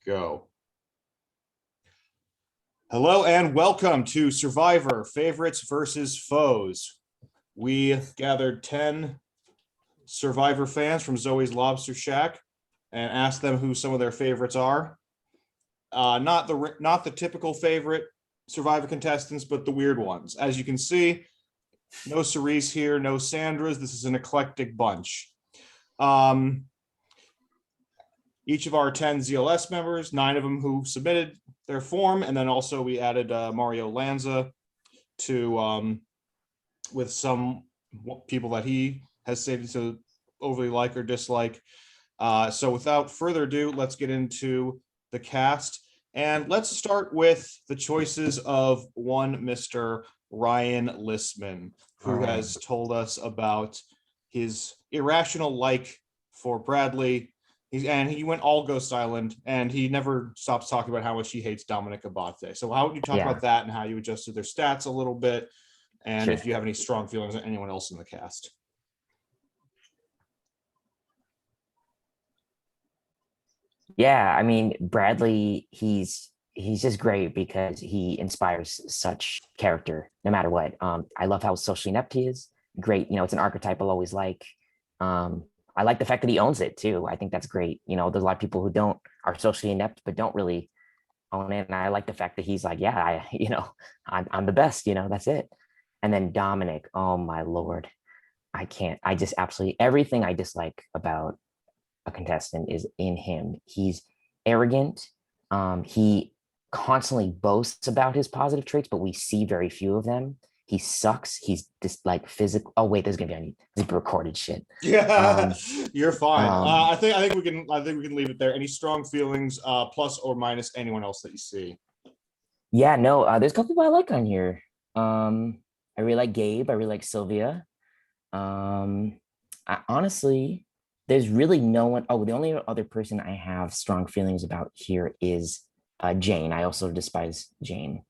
go. Hello and welcome to Survivor Favorites versus Foes. We gathered 10 Survivor fans from Zoe's Lobster Shack and asked them who some of their favorites are. Not the typical favorite Survivor contestants, but the weird ones. As you can see, no Cerise here, no Sandras. This is an eclectic bunch. Each of our 10 ZLS members, 9 of them who submitted their form, and then also we added Mario Lanza to with some people that he has stated to overly like or dislike. So without further ado, let's get into the cast. And let's start with the choices of one Mr. Ryan Listman, who has told us about his irrational like for Bradley. He went all Ghost Island, and he never stops talking about how much he hates Dominic Abate. So how would you talk about that and how you adjusted their stats a little bit, and if you have any strong feelings on anyone else in the cast? Yeah, I mean, Bradley, he's just great because he inspires such character no matter what. I love how socially inept he is. Great, it's an archetype I'll always like. I like the fact that he owns it too. I think that's great. There's a lot of people who are socially inept but don't really own it. And I like the fact that he's like, yeah, I'm the best. That's it. And then Dominic, oh my Lord, I just absolutely everything I dislike about a contestant is in him. He's arrogant. He constantly boasts about his positive traits, but we see very few of them. He sucks. He's just like physical. Oh wait, there's gonna be recorded shit. Yeah, you're fine. I think we can leave it there. Any strong feelings, plus or minus anyone else that you see? Yeah, no. There's a couple people I like on here. I really like Gabe. I really like Sylvia. Honestly, there's really no one. Oh, the only other person I have strong feelings about here is Jane. I also despise Jane.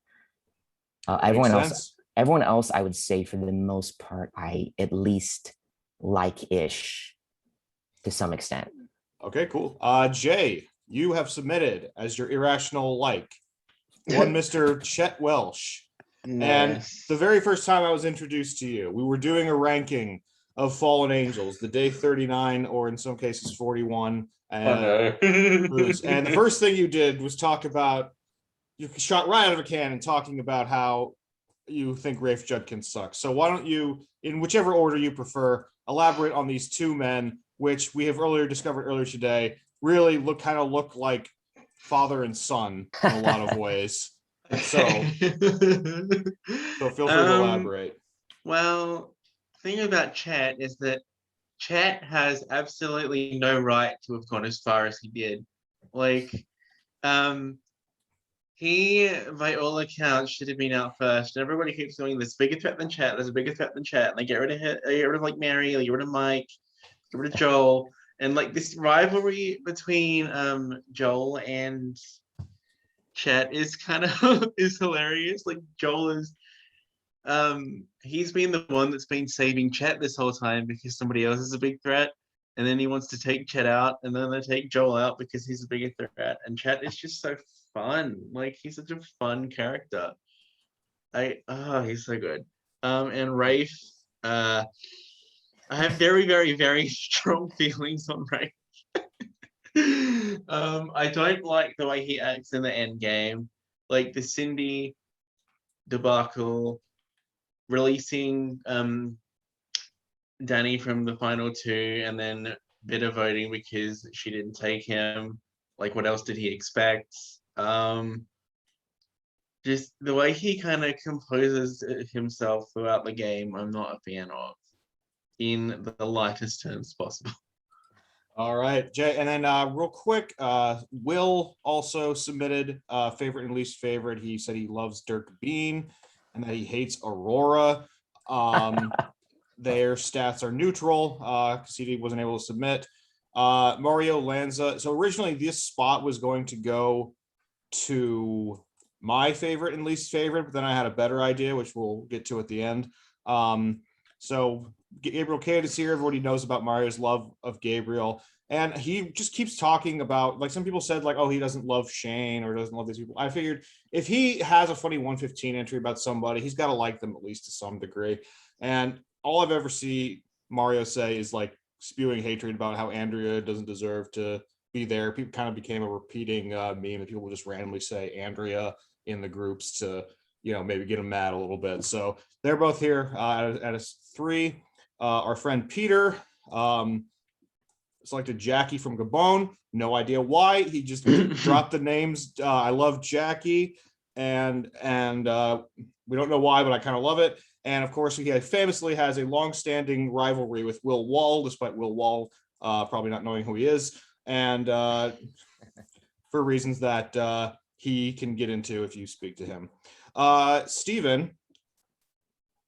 Everyone else, I would say for the most part, I at least like-ish to some extent. Okay, cool. Jay, you have submitted as your irrational like one Mr. Chet Welsh. Nice. And the very first time I was introduced to you, we were doing a ranking of fallen angels, the day 39, or in some cases 41. And the first thing you did was talk about, you shot right out of a cannon talking about how you think Rafe Judkins sucks. So why don't you, in whichever order you prefer, elaborate on these two men, which we have discovered earlier today, really look like father and son in a lot of ways. So feel free to elaborate. Well, the thing about Chet is that Chet has absolutely no right to have gone as far as he did. He, by all accounts, should have been out first. And everybody keeps going, there's a bigger threat than Chet, there's a bigger threat than Chet. And they get rid of like Mary, they get rid of Mike, get rid of Joel. And like this rivalry between Joel and Chet is kind of is hilarious. Like Joel is he's been the one that's been saving Chet this whole time because somebody else is a big threat. And then he wants to take Chet out, and then they take Joel out because he's a bigger threat. And Chet is just so fun. Like, he's such a fun character. He's so good. And Rafe, I have very, very, very strong feelings on Rafe. I don't like the way he acts in the end game. Like the Cindy debacle, releasing Danny from the final two, and then bitter voting because she didn't take him. Like, what else did he expect? Just the way he kind of composes himself throughout the game, I'm not a fan of, in the lightest terms possible. All right, Jay, and then real quick, Will also submitted favorite and least favorite. He said he loves Dirk Bean and that he hates Aurora. Their stats are neutral because he wasn't able to submit. Mario Lanza. So originally this spot was going to go to my favorite and least favorite, but then I had a better idea, which we'll get to at the end. So Gabriel Katz is here. Everybody knows about Mario's love of Gabriel. And he just keeps talking about, like, some people said, like, oh, he doesn't love Shane or doesn't love these people. I figured if he has a funny 115 entry about somebody, he's got to like them at least to some degree. And all I've ever seen Mario say is like spewing hatred about how Andrea doesn't deserve to be there. People kind of became a repeating meme, and people would just randomly say Andrea in the groups to, maybe get him mad a little bit. So they're both here at a 3. Our friend Peter, selected Jackie from Gabon. No idea why. He just dropped the names. I love Jackie, and we don't know why, but I kind of love it. And of course, he famously has a long-standing rivalry with Will Wall, despite Will Wall probably not knowing who he is, and for reasons that he can get into if you speak to him. Steven,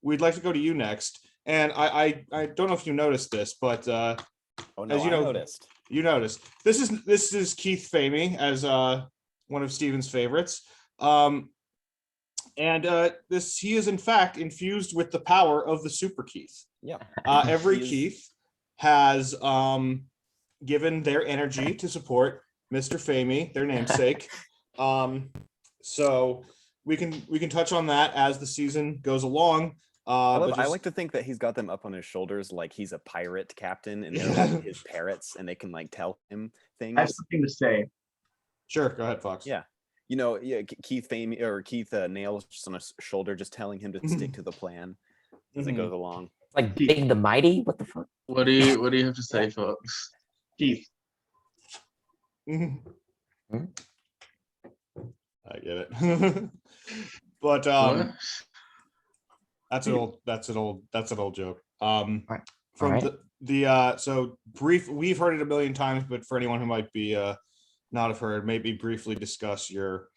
we'd like to go to you next. And I don't know if you noticed this, but Oh no, as you I know, noticed. You noticed. This is Keith Famey as one of Steven's favorites. And he is in fact infused with the power of the Super Keith. Yeah. Every He is- Keith has given their energy to support Mr. Famey, their namesake. So we can touch on that as the season goes along. I like to think that he's got them up on his shoulders like he's a pirate captain and they're like his parrots and they can like tell him things. I have something to say. Sure, go ahead, Foxx. Yeah. Keith Nails just on his shoulder, just telling him to stick to the plan as it goes along. Like Big the Mighty. What the fuck? What do you have to say, Foxx? Keith. I get it. But What? that's an old joke. From Alright. So brief, we've heard it a million times, but for anyone who might be not have heard, maybe briefly discuss your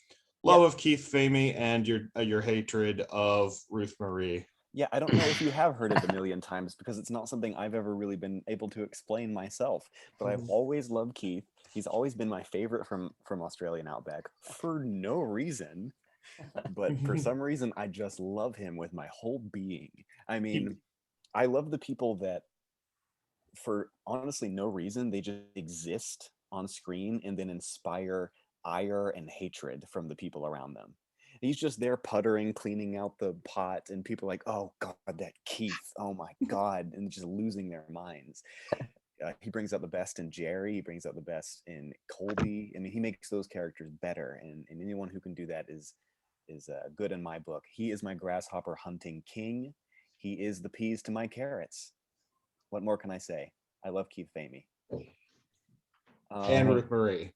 love of Keith Famey and your hatred of Ruth Marie. Yeah, I don't know if you have heard it a million times because it's not something I've ever really been able to explain myself. But I've always loved Keith. He's always been my favorite from Australian Outback for no reason. But for some reason, I just love him with my whole being. I mean, I love the people that, for honestly no reason, they just exist on screen and then inspire ire and hatred from the people around them. He's just there puttering, cleaning out the pot, and people are like, oh God, that Keith, oh my God, and just losing their minds. He brings out the best in Jerry, he brings out the best in Colby. I mean, he makes those characters better, and anyone who can do that is good in my book. He is my grasshopper hunting king. He is the peas to my carrots. What more can I say? I love Keith Famey. And Ruth Marie.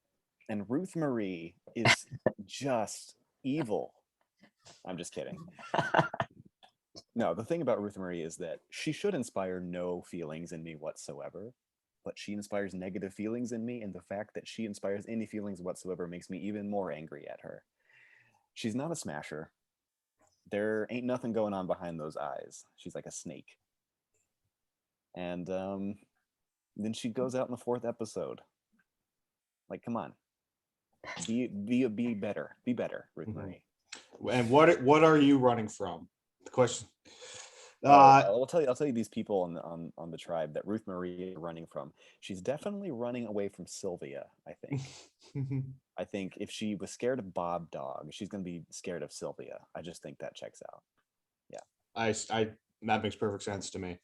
And Ruth Marie is just evil. I'm just kidding. No, the thing about Ruth Marie is that she should inspire no feelings in me whatsoever, but she inspires negative feelings in me, and the fact that she inspires any feelings whatsoever makes me even more angry at her. She's not a smasher. There ain't nothing going on behind those eyes. She's like a snake. And then she goes out in the 4th episode. Like, come on. Be better. Be better, Ruth Marie. And what are you running from? The question. I'll tell you these people on the tribe that Ruth Marie is running from. She's definitely running away from Sylvia, I think. I think if she was scared of Bob Dog, she's going to be scared of Sylvia. I just think that checks out. Yeah. That makes perfect sense to me.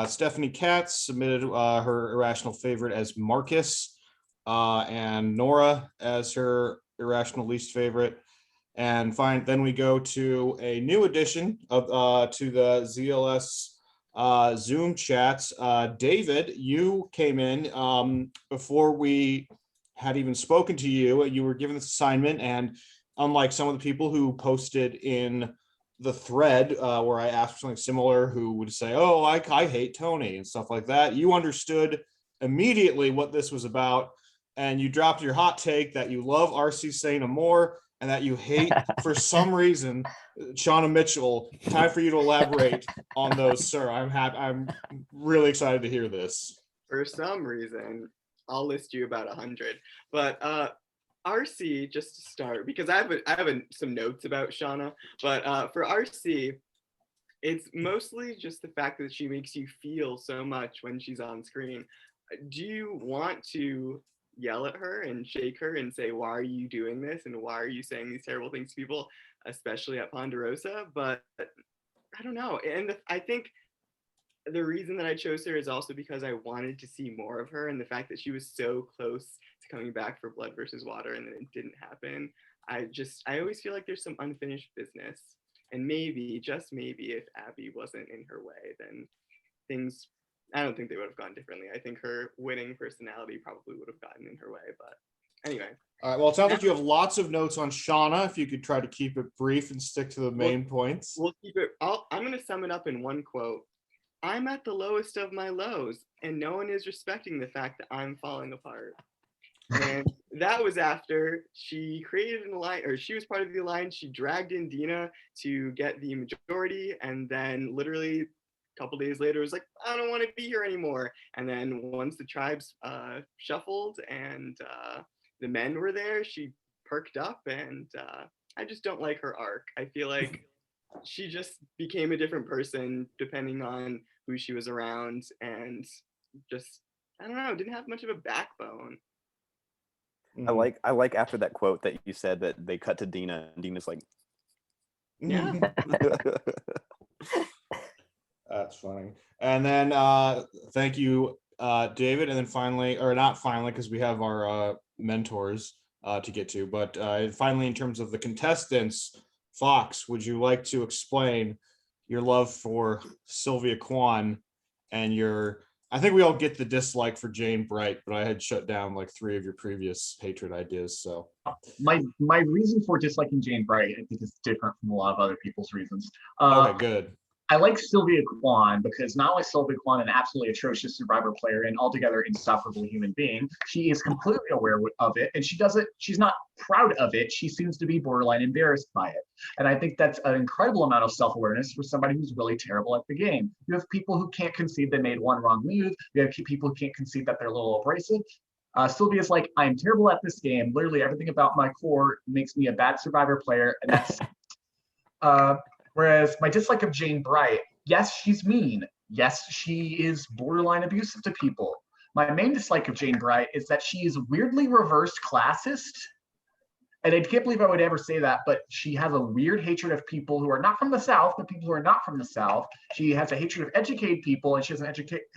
Stephanie Katz submitted her irrational favorite as Marcus, and Nora as her irrational least favorite. And then we go to a new addition of to the ZLS Zoom chats. David, you came in before we had even spoken to you. You were given this assignment, and unlike some of the people who posted in the thread where I asked for something similar, who would say, oh, I hate Tony and stuff like that, you understood immediately what this was about, and you dropped your hot take that you love RC Say No More and that you hate, for some reason, Shauna Mitchell. Time for you to elaborate on those, sir. I'm really excited to hear this. For some reason, I'll list you about 100. But RC, just to start, because I have some notes about Shauna, but for RC, it's mostly just the fact that she makes you feel so much when she's on screen. do you want to yell at her and shake her and say, why are you doing this? And why are you saying these terrible things to people, especially at Ponderosa? But I don't know. And I think the reason that I chose her is also because I wanted to see more of her, and the fact that she was so close to coming back for Blood versus Water and then it didn't happen. I always feel like there's some unfinished business. And maybe, just maybe, if Abby wasn't in her way, then things, I don't think they would have gone differently. I think her winning personality probably would have gotten in her way. But anyway. All right. Well, it sounds like you have lots of notes on Shauna. If you could try to keep it brief and stick to the main points. We'll keep it. I'm going to sum it up in one quote. I'm at the lowest of my lows, and no one is respecting the fact that I'm falling apart. And that was after she created an alliance, or she was part of the alliance. She dragged in Dina to get the majority, and then literally a couple days later was like, I don't want to be here anymore. And then once the tribes shuffled and the men were there, she perked up, and I just don't like her arc. I feel like she just became a different person depending on who she was around, and just, I don't know, didn't have much of a backbone. I like after that quote that you said that they cut to Dina, and Dina's like, Yeah. That's funny. And then thank you, David. And then finally, or not finally, because we have our mentors to get to, but finally, in terms of the contestants, Foxx, would you like to explain your love for Sylvia Kwan and your, I think we all get the dislike for Jane Bright, but I had shut down like 3 of your previous hatred ideas. So my reason for disliking Jane Bright, I think, is different from a lot of other people's reasons. Okay, good. I like Sylvia Kwan because not only is Sylvia Kwan an absolutely atrocious Survivor player and altogether insufferable human being, she is completely aware of it, and she doesn't. She's not proud of it. She seems to be borderline embarrassed by it, and I think that's an incredible amount of self-awareness for somebody who's really terrible at the game. You have people who can't concede they made one wrong move. You have people who can't concede that they're a little abrasive. Sylvia's like, I'm terrible at this game. Literally everything about my core makes me a bad Survivor player, and that's. Whereas my dislike of Jane Bright, yes, she's mean. Yes, she is borderline abusive to people. My main dislike of Jane Bright is that she is weirdly reversed classist. And I can't believe I would ever say that, but she has a weird hatred of people who are not from the South, but people who are not from the South. She has a hatred of educated people, and she has an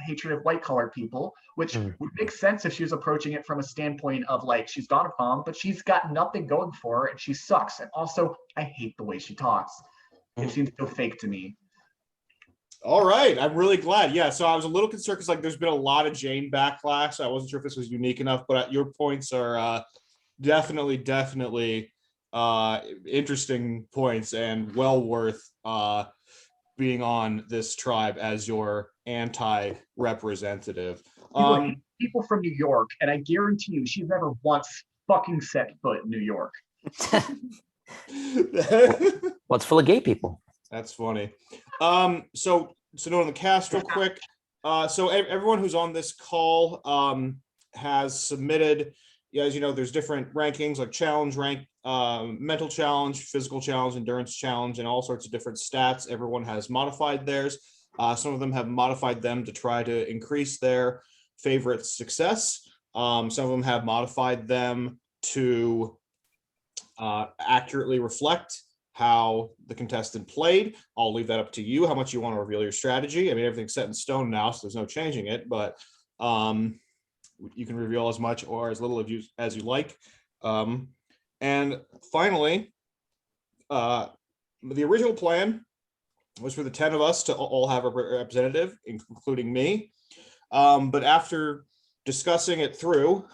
hatred of white-collar people, which would make sense if she was approaching it from a standpoint of like, she's Donna Palm, but she's got nothing going for her, and she sucks. And also, I hate the way she talks. It seems so fake to me. All right, I'm really glad. Yeah, so I was a little concerned because like there's been a lot of Jane backlash. So I wasn't sure if this was unique enough, but your points are definitely interesting points and well worth being on this tribe as your anti-representative. People from New York, and I guarantee you, she's never once fucking set foot in New York. Well, it's full of gay people. That's funny. So knowing the cast real quick. So everyone who's on this call has submitted. Yeah, as you know, there's different rankings like challenge rank, mental challenge, physical challenge, endurance challenge, and all sorts of different stats. Everyone has modified theirs. Some of them have modified them to try to increase their favorite success. Some of them have modified them to accurately reflect how the contestant played. I'll leave that up to you, how much you want to reveal your strategy. I mean, everything's set in stone now, so there's no changing it, but you can reveal as much or as little as you like. And finally, the original plan was for the 10 of us to all have a representative, including me. But after discussing it through,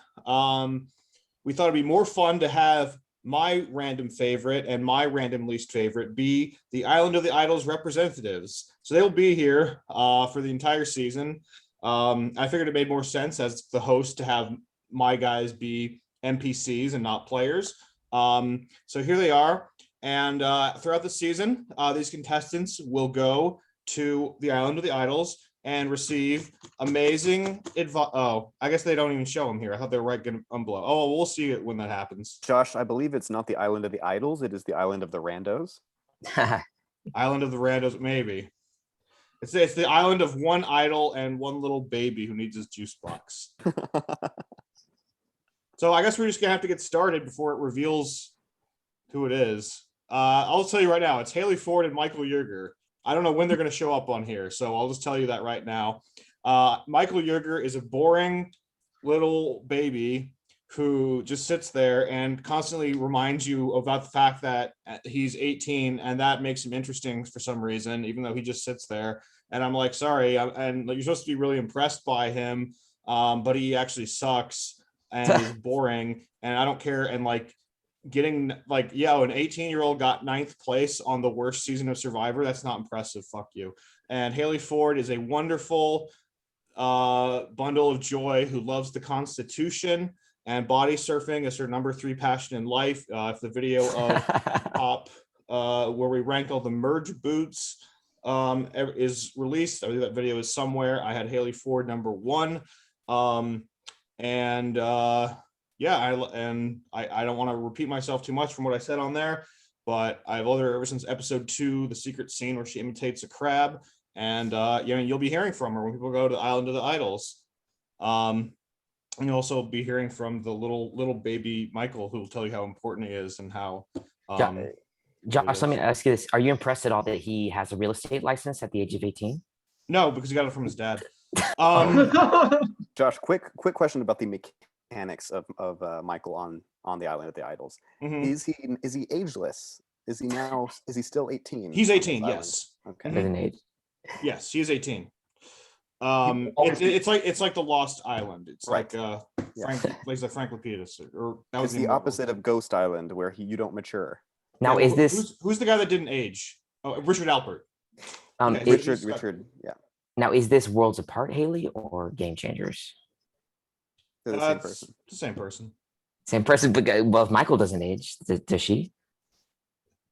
we thought it'd be more fun to have my random favorite and my random least favorite be the Island of the Idols representatives. So they'll be here for the entire season. I figured it made more sense as the host to have my guys be NPCs and not players. So here they are. And throughout the season, these contestants will go to the Island of the Idols and receive amazing advice. Oh, I guess they don't even show them here. I thought they were right going to below. Oh, we'll see it when that happens. Josh, I believe it's not the Island of the Idols. It is the Island of the Randos. Island of the Randos, maybe. It's the island of one idol and one little baby who needs his juice box. So I guess we're just gonna have to get started before it reveals who it is. I'll tell you right now, it's Haley Ford and Michael Yerger. I don't know when they're gonna show up on here, so I'll just tell you that right now. Michael Yerger is a boring little baby who just sits there and constantly reminds you about the fact that he's 18, and that makes him interesting for some reason, even though he just sits there. And I'm like, sorry, and you're supposed to be really impressed by him, but he actually sucks and is boring, and I don't care. And like getting like, an 18-year-old got 9th place on the worst season of Survivor. That's not impressive. Fuck you. And Haley Ford is a wonderful bundle of joy who loves the Constitution, and body surfing is her number 3 passion in life. If the video of Pop where we rank all the merge boots is released, I believe that video is somewhere. I had Haley Ford number 1. I don't want to repeat myself too much from what I said on there, but I've loved her ever since episode 2, the secret scene where she imitates a crab. And you'll be hearing from her when people go to the Island of the Idols. And you'll also be hearing from the little baby Michael, who will tell you how important he is and how. Josh, let me ask you this: are you impressed at all that he has a real estate license at the age of 18? No, because he got it from his dad. Josh, quick question about the mechanics of Michael on the Island of the Idols. Mhm. Is he ageless? Is he still 18? He's on this 18, island? yes. Okay. Doesn't age. Yes, he is 18. It's like the Lost Island. It's Right. like Yeah. Frank Lapidus, or that was It's the opposite of Ghost Island, where you don't mature. Now, is this who's the guy that didn't age? Oh, Richard Alpert. um? Yeah, is- Richard, yeah, now, is this Worlds Apart, Haley, or Game Changers? they're the same It's person. the same person. Same person, but well, if Michael doesn't age, does she?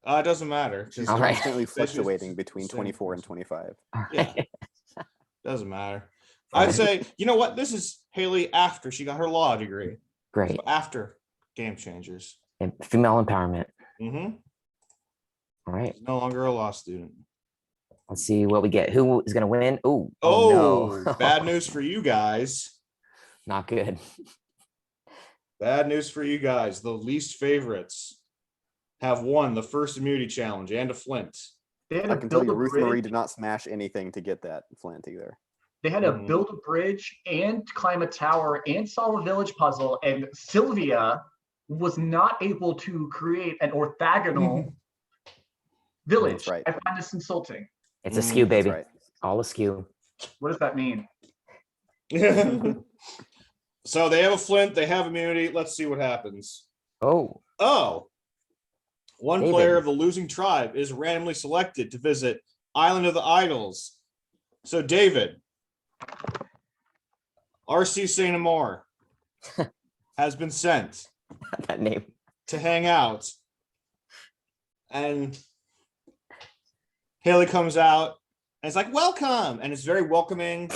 It doesn't matter. She's All right. constantly Basically, fluctuating it's between the same 24 and person. 25. All Yeah. right. Doesn't matter. All I'd right. say, you know what? This is Haley after she got her law degree. Great. So after Game Changers. And female empowerment. Mm-hmm. All right. No longer a law student. Let's see what we get. Who is going to win? Ooh, Oh, no. bad news for you guys. Not good. Bad news for you guys. The least favorites have won the first immunity challenge and a Flint. They had I to can tell build you, a Ruth bridge. Marie did not smash anything to get that Flint either. They had to Mhm. build a bridge and climb a tower and solve a village puzzle, and Sylvia was not able to create an orthogonal village. That's right. I find this insulting. It's a skew, That's baby. right. All askew. What does that mean? So they have a Flint. They have immunity. Let's see what happens. Oh, Oh, one David. player of the losing tribe is randomly selected to visit Island of the Idols. So David, RC Saint Amour has been sent that name. to hang out, and Haley comes out and it's like, welcome, and it's very welcoming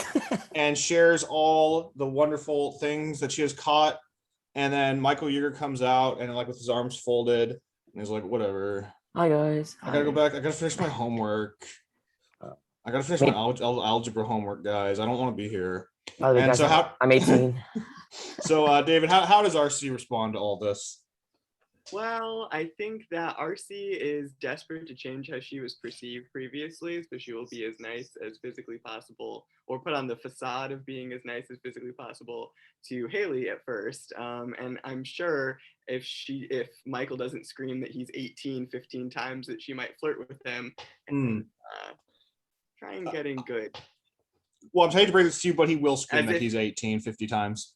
and shares all the wonderful things that she has caught. And then Michael Yeager comes out and like with his arms folded, and he's like, whatever, Hi, guys. I gotta go back, I gotta finish my homework, I gotta finish my algebra homework, guys, I don't want to be here. Oh, the And guys, so I'm 18. So David, how does RC respond to all this? Well, I think that RC is desperate to change how she was perceived previously, so she will be as nice as physically possible, or put on the facade of being as nice as physically possible to Haley at first. And I'm sure if Michael doesn't scream that he's 18 15 times, that she might flirt with him and try and get in good. Well, I'm trying to bring this to you, but he will scream As that if- he's 18 50 times.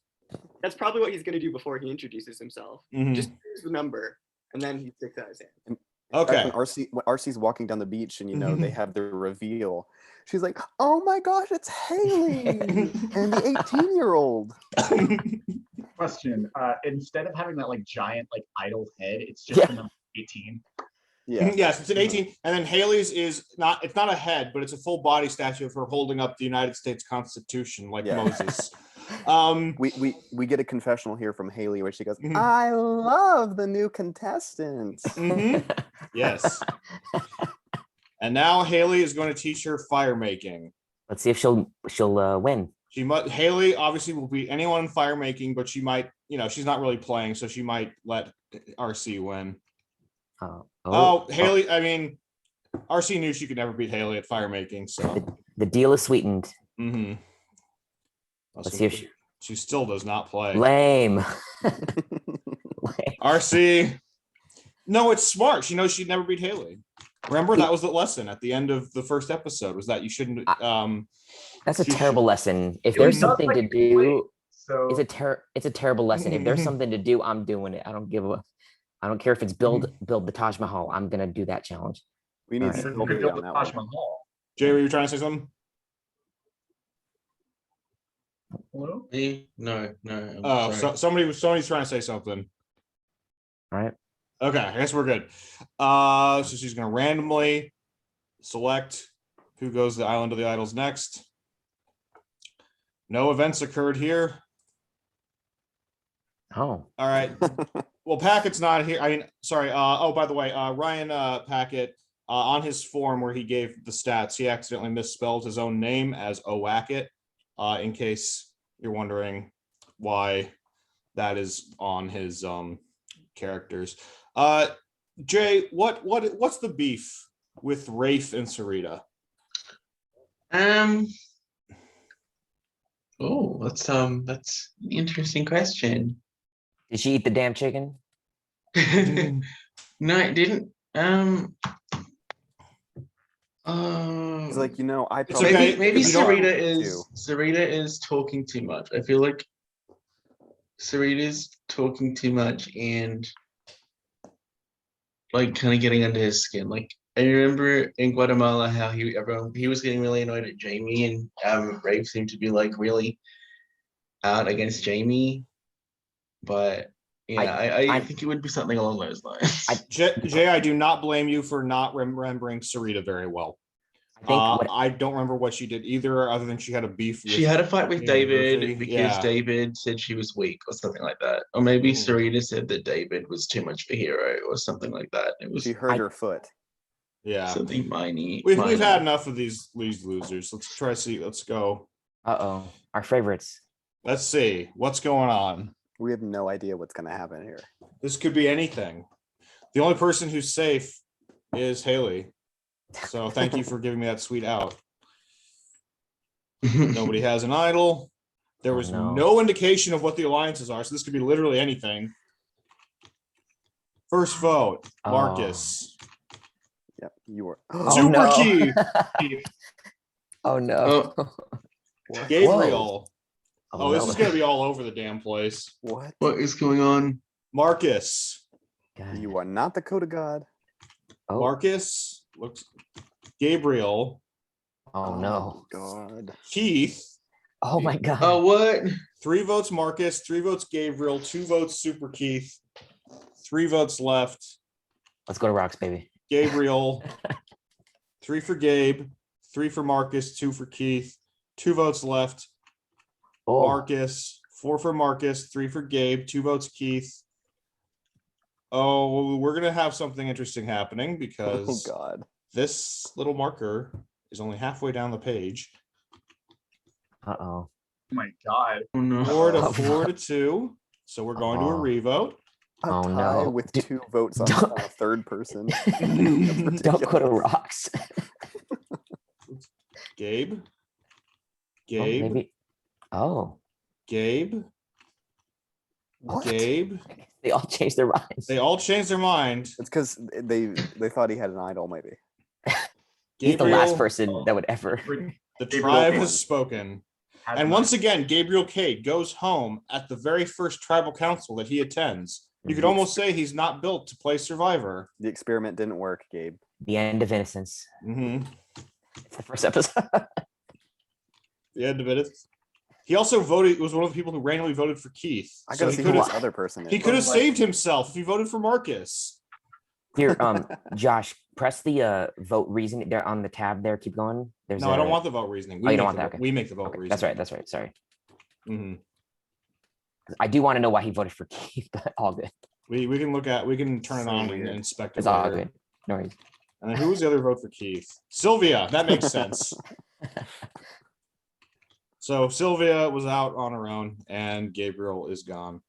That's probably what he's going to do before he introduces himself. Mhm. Just use the number, and then he sticks out his hand. Okay. When RC's walking down the beach and they have the reveal, she's like, "Oh my gosh, it's Haley and the 18-year-old." Question. Instead of having that like giant like idol head, it's just Yeah. the number 18. Yeah. Yes, it's an 18, and then Haley's is not. It's not a head, but it's a full body statue of her holding up the United States Constitution like Yeah. Moses. We get a confessional here from Haley where she goes, Mhm. "I love the new contestants." Mhm. Yes. And now Haley is going to teach her fire making. Let's see if she'll win. Haley obviously will beat anyone in fire making, but she might, she's not really playing, so she might let RC win. Haley, I mean, RC knew she could never beat Haley at fire making, so the deal is sweetened. Mm-hmm. Let's see if she still does not play. Lame. RC. No, it's smart. She knows she'd never beat Haley. Remember, that was the lesson at the end of the first episode, was that you shouldn't. That's a terrible lesson. If there's something to do, So it's a terrible lesson. If there's something to do, I'm doing it. I don't care if it's build the Taj Mahal. I'm gonna do that challenge. We need All right. Sylvia build on the that Taj one. Mahal. Jay, were you trying to say something? Hello? Me? No. Oh, sorry. somebody's trying to say something. All right. Okay, I guess we're good. So she's gonna randomly select who goes to the Island of the Idols next. No events occurred here. Oh. All right. Well, Pacatte's not here. I mean, sorry. By the way, Ryan Pacatte, on his form where he gave the stats, he accidentally misspelled his own name as Owacket. In case you're wondering why that is on his characters. Jay, what's the beef with Rafe and Sarita? Oh, that's an interesting question. Did she eat the damn chicken? No, it didn't. He's like, I It's probably okay. Maybe if you don't- Sarita is talking too much. I feel like Sarita's talking too much and like kind of getting under his skin. Like I remember in Guatemala how he was getting really annoyed at Jamie, and Rafe seemed to be like really out against Jamie. But yeah, I think it would be something along those lines. Jay, I do not blame you for not remembering Sarita very well. I don't remember what she did either, other than she had a beef. She had a fight with David Murphy. because David said she was weak or something like that. Or maybe Ooh. Sarita said that David was too much for Hero or something like that. It was she hurt her foot. Yeah. something minor. We've had enough of these losers. Let's go. Uh-oh. Our favorites. Let's see what's going on. We have no idea what's going to happen here. This could be anything. The only person who's safe is Haley. So thank you for giving me that sweet out. Nobody has an idol. There was no indication of what the alliances are, so this could be literally anything. First vote, Marcus. Yep, you were. Super key. Oh no. Gabriel. Oh, This is gonna be all over the damn place. What? What is going on? Marcus. God. You are not the code of God. Oh. Marcus looks. Gabriel. Oh no. God. Keith. Oh my god. Oh, what? 3 votes Marcus, 3 votes Gabriel, 2 votes Super Keith, 3 votes left. Let's go to rocks, baby. Gabriel. 3 for Gabe, 3 for Marcus, 2 for Keith, 2 votes left. Oh. Marcus, 4 for Marcus, 3 for Gabe, 2 votes Keith. Oh, we're gonna have something interesting happening because God. this little marker is only halfway down the page. Uh-oh. Oh my god. Oh no. 4 to 2. So we're going to a revote. A Oh, tie no. with 2 votes on Don't- a third person. Don't go to rocks. Gabe. Oh, Gabe. maybe. Oh. Gabe. What? Gabe. They all changed their minds. They all changed their mind. It's because they thought he had an idol, maybe. He's the Gabriel, last person that would ever. The Gabriel tribe Cade. has spoken. Has And not- once again, Gabriel Cade goes home at the very first tribal council that he attends. You could almost say he's not built to play Survivor. The experiment didn't work, Gabe. The end of innocence. Mm-hmm. It's the first episode. The end of it. He also was one of the people who randomly voted for Keith. I So gotta he see could who this have other person is. he could have saved himself if he voted for Marcus. Here, Josh, press the vote reason there on the tab there. Keep going. There's No, I don't want the vote reasoning. Oh, you don't want that, okay. We make the vote Okay, reasoning. that's right. Sorry. Mhm. I do want to know why he voted for Keith, but all good. We can turn it So on weird. and inspect it It's all later. good. No worries. And then who was the other vote for Keith? Sylvia. That makes sense. So Sylvia was out on her own, and Gabriel is gone.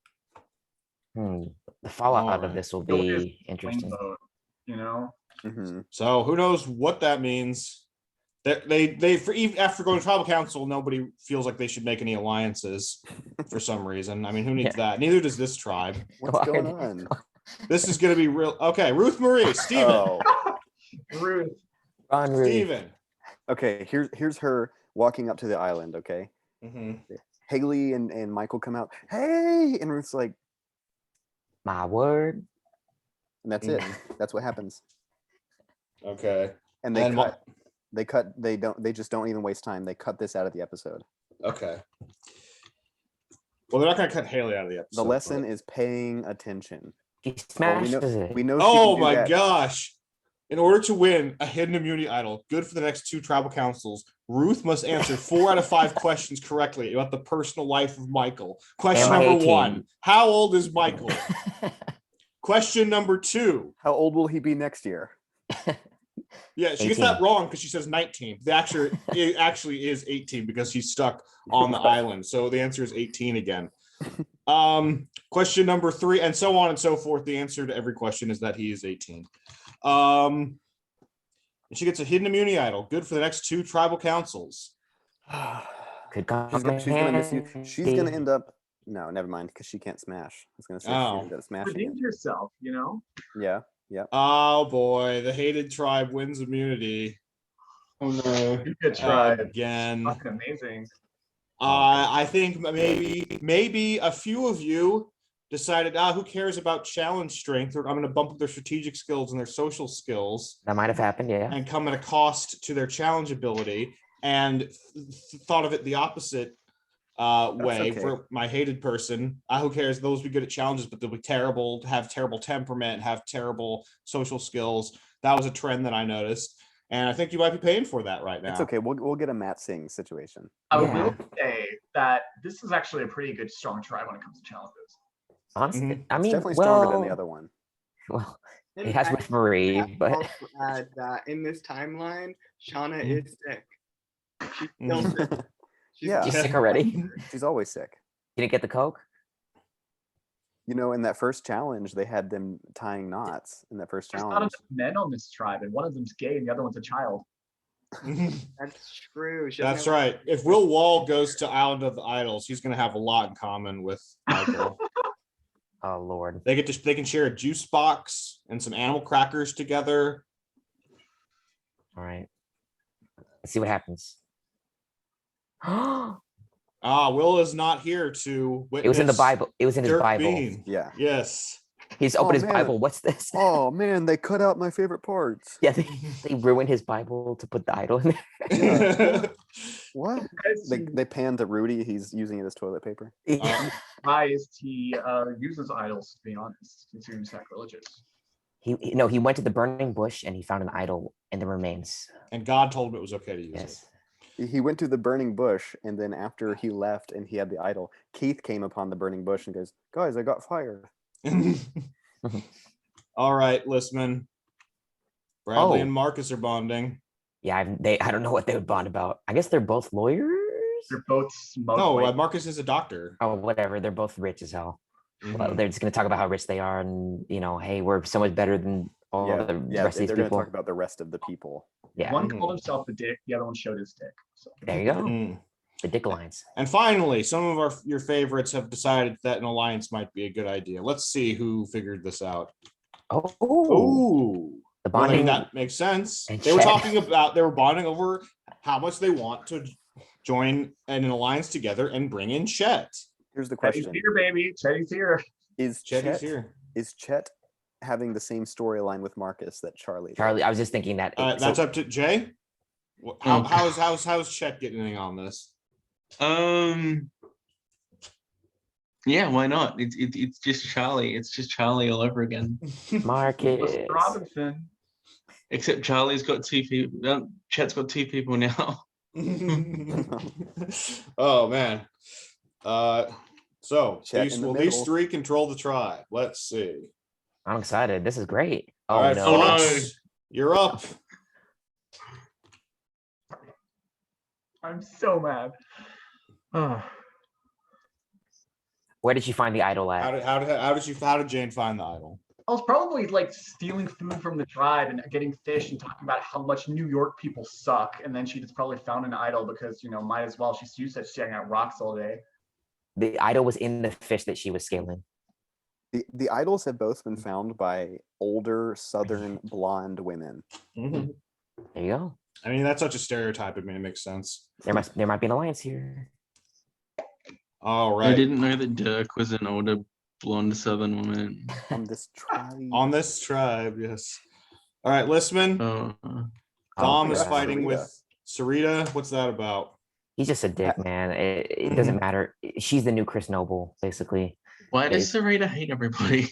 The fallout of Alright. this will Sylvia's be interesting. vote, you know? Mhm. So who knows what that means? Even after going to tribal council, nobody feels like they should make any alliances for some reason. I mean, who needs that? Neither does this tribe. What's going on? This is going to be real. Okay, Ruth Marie, Steven. Oh, Ruth. Ron Ruth. Steven. okay. Here's her walking up to the island. Okay, Mhm. Haley and Michael come out. Hey, and Ruth's like, My word. and that's it. That's what happens. Okay. And they And cut. They cut. They don't. They just don't even waste time. They cut this out of the episode. Okay. Well, they're not going to cut Haley out of the episode. The lesson but- is paying attention. He Well, smashes it. we know. she Oh can do my that. gosh. In order to win a hidden immunity idol, good for the next 2 tribal councils, Ruth must answer 4 out of 5 questions correctly about the personal life of Michael. Question Am I number 18? 1, how old is Michael? Question number 2, How old will he be next year? yeah, she 18. gets that wrong because she says 19. It actually is 18 because he's stuck on the island. So the answer is 18 again. Question number 3, and so on and so forth. The answer to every question is that he is 18. And she gets a hidden immunity idol. Good for the next 2 tribal councils. Could come She's gonna miss you. She's gonna handy. end up. No, never mind, because she can't smash. I was gonna say she's Oh. gonna end up smashing Redeemed it. yourself, you know? Yeah. Oh boy, the hated tribe wins immunity. Oh no. You could try. Again. Fucking amazing. I think maybe a few of you decided, who cares about challenge strength? Or I'm going to bump up their strategic skills and their social skills That might have happened, yeah. and come at a cost to their challenge ability, and thought of it the opposite way okay. for my hated person. Who cares? Those will be good at challenges, but they'll be terrible, have terrible temperament, have terrible social skills. That was a trend that I noticed. And I think you might be paying for that right now. It's okay. We'll get a Matt Singh situation. I Yeah. will say that this is actually a pretty good, strong try when it comes to challenges. Honestly, Mhm. I It's mean, definitely stronger than the well, other one. well, And it has I with Marie, have to but also add that in this timeline, Shauna Mhm. is sick. She's still sick. She's Yeah. she's Yeah. sick already. She's always sick. You didn't get the Coke? You know, in that first challenge, they had them tying knots in that first There's not challenge. enough men on this tribe, and one of them's gay and the other one's a child. That's true. She doesn't That's have- right. If Will Wall goes to Island of the Idols, he's going to have a lot in common with Michael. Oh Lord. They can share a juice box and some animal crackers together. All right. Let's see what happens. Will is not here to witness. It was in the Bible. It was in his Dirk Bible. Bean. Yeah. Yes. He's Oh, opened his man. Bible. What's this? Oh man, they cut out my favorite parts. Yeah, they ruined his Bible to put the idol in there. What? They pan to Rudy. He's using it as toilet paper. Surprised he uses idols, to be honest. It seems sacrilegious. He went to the burning bush and he found an idol in the remains. And God told him it was okay to use Yes. He went to the burning bush, and then after he left and he had the idol, Keith came upon the burning bush and goes, "Guys, I got fire." it. All right, Listman. Bradley Oh. and Marcus are bonding. Yeah, I don't know what they would bond about. I guess they're both lawyers. They're both smug. No, like- Marcus is a doctor. Oh, whatever. They're both rich as hell. Well, Mhm. they're just gonna talk about how rich they are, and hey, we're so much better than all Yeah, the yeah. rest of They're these going to people. talk about the rest of the people. Yeah, One Mhm. called himself the dick, the other one showed his dick. So. there you go. Mm. The Dick Alliance. And finally, some of your favorites have decided that an alliance might be a good idea. Let's see who figured this out. Oh, Ooh. the Well, I bonding. mean, that makes sense. And They were Chet. they were bonding over how much they want to join an alliance together and bring in Chet. Here's the Teddy's question: here, baby. Teddy's here. Is Chet is Chet here. is Chet having the same storyline with Marcus that Charlie? did? Charlie, I was just thinking that. That's up to Jay. How's Chet getting in on this? Yeah, why not? It's just Charlie. It's just Charlie all over again. Marcus. Mr. Robinson. Except Charlie's got 2 people. Chet's got 2 people now. Oh man. So Chet in the will these middle. 3 control the tribe? Let's see. I'm excited. This is great. All Oh right, no. Oh, no. Foxx. You're up. I'm so mad. Oh. Where did you find the idol at? How did Jane find the idol? I was probably like stealing food from the tribe and getting fish and talking about how much New York people suck. And then she just probably found an idol because, might as well. She's used to staring at rocks all day. The idol was in the fish that she was scaling. The idols have both been found by older Southern blonde women. Mm-hmm. There you go. I mean, that's such a stereotype. I mean, it makes sense. There might be an alliance here. All I right. didn't know that Dirk was an older blonde Southern woman. On this tribe. On this tribe, yes. All right, Listman. Oh, Dom is yeah. fighting with Sarita. What's that about? He's just a dick, man. It doesn't matter. She's the new Chris Noble, basically. why does Sarita hate everybody?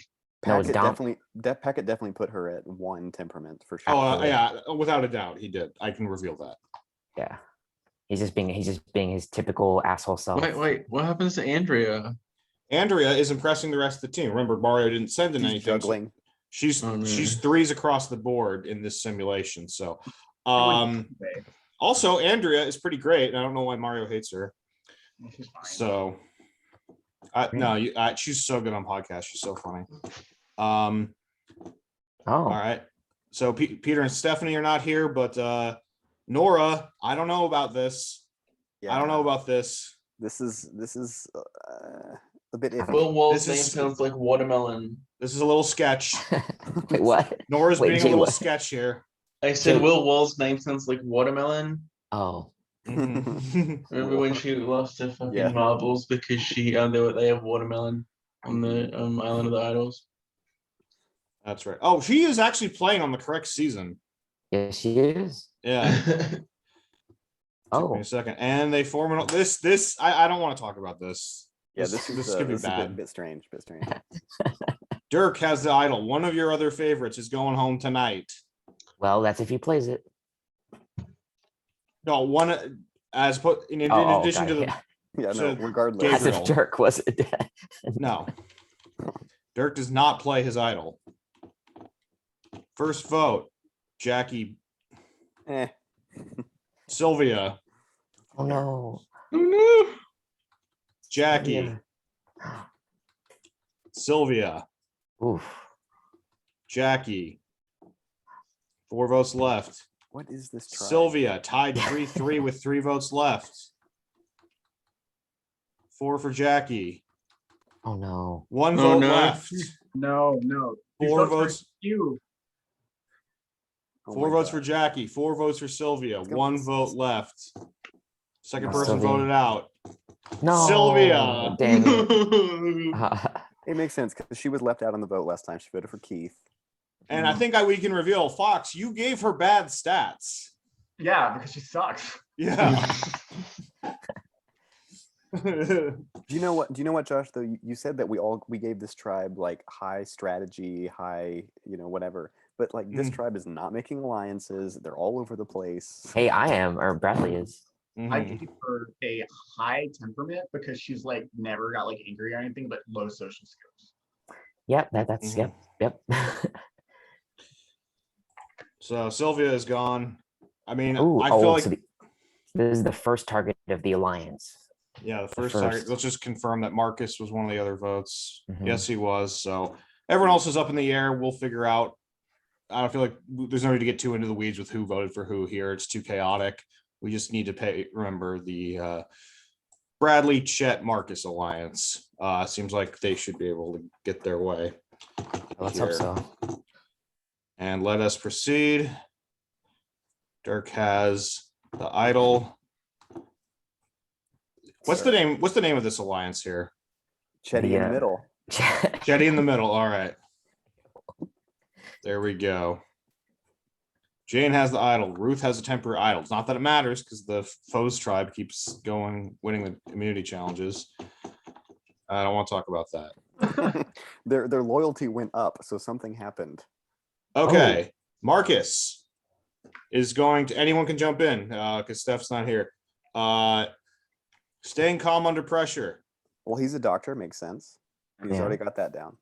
No, it's Dom. Pacatte definitely put her at 1 temperament for sure. Oh, yeah, without a doubt, he did. I can reveal that. Yeah. He's just being his typical asshole self. Wait, what happens to Andrea? Andrea is impressing the rest of the team. Remember, Mario didn't send in She's anything. juggling. She's Oh, man. she's threes across the board in this simulation. So, Okay. also Andrea is pretty great. And I don't know why Mario hates her. She's fine. So, she's so good on podcasts. She's so funny. Oh, All right. So Peter and Stephanie are not here, but Nora, I don't know about this. Yeah, I don't know about this. This is a bit iffy. Will Wall's This name is- sounds like watermelon. This is a little sketch. wait, what? Nora's Wait, being Jay, a little what? sketch here. I said Jay- Will Wall's name sounds like watermelon. Oh, Mhm. Remember when she lost her fucking Yeah. marbles because they have watermelon on the Island of the Idols? That's right. Oh, she is actually playing on the correct season. yes, she is. Yeah. Took me Oh, a second. And they form an this. I don't want to talk about this. Yeah, This this could be is a bad. bit strange. Dirk has the idol. One of your other favorites is going home tonight. well, that's if he plays it. No, one as put in Oh, addition got to it, the yeah. Yeah, So, no, regardless. As if Gabriel. Dirk was dead. no. Dirk does not play his idol. First vote, Jackie Eh. Sylvia. Oh no. Oh no! Jackie. Yeah. Sylvia. Oof. Jackie. 4 votes left. What is this tribe? Sylvia tied 3-3 with 3 votes left. 4 for Jackie. Oh no. 1 Oh, vote no. left. No. These 4 votes are votes. few. Oh 4 my votes God. for Jackie. 4 votes for Sylvia. Let's go. 1 vote left. Second Oh, person Sylvia. voted out. No. Sylvia. Dang it. It makes sense because she was left out on the vote last time. She voted for Keith. And I think we can reveal, Foxx, you gave her bad stats. Yeah, because she sucks. Yeah. Do you know what, Josh? Though you said that we gave this tribe like high strategy, high, whatever. But like this tribe is not making alliances. They're all over the place. Hey, I am, or Bradley is. I Mhm. gave her a high temperament because she's like never got like angry or anything, but low social skills. Yep, that's Mhm. yep. So Sylvia is gone. I mean, Ooh, I feel like, so this is the first target of the alliance. yeah, the first first. target. Let's just confirm that Marcus was one of the other votes. Mhm. Yes, he was. So everyone else is up in the air. We'll figure out. I don't feel like there's no need to get too into the weeds with who voted for who here. It's too chaotic. We just need to remember the Bradley, Chet, Marcus alliance. Seems like they should be able to get their way. Let's here. hope so. And let us proceed. Dirk has the idol. What's the name? What's the name of this alliance here? Chetty in Yeah. the middle. Jetty in the middle. All right. There we go. Jane has the idol. Ruth has a temporary idol. It's not that it matters because the Foes tribe keeps going, winning the immunity challenges. I don't want to talk about that. Their loyalty went up, so something happened. Okay. Marcus is going to, anyone can jump in because Steph's not here. Staying calm under pressure. Well, he's a doctor, makes sense. He's Yeah. already got that down.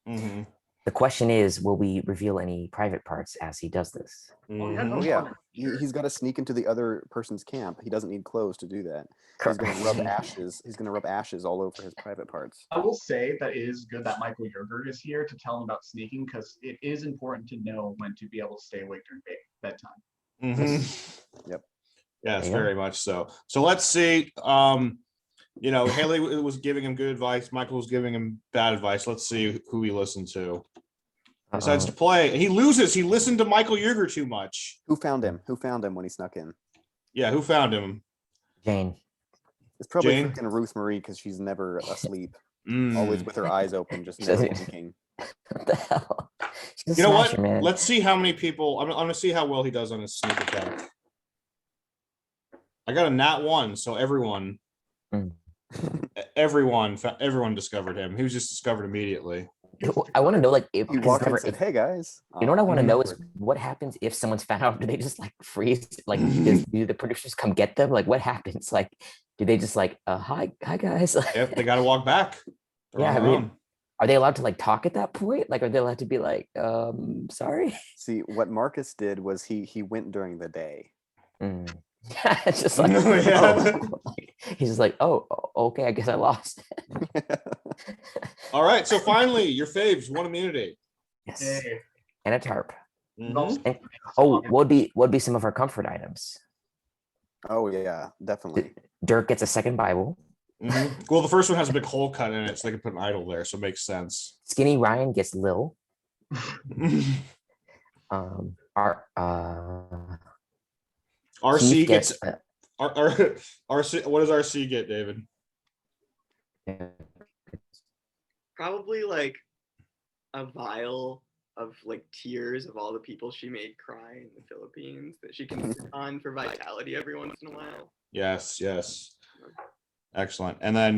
Mhm. The question is, will we reveal any private parts as he does this? Mhm. Oh yeah, he's got to sneak into the other person's camp. He doesn't need clothes to do that. He's gonna rub ashes. He's gonna rub ashes all over his private parts. I will say that it is good that Michael Yerger is here to tell him about sneaking, because it is important to know when to be able to stay awake during bedtime. Mhm. Yep. Yes, Yeah. very much so. So let's see. Haley was giving him good advice. Michael was giving him bad advice. Let's see who he listened to. Decides to play, and he loses. He listened to Michael Yerger too much. Who found him? Who found him when he snuck in? Yeah, who found him? Jane. It's probably Jane? freaking Ruth Marie because she's never asleep, Mm. always with her eyes open, just She never doesn't- blinking. What the hell? She's a You know what? smasher, man. Let's see how many people. I'm gonna see how well he does on his sneak attack. I got a nat 1, so everyone discovered him. He was just discovered immediately. I want to know, like, if He because walked in never, and said, if, "Hey guys." you know what I want to know is awkward. what happens if someone's found out? Do they just like freeze? Like, do the producers come get them? Like, what happens? Like, do they just like, hi guys? Yep, they got to walk back. They're Yeah, on I their mean, own. are they allowed to like talk at that point? Like, are they allowed to be like, sorry? See, what Marcus did was he went during the day. Mm. It's just like, Yeah. oh. He's just like, oh, okay, I guess I lost. All right, so finally, your faves, one immunity. Yes, Yay. and a tarp. Mhm. And, oh, what would be some of our comfort items? Oh yeah, definitely. Dirk gets a second Bible. Mhm. Well, the first one has a big hole cut in it, so they can put an idol there, so it makes sense. Skinny Ryan gets Lil. RC Keith gets RC. What does RC get, David? Probably like a vial of like tears of all the people she made cry in the Philippines that she can sit on for vitality every once in a while. Yes, yes. Excellent. And then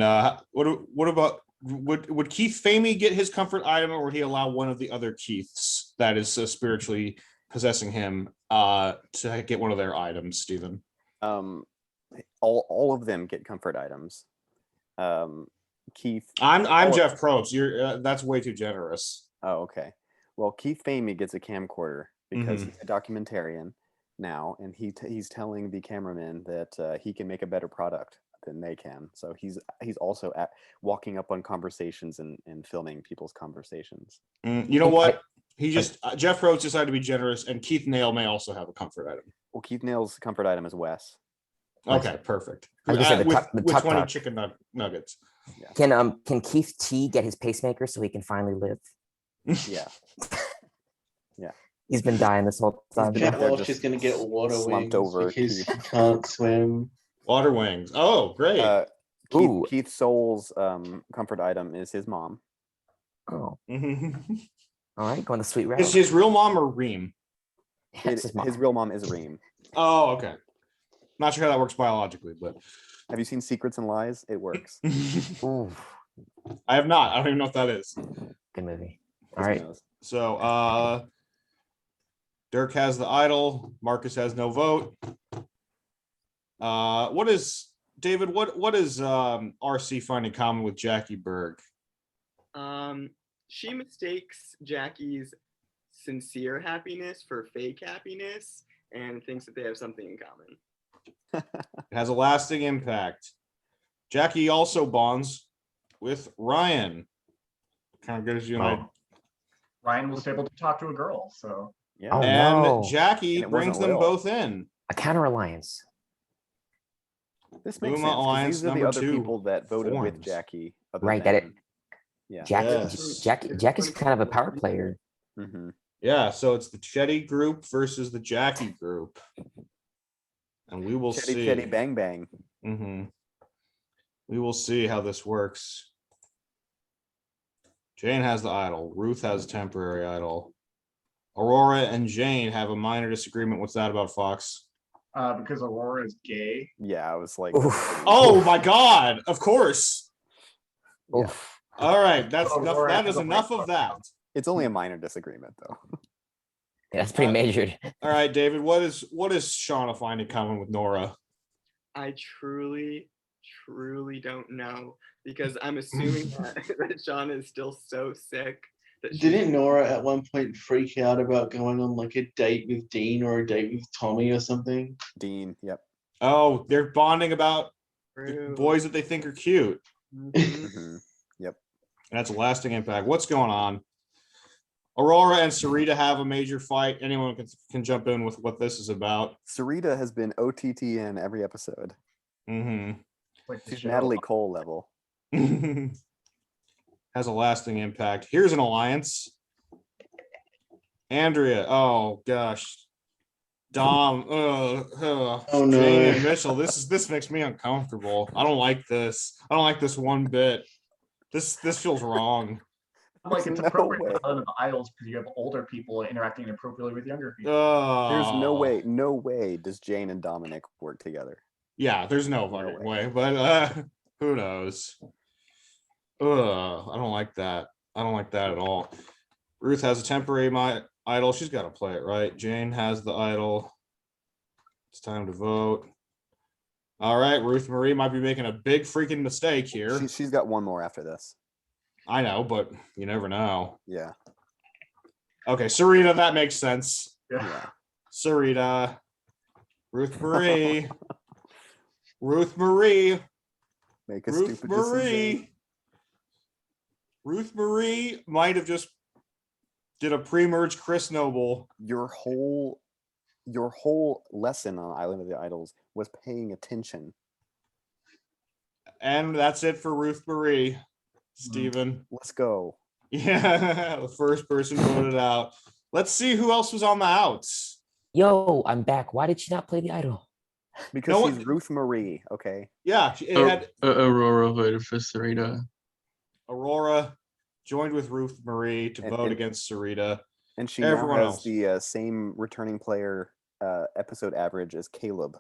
what about would Keith Famey get his comfort item, or would he allow one of the other Keiths that is spiritually possessing him to get one of their items, Stephen? All of them get comfort items. Keith. I'm Jeff Probst. You're that's way too generous. Oh, okay. Well, Keith Famey gets a camcorder because he's a documentarian now, and he's telling the cameraman that he can make a better product than they can. So he's also walking up on conversations and filming people's conversations. You know what? He just Jeff Probst decided to be generous, and Keith Nail may also have a comfort item. Well, Keith Nail's comfort item is Wes. Okay, perfect. I was gonna say With 20 chicken nuggets. Yeah. Can Keith T get his pacemaker so he can finally live? Yeah. He's been dying this whole time. been Jeff out there Walsh just is going to get water slumped wings over because Keith. he can't swim. Water wings. Oh, great. Ooh. Keith Soul's comfort item is his mom. Oh, Mhm. all right, going the sweet route. Is his real mom or Reem? That's his mom. His real mom is Reem. Oh, okay. Not sure how that works biologically, but Have you seen Secrets and Lies? It works. Ooh, I have not. I don't even know what that is. good movie. All Who right. knows? So Dirk has the idol. Marcus has no vote. What is David? What is RC find in common with Jackie Berg? She mistakes Jackie's sincere happiness for fake happiness and thinks that they have something in common. It has a lasting impact. Jackie also bonds with Ryan. Kind of gives you an idea. Ryan was able to talk to a girl, so Yeah. Oh, And no. Jackie And it brings wasn't them Lil. both in. A counter alliance. This makes Uma sense. 'Cause Alliance these are the number other 2 people that voted with forms. Jackie. Other Right, that than, yeah. Yes. Jackie's kind of a power player. Mm-hmm. Yeah, so it's the Chetty group versus the Jackie group. And we will Chetty see. Chetty Bang Bang. We will see how this works. Jane has the idol. Ruth has a temporary idol. Aurora and Jane have a minor disagreement. What's that about, Fox? because Aurora is gay. Yeah, I was like, Oof. Oh my God! Of course. Yeah. Oof. All right, that's Oh, enough. Laura That has is a enough white of that. It's only a minor disagreement though. Yeah, that's pretty measured. All right, David. What is Shauna find in common with Nora? I truly don't know because I'm assuming that Shauna is still so sick Didn't Nora at one point freak out about going on like a date with Dean or a date with Tommy or something? Dean. Yep. Oh, they're bonding about the True. boys that they think are cute. Mhm. Mhm. Yep. And that's a lasting impact. What's going on? Aurora and Sarita have a major fight. Anyone can jump in with what this is about. Sarita has been OTT in every episode. Mm-hmm. Like the She's show. Natalie Cole level. Has a lasting impact. Here's an alliance. Andrea. Oh gosh. Dom. Oh, no. Jane and Mitchell. This makes me uncomfortable. I don't like this. I don't like this one bit. This feels wrong. Like it's No appropriate way. for Island of Idols because you have older people interacting inappropriately with younger people. There's Oh. no way does Jane and Dominic work together. Yeah, there's no No fucking way. way. But who knows? I don't like that. I don't like that at all. Ruth has a temporary idol. She's got to play it, right? Jane has the idol. It's time to vote. All right, Ruth Marie might be making a big freaking mistake here. She's got one more after this. I know, but you never know. Yeah. Okay, Sarita, that makes sense. Yeah. Sarita. Ruth Marie. Ruth Marie. Make a Ruth stupid decision. Marie. Ruth Marie might have just did a pre-merge Chris Noble. Your whole lesson on Island of the Idols was paying attention. And that's it for Ruth Marie, Steven. Let's go. Yeah, the first person voted out. Let's see who else was on the outs. Yo, I'm back. Why did she not play the idol? Because No she's one- Ruth Marie, okay? Yeah, it had Aurora voted for Sarita. Aurora joined with Ruth Marie to And- vote and- against Sarita. And she Everyone now has else. the same returning player episode average as Caleb.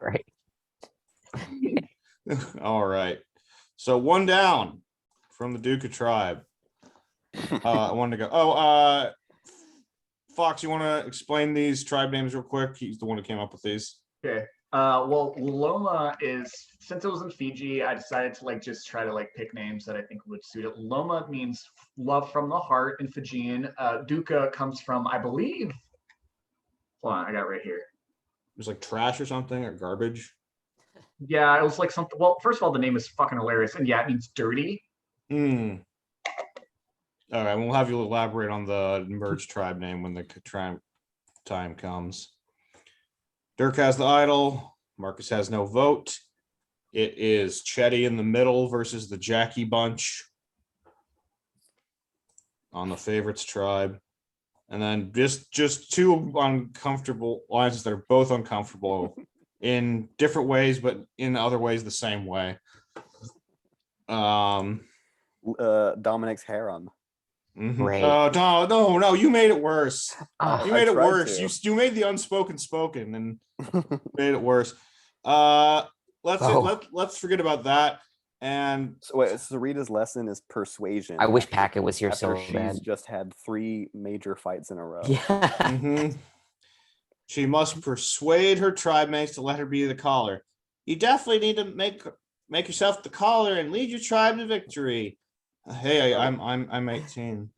Right. All right. So one down from the Duca tribe. I wanted to go. Fox, you want to explain these tribe names real quick? He's the one who came up with these. Okay. Well, Loma is, since it was in Fiji, I decided to like just try to like pick names that I think would suit it. Loma means love from the heart in Fijian. Duca comes from, I believe. Hold on, I got it right here. It was like trash or something or garbage. Yeah, it was like something. Well, first of all, the name is fucking hilarious, and yeah, it means dirty. Hmm. All right, we'll have you elaborate on the merge tribe name when the time comes. Dirk has the idol. Marcus has no vote. It is Chetty in the middle versus the Jackie bunch on the favorites tribe. And then just two uncomfortable alliances that are both uncomfortable in different ways, but in other ways the same way. Dominic's harem. Mhm. Great. No, you made it worse. Ah, You I made it tried worse. to. You made the unspoken spoken and made it worse. Let's forget about that. And So wait, Sarita's lesson is persuasion. I wish Pacatte was here after so she's bad. just had 3 major fights in a row. Yeah. mhm. She must persuade her tribe mates to let her be the caller. You definitely need to make yourself the caller and lead your tribe to victory. Hey, I'm 18.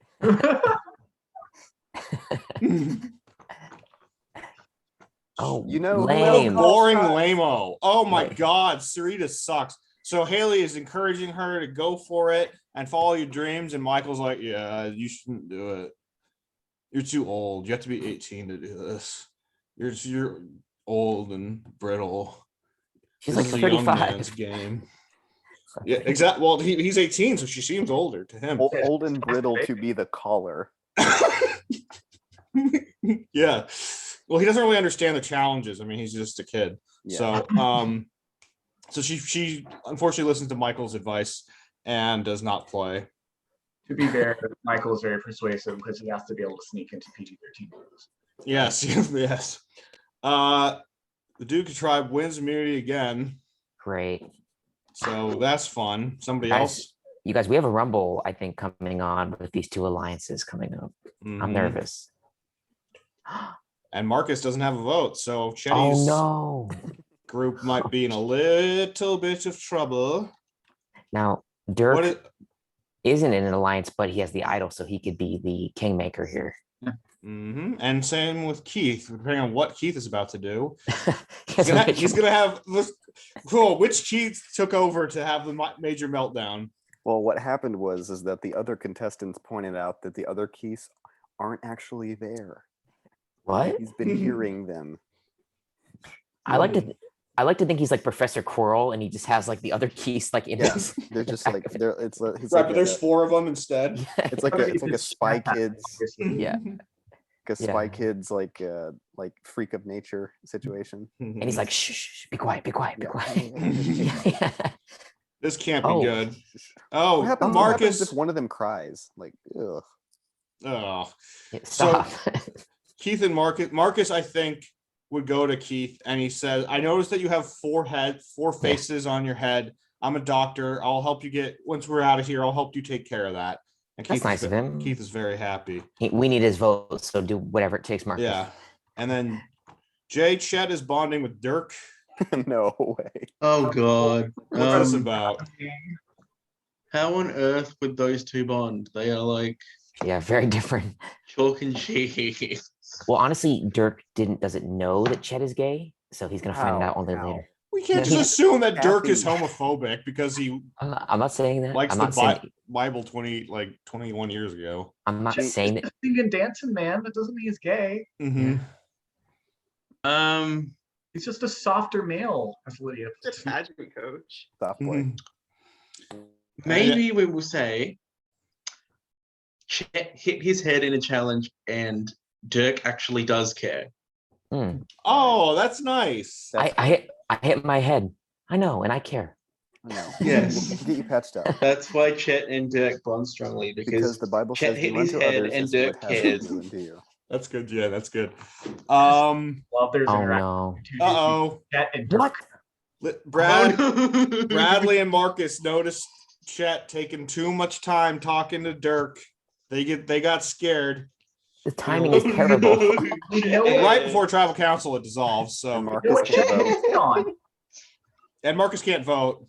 Oh, You know, What a lame. boring lame-o. Oh my Right. God, Sarita sucks. So Haley is encouraging her to go for it and follow your dreams, and Michael's like, "Yeah, you shouldn't do it. You're too old. You have to be 18 to do this. You're old and brittle. She's This like is a young 35. man's game." Yeah, exactly. Well, he's 18, so she seems older to him. Old and brittle to be the caller. Yeah. Well, he doesn't really understand the challenges. I mean, he's just a kid. Yeah. So she unfortunately listens to Michael's advice and does not play. To be fair, Michael is very persuasive because he has to be able to sneak into PG-13 movies. Yes, yes. The Duke tribe wins immunity again, Great. so that's fun. Somebody Guys, else. You guys, we have a rumble, I think, coming on with these two alliances coming up. I'm Mhm. nervous. And Marcus doesn't have a vote, so Oh Chetty's no. group might be in a little bit of trouble. Now, Dirk, What is, isn't in an alliance, but he has the idol, so he could be the kingmaker here. And same with Keith, depending on what Keith is about to do. He has a major- He's gonna have this. Cool. Which Keith took over to have the major meltdown? Well, what happened is that the other contestants pointed out that the other Keiths aren't actually there. What? He's been hearing them. I like to think he's like Professor Quirrell, and he just has like the other keys like in Yeah, his. they're just like they're. It's he's Right, like but there's 4 of them instead. it's like a Spy Kids, Yeah. like a Spy Kids like freak of nature situation. And he's like, shh, shh, be quiet, be quiet, be Yeah. quiet. Yeah. This can't be Oh. good. Oh, What happens Marcus. if one of them cries? Like, ugh. Oh, Stop. Keith and Marcus, I think, would go to Keith, and he says, "I noticed that you have 4 faces on your head. I'm a doctor. I'll help you get. Once we're out of here, I'll help you take care of that." And That's nice of him. Keith is very happy. We need his vote, so do whatever it takes, Marcus. Yeah, and then Jay Chet is bonding with Dirk. No way. Oh God. What's this about? How on earth would those two bond? They are like Yeah, very different. chalk and cheese. Well, honestly, Dirk doesn't know that Chet is gay, so he's gonna find out only later. We can't No, just he- assume that Dirk is Happy. homophobic because he I'm not saying that. likes I'm the not saying. Bible 21 years ago. I'm not saying that. Singing and dancing, man. That doesn't mean he's gay. Mm-hmm. He's just a softer male, as Lydia. Just a pageant coach. Soft boy. Maybe we will say Chet hit his head in a challenge and Dirk actually does care. Hmm. Oh, that's nice. I hit my head. I know, and I care. No. Yes. Get you patched up. That's why Chet and Dirk bond strongly Because because the Bible Chet says hit do his unto head others and as Dirk would have them cares. do unto you. That's good. Yeah, that's good. Well, if there's Oh interaction no. between Uh-oh. Chet and Dirk. Brad, Oh, no. Bradley and Marcus noticed Chet taking too much time talking to Dirk. They got scared. The timing is terrible. We know what- Right before tribal council it dissolves. And So You know Marcus what can't Chet vote. is on? and Marcus can't vote.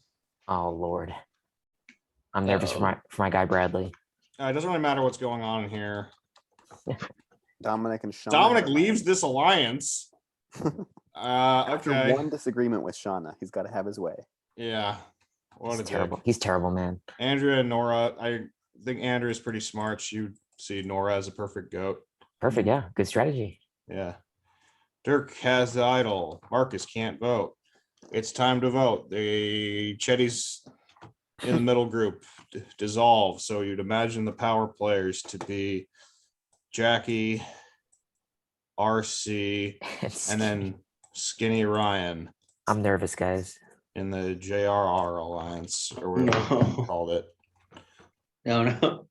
Oh Lord. I'm nervous for my guy Bradley. It doesn't really matter what's going on here. Dominic and Shauna. Dominic are leaves lying. this alliance. After Okay. one disagreement with Shauna, he's got to have his way. Yeah. What a He's terrible. dick. He's terrible, man. Andrea and Nora. I think Andrea's pretty smart. You see Nora as a perfect goat. Perfect. Yeah. Good strategy. Yeah. Dirk has the idol. Marcus can't vote. It's time to vote. The Chetty's in the middle group dissolve. So you'd imagine the power players to be Jackie, RC, and then Skinny Ryan I'm nervous, guys. in the JRR Alliance, or whatever No. you called it. No.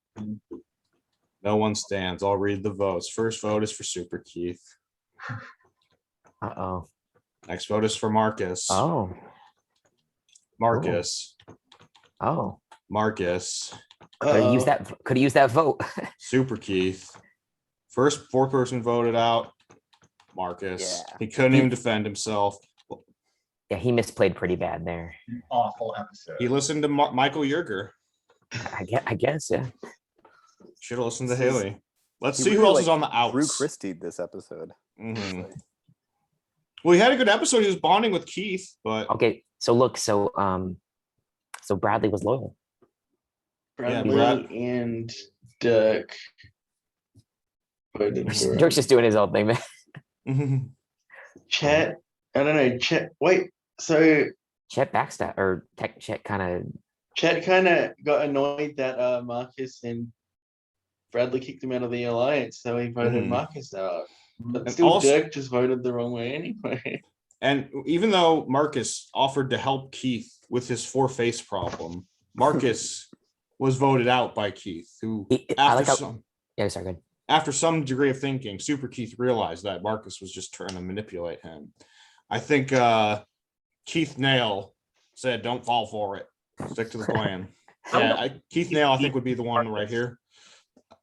No one stands. I'll read the votes. First vote is for Super Keith. Uh-oh. Next vote is for Marcus. Oh. Marcus. Oh. Marcus. Could have used that. Could have used that vote. Super Keith. First 4th person voted out. Marcus. Yeah. He couldn't even defend himself. Yeah, he misplayed pretty bad there. An awful episode. He listened to Michael Yerger. I guess, yeah. Should have listened to This is- Haley. Let's He see who really, else like, is on the outs. Drew Christie this episode. Mhm. Well, he had a good episode. He was bonding with Keith, but Okay, so look, so Bradley was loyal. Bradley Brad- and Dirk. voted for him. Dirk's just doing his own thing, man. Mhm. Chet. I don't know. Chet. Wait. So Chet backstab or Chet kind of. Chet kind of got annoyed that Marcus and Bradley kicked him out of the alliance, so he voted Mhm. Marcus out. But And still, also- Dirk just voted the wrong way anyway. And even though Marcus offered to help Keith with his 4-face problem, Marcus was voted out by Keith, who I like after how. some Yeah, sorry, good. after some degree of thinking, Super Keith realized that Marcus was just trying to manipulate him. I think Keith Nail said, "Don't fall for it. Stick to the plan." Yeah, Keith Nail, I think, would be the one right here.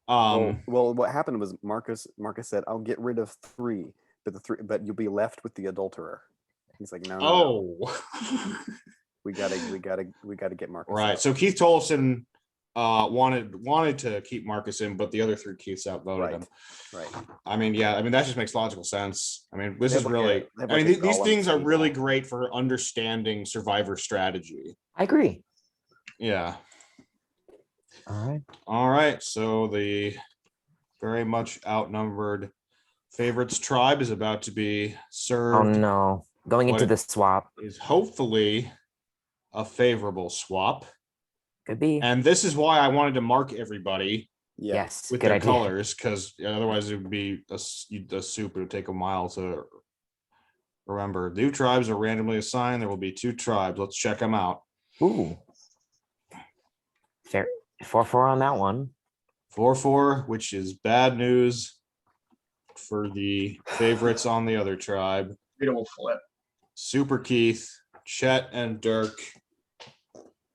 Well, what happened was Marcus said, "I'll get rid of 3, but you'll be left with the adulterer." He's like, "No, no, no. Oh, we gotta get Marcus." right. out." So Keith Tolson wanted to keep Marcus in, but the other 3 Keiths outvoted him. Right. I mean, yeah, I mean that just makes logical sense. I mean, this They is have like really. a- they have I mean, like a these golem things are table. really great for understanding Survivor strategy. I agree. Yeah. All right. All right. So the very much outnumbered favorites tribe is about to be Oh served. no. Going into What the swap. is hopefully a favorable swap. Could be. And this is why I wanted to mark everybody Yeah. Yes. with Good their idea. colors, because otherwise it would be a soup. It would take a mile to remember. New tribes are randomly assigned. There will be 2 tribes. Let's check them out. Ooh. Fair. 4-4 on that one. 4-4, which is bad news for the favorites on the other tribe. Beautiful flip. Super Keith, Chet, and Dirk.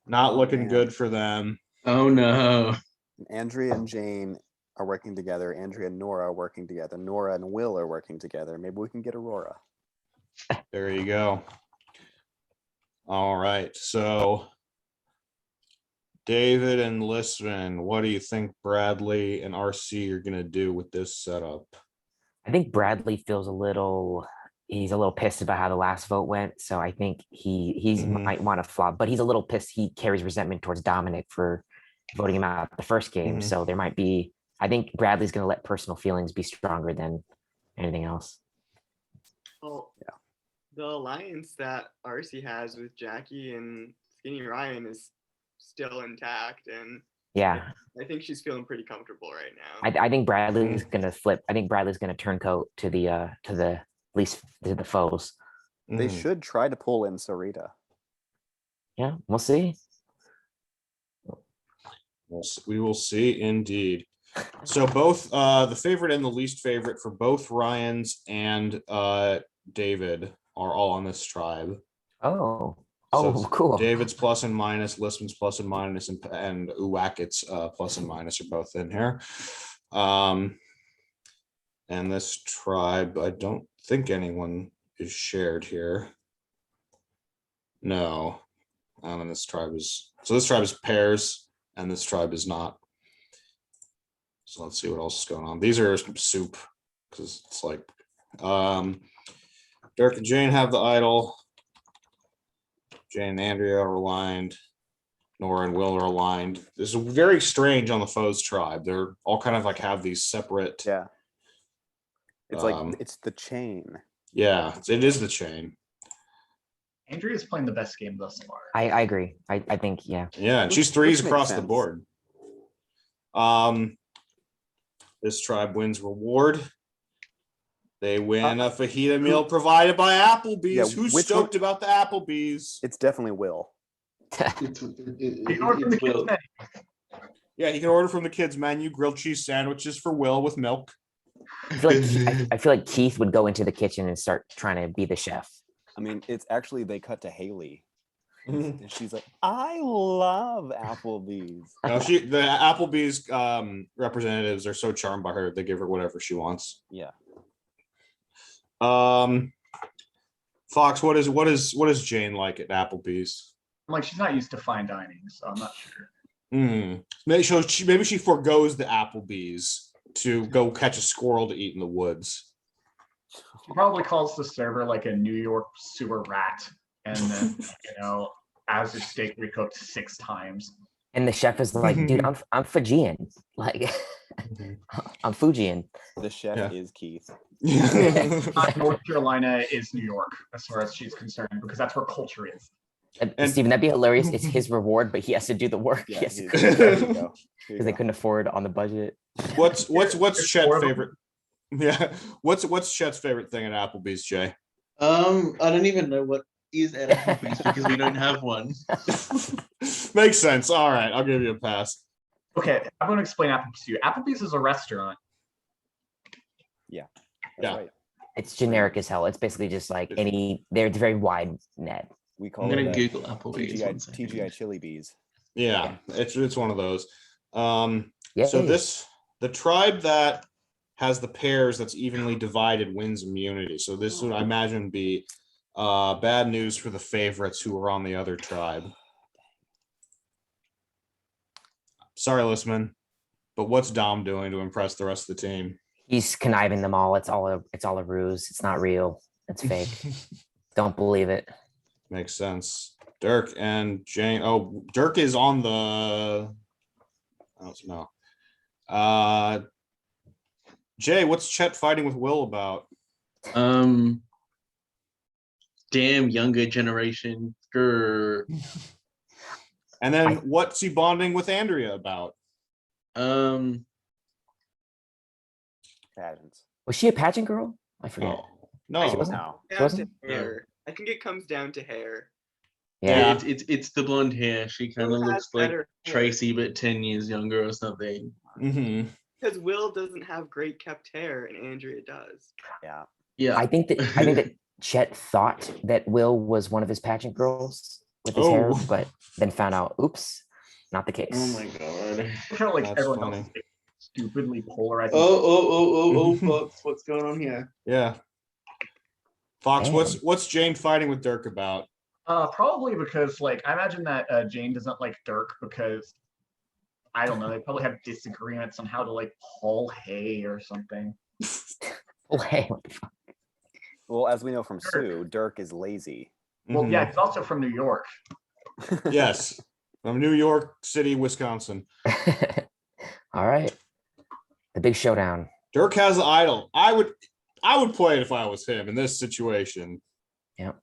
Not looking Man. good for them. Oh no. Andrea and Jane are working together. Andrea and Nora are working together. Nora and Will are working together. Maybe we can get Aurora. There you go. All right. So David and Lisman, what do you think Bradley and RC are going to do with this setup? I think Bradley feels he's a little pissed about how the last vote went. So I think he Mhm. might want to flop, but he's a little pissed. He carries resentment towards Dominic for voting him out the first game. Mhm. So there might be, I think Bradley's going to let personal feelings be stronger than anything else. Well, Yeah. the alliance that RC has with Jackie and Skinny Ryan is still intact, and Yeah. I think she's feeling pretty comfortable right now. I think Bradley's going to flip. I think Bradley's going to turn coat to the least to the foes. They Mhm. should try to pull in Sarita. Yeah. We'll see. We will see indeed. So both the favorite and the least favorite for both Ryans and David are all on this tribe. Oh. So Oh, cool. David's plus and minus, Listman's plus and minus, and Uwacket's plus and minus are both in here. And this tribe, I don't think anyone is shared here. No. And this tribe is pairs, and this tribe is not. So let's see what else is going on. These are soup, because it's like Dirk and Jane have the idol. Jane and Andrea are aligned. Nora and Will are aligned. This is very strange on the foes tribe. They're all kind of like have these separate. Yeah. It's Um, like it's the chain. Yeah, it is the chain. Andrea's playing the best game thus far. I agree. I think, yeah. Yeah, and she's Which threes makes across the sense. board. This tribe wins reward. They win a fajita meal provided by Applebee's. Yeah, Who's which stoked about the Applebee's? It's definitely Will. It's Ignore from the kids' Will. menu. Yeah, he can order from the kids' menu grilled cheese sandwiches for Will with milk. I feel like I feel like Keith would go into the kitchen and start trying to be the chef. I mean, it's actually they cut to Haley. And she's like, I love Applebee's. No, the Applebee's representatives are so charmed by her, they give her whatever she wants. Yeah. Fox, what is Jane like at Applebee's? I'm like, she's not used to fine dining, so I'm not sure. Maybe she forgoes the Applebee's to go catch a squirrel to eat in the woods. She probably calls the server like a New York sewer rat, and then has her steak recooked 6 times. And the chef is like, dude, I'm Fijian. Like, I'm Fujian. The chef Yeah. is Keith. North Carolina is New York, as far as she's concerned, because that's where culture is. And Steven, that'd be hilarious. It's his reward, but he has to do the work. Yeah, He has to he's- cook there it you because go. Here you they go. couldn't afford on the budget. What's Chet's Four of them. favorite? Yeah, what's Chet's favorite thing at Applebee's, Jay? I don't even know what is at Applebee's because we don't have one. Makes sense. All right, I'll give you a pass. Okay, I'm going to explain Applebee's to you. Applebee's is a restaurant. That's Yeah. right. It's generic as hell. It's basically just like it's very wide net. We call I'm gonna it Google Applebee's. TGI, one second. TGI Chili Bees. Yeah, it's one of those. Yeah. So the tribe that has the pairs that's evenly divided wins immunity. So this would, I imagine, be bad news for the favorites who are on the other tribe. Sorry, Listman, but what's Dom doing to impress the rest of the team? He's conniving them all. It's all a ruse. It's not real. It's fake. Don't believe it. Makes sense. Dirk and Jane. Oh, Dirk is on the. I don't know. Jay, what's Chet fighting with Will about? Damn younger generation. Grr. And then what's he bonding with Andrea about? Pageants. Was she a pageant girl? I forget. Oh, no. She wasn't? No. She Down to wasn't? hair. I think it comes down to hair. Yeah. Yeah. It's the blonde hair. She kind of Who has looks like better hair? Tracy, but 10 years younger or something. Mm-hmm. Because Will doesn't have great kept hair and Andrea does. Yeah. Yeah. I think that Chet thought that Will was one of his pageant girls with his hair, Oh. but then found out, oops, not the case. Oh my god. I feel like That's everyone funny. else is like, stupidly polarizing. Oh, Fox, what's going on here? Yeah. Fox, Damn. what's Jane fighting with Dirk about? Probably because like I imagine that Jane doesn't like Dirk because I don't know, they probably have disagreements on how to like haul hay or something. Oh, hey, what the fuck? Well, as we know from Dirk. Sue, Dirk is lazy. Well, Mhm. yeah, he's also from New York. Yes. From New York City, Wisconsin. All right. The big showdown. Dirk has the idol. I would play it if I was him in this situation. Yep.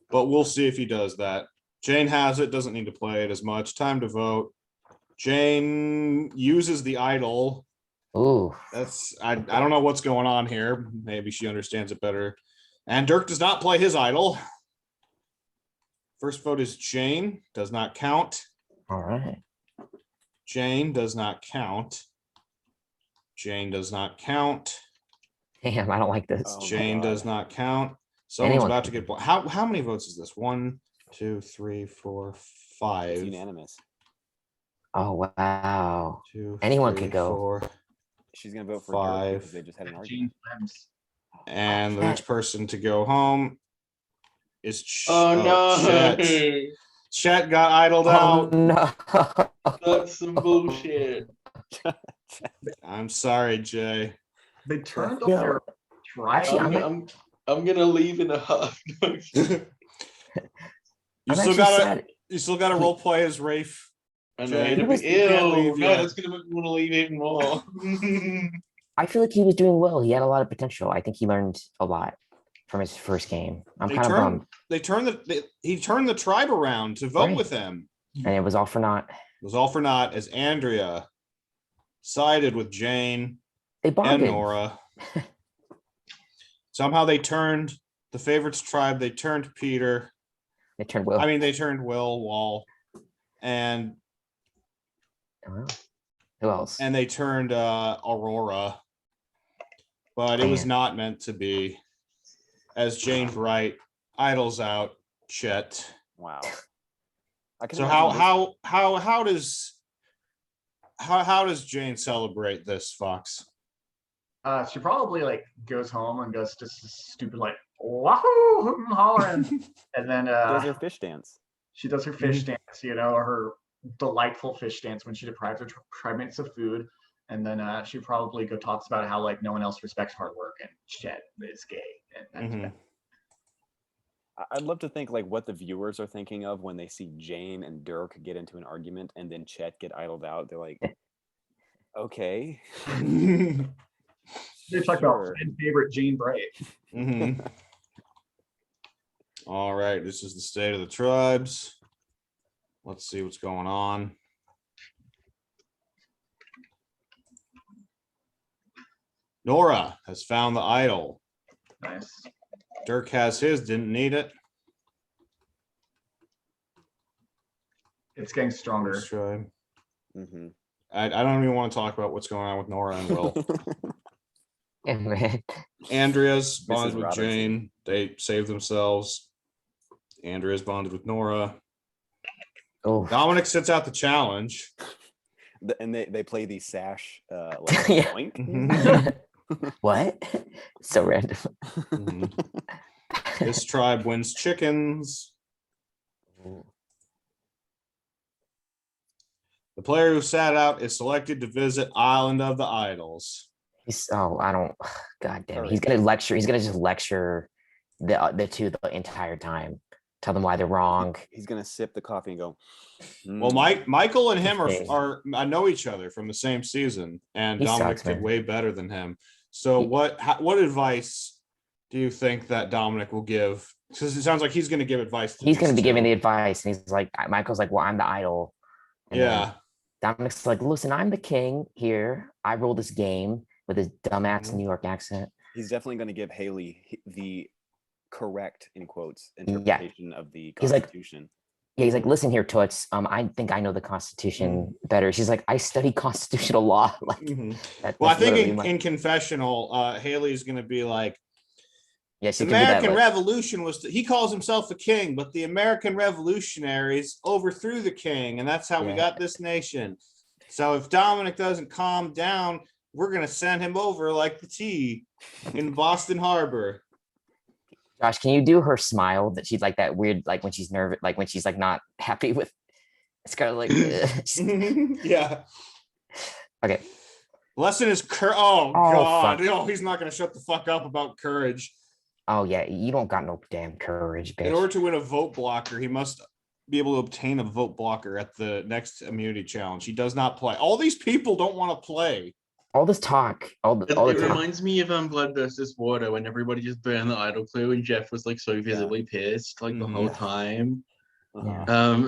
But we'll see if he does that. Jane has it, doesn't need to play it as much. Time to vote. Jane uses the idol. Ooh. I don't know what's going on here. Maybe she understands it better. And Dirk does not play his idol. First vote is Jane. Does not count. All right. Jane does not count. Jane does not count. Damn, I don't like this. Oh, Jane God. does not count. Someone's Anyone about to can- get how many votes is this? 1, 2, 3, 4, It's 5. unanimous. Oh wow. 2, Anyone 3, could go. 4. She's gonna vote for Dirk because 5. they just had an Jane argument. wins. And the Chet. next person to go home is Oh no. Chet. Chet got idled Oh out. no. That's some bullshit. I'm sorry, Jay. They turned Yeah. off their Actually, driving. I'm gonna leave in a huff. You I'm still actually gotta sad. He- role play as Rafe. I know, Jay, it'll you be- can't ew, leave no, yet. that's gonna make me want to leave even more. I feel like he was doing well. He had a lot of potential. I think he learned a lot from his first game. I'm kind of bummed. He turned the tribe around to vote Right. with him. And it was all for naught. It was all for naught as Andrea sided with Jane They and bonded. Nora. Somehow they turned the favorites tribe. They turned Peter. They turned Will. I mean, they turned Will Wall, and Wow. Who else? they turned Aurora. But it was Man. not meant to be. As Jane Bright idles out Chet. Wow. I can So imagine this- how does Jane celebrate this, Fox? She probably like goes home and goes just stupid like wahoo hootin' hollering, and then does her fish dance. she does her fish dance, you know, her delightful fish dance when she deprives her tribe mates of food, and then she probably talks about how like no one else respects hard work and Chet is gay, and that's Mhm. I'd love to think like what the viewers are thinking of when they see Jane and Dirk get into an argument and then Chet get idled out. They're like, okay. They talk Sure. about fan favorite Jane Bright. Mhm. All right, this is the state of the tribes. Let's see what's going on. Nora has found the idol. Nice. Dirk has his, didn't need it. It's getting stronger. Let's try. Mm-hmm. I don't even want to talk about what's going on with Nora and Will. Yeah, man. Andrea's bonded with Robinson. Jane. They save themselves. Andrea's bonded with Nora. Oh. Dominic sits out the challenge. And they play the sash like Yeah. boink. Mhm. What? So random. Mhm. This tribe wins chickens. The player who sat out is selected to visit Island of the Idols. I don't. God damn. He's Courage. gonna lecture. He's gonna just lecture the two the entire time. Tell them why they're wrong. He's gonna sip the coffee and go. Well, "Mm." Michael and him Interesting. are I know each other from the same season, and He Dominic sucks, did man. way better than him. So He- what advice do you think that Dominic will give? Because it sounds like he's going to give advice. To He's gonna these be giving two. the advice, and he's like, Michael's like, well, I'm the idol. And then Yeah. Dominic's like, listen, I'm the king here. I rule this game with his dumbass Mhm. New York accent. He's definitely going to give Haley the correct, in quotes, interpretation of the He's like- Constitution. Yeah, he's like, listen here, Toots. I think I know the Constitution better. She's like, I study constitutional law. Like, Mhm. that, Well, I that's literally think my- in confessional, Haley's going to be like, yeah, the she's gonna do that. American Like, Revolution was. He calls himself a king, but the American revolutionaries overthrew the king, and that's how we Yeah. got this nation. So if Dominic doesn't calm down, we're gonna send him over like the tea in Boston Harbor. Josh, can you do her smile that she's like that weird, like when she's nervous, like when she's like not happy with? It's kind of like, Yeah. okay. Lesson is Oh, Oh, God. fuck. Oh, he's not gonna shut the fuck up about courage. Oh yeah, you don't got no damn courage, bitch. In order to win a vote blocker, he must be able to obtain a vote blocker at the next immunity challenge. He does not play. All these people don't want to play. all this talk, all the It talk. reminds me of Blood versus Water when everybody just burned the idol clue and Jeff was like so visibly pissed like the Mhm. whole time. Uh-huh.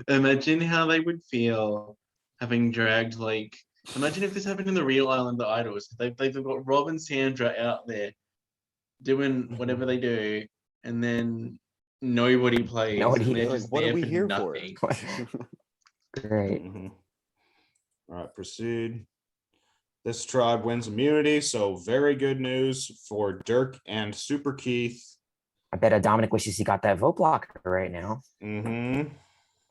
Imagine how they would feel having dragged like. Imagine if this happened in the real Island of Idols. They've got Rob and Sandra out there doing whatever they do, and then nobody plays. Nobody- and they're They're like, just what are there we for here nothing. for? Great. Mhm. All right, proceed. This tribe wins immunity, so very good news for Dirk and Super Keith. I bet Dominic wishes he got that vote blocker right now. Mm-hmm.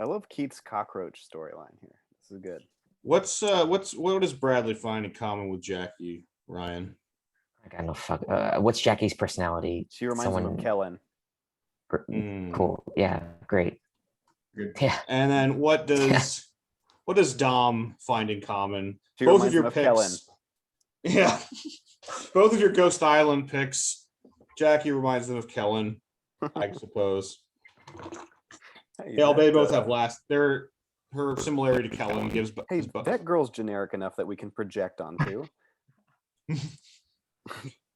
I love Keith's cockroach storyline here. This is good. What does Bradley find in common with Jackie, Ryan? I got no fuck. What's Jackie's personality? She reminds me of Kellen. Cool. Yeah. Great. Good. Yeah. And then what does Dom find in common? She Both of reminds your him of picks. Kellen. Yeah. Both of your Ghost Island picks. Jackie reminds them of Kellen, I suppose. Hey, Yeah, they that, both have her similarity to Kellen gives. Hey, is bu- that girl's generic enough that we can project onto.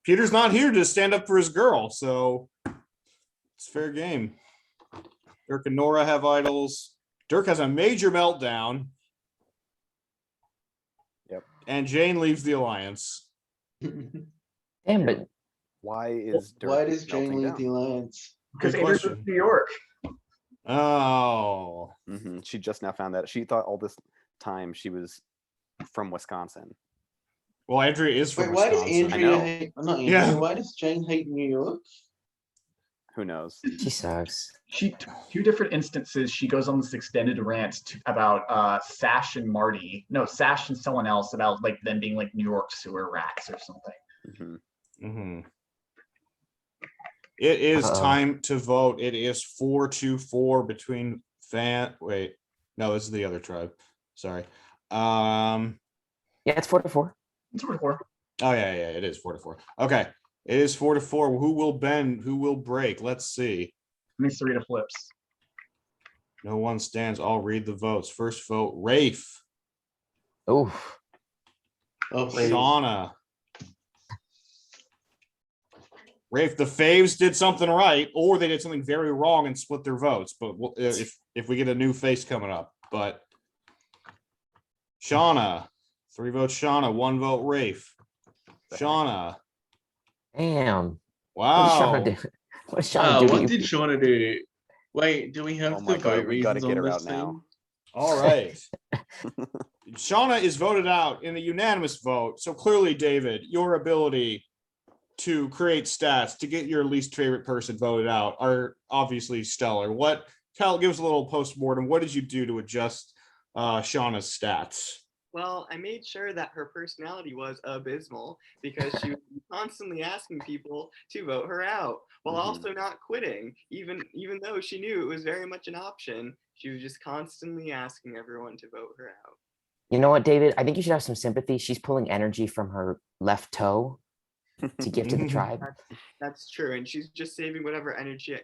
Peter's not here to stand up for his girl, so it's fair game. Dirk and Nora have idols. Dirk has a major meltdown. Yep. And Jane leaves the alliance. Damn, but Why is Dirk Why does Jane melting leave down? the alliance? Because Good Andrew moved question. to New York. Oh. She just now found that. She thought all this time she was from Wisconsin. Well, Andrea is from Wait, why does Wisconsin. Andrea know. hate? Not Andrea. Yeah. Why does Jane hate New York? Who knows? she sucks. She two different instances. She goes on this extended rant about Sash and Marty. No, Sash and someone else about like them being like New York sewer rats or something. Mhm. Mhm. It is Uh-oh. time to vote. It is 4-4 between Wait, no, this is the other tribe. Sorry. Yeah, it's 4-4. It's worth more. Oh yeah, it is 4-4. Okay, it is 4-4. Who will bend? Who will break? Let's see. Let me see the flips. No one stands. I'll read the votes. First vote, Rafe, Oof. Oh, please. Shauna. Rafe, the Faves did something right, or they did something very wrong and split their votes. But if we get a new face coming up, but Shauna, 3 votes Shauna, 1 vote Rafe. Shauna, Damn. wow. What did Shauna do? What did Shauna do? to What you did people? Shauna do? Wait, do we have Oh my the God, vote we gotta reasons get on her this out now. thing? All right. Shauna is voted out in a unanimous vote. So clearly, David, your ability to create stats to get your least favorite person voted out are obviously stellar. Give us a little postmortem. What did you do to adjust Shauna's stats? Well, I made sure that her personality was abysmal because she was constantly asking people to vote her out while Mhm. also not quitting, even though she knew it was very much an option. She was just constantly asking everyone to vote her out. You know what, David? I think you should have some sympathy. She's pulling energy from her left toe to give to the tribe. That's true, and she's just saving whatever energy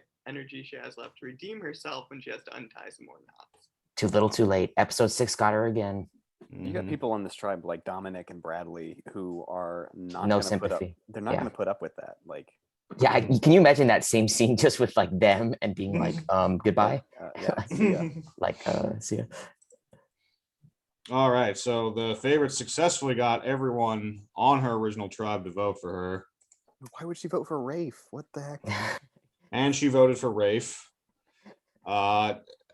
she has left to redeem herself when she has to untie some more knots. Too little, too late. Episode 6 got her again. You got people on this tribe like Dominic and Bradley who are not No gonna put up. sympathy. They're not Yeah. going to put up with that. Like, Yeah, can you imagine that same scene just with like them and being like, goodbye? yeah, see ya. Like, see ya. All right, so the favorite successfully got everyone on her original tribe to vote for her, Why would she vote for Rafe? What the heck? and she voted for Rafe.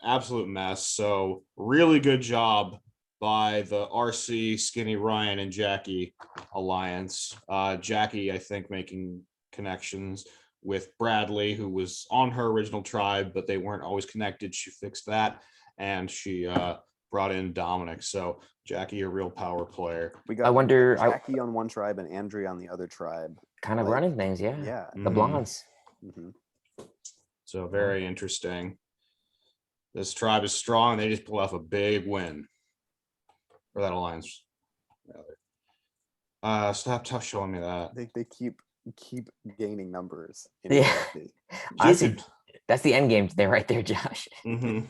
Absolute mess. So really good job by the RC, Skinny Ryan, and Jackie alliance. Jackie, I think, making connections with Bradley, who was on her original tribe, but they weren't always connected. She fixed that, and she brought in Dominic. So Jackie, a real power player. We got I wonder, Jackie on one tribe and Andrea on the other tribe. kind of Like, running things, yeah. Yeah. The Mhm. blondes. hmm So very interesting. This tribe is strong. They just pulled off a big win for that alliance. Stop showing me that. They keep gaining numbers. Yeah. Jackie. Honestly, Dude. that's the end game there, right there, Josh. Mhm.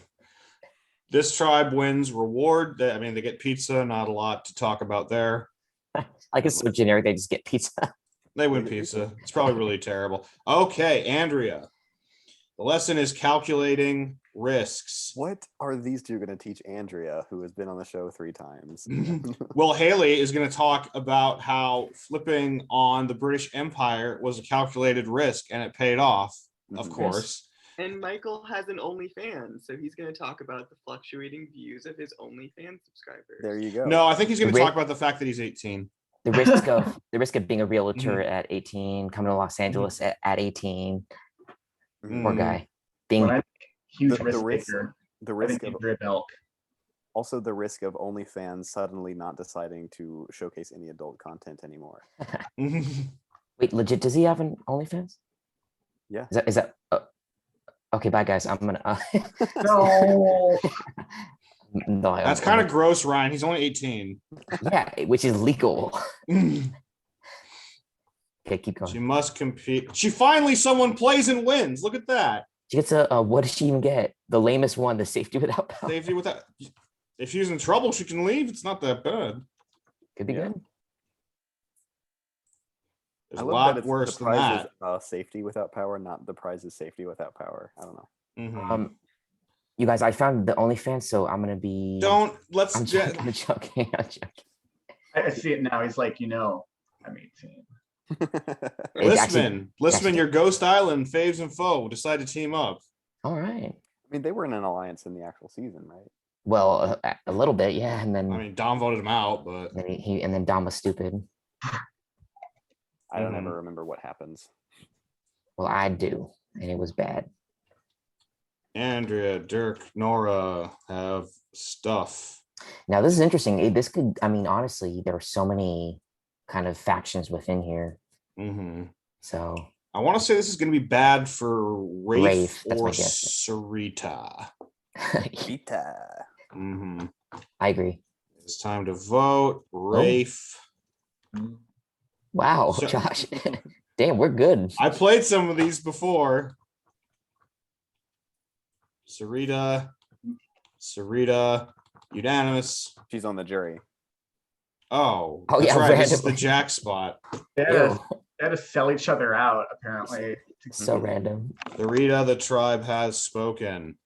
This tribe wins reward. I mean, they get pizza. Not a lot to talk about there. Like it's so generic, they just get pizza. They win pizza. It's probably really terrible. Okay, Andrea. The lesson is calculating risks. What are these two going to teach Andrea, who has been on the show 3 times? Well, Haley is going to talk about how flipping on the British Empire was a calculated risk and it paid off, of Mhm. course. And Michael has an OnlyFans, so he's going to talk about the fluctuating views of his OnlyFans subscribers. There you go. No, I think he's going to Rick- talk about the fact that he's 18. The risk of being a realtor at 18, coming to Los Angeles at 18. Poor Mm. guy. Being When I'm a huge The risk risk- taker, The I risk think of Andrea Belk. also the risk of OnlyFans suddenly not deciding to showcase any adult content anymore. wait, legit, does he have an OnlyFans? Yeah. Is that okay, bye guys. I'm gonna No. no, I That's don't- kind of gross, Ryan. He's only 18. yeah, which is legal. She Okay, keep going. must compete. She finally someone plays and wins. Look at that. She gets a what does she even get? The lamest one, the safety without power. Safety with that. If she's in trouble, she can leave. It's not that bad. Could be Yeah. good. There's I a love lot that it's, worse the than prize that. is safety without power, not the prize is safety without power. I don't know. Mhm. You guys, I found the OnlyFans, so I'm gonna be. Don't let's. I'm joking. I'm joking. I'm joking. I see it now. He's like, I'm 18. It actually- Listman, your Ghost Island Faves and Foe decide to team up. All right. I mean, they were in an alliance in the actual season, right? Well, a little bit, yeah, and then I mean, Dom voted him out, but then and then Dom was stupid. I don't Mhm. ever remember what happens. Well, I do, and it was bad. Andrea, Dirk, Nora have stuff. Now this is interesting. This could, I mean, honestly, there are so many kind of factions within here. Hmm So I want to say this is going to be bad for Rafe, Rafe, that's my or guess. Sarita. Vita. Hmm I agree. It's time to vote. Rafe. Wow, So- Josh. Damn, we're good. I played some of these before. Sarita, unanimous. She's on the jury. Oh, Oh, that's yeah, right. This is the randomly. Jack spot. They had, Ew, to, they had to sell each other out, apparently. so random. Sarita, the tribe has spoken.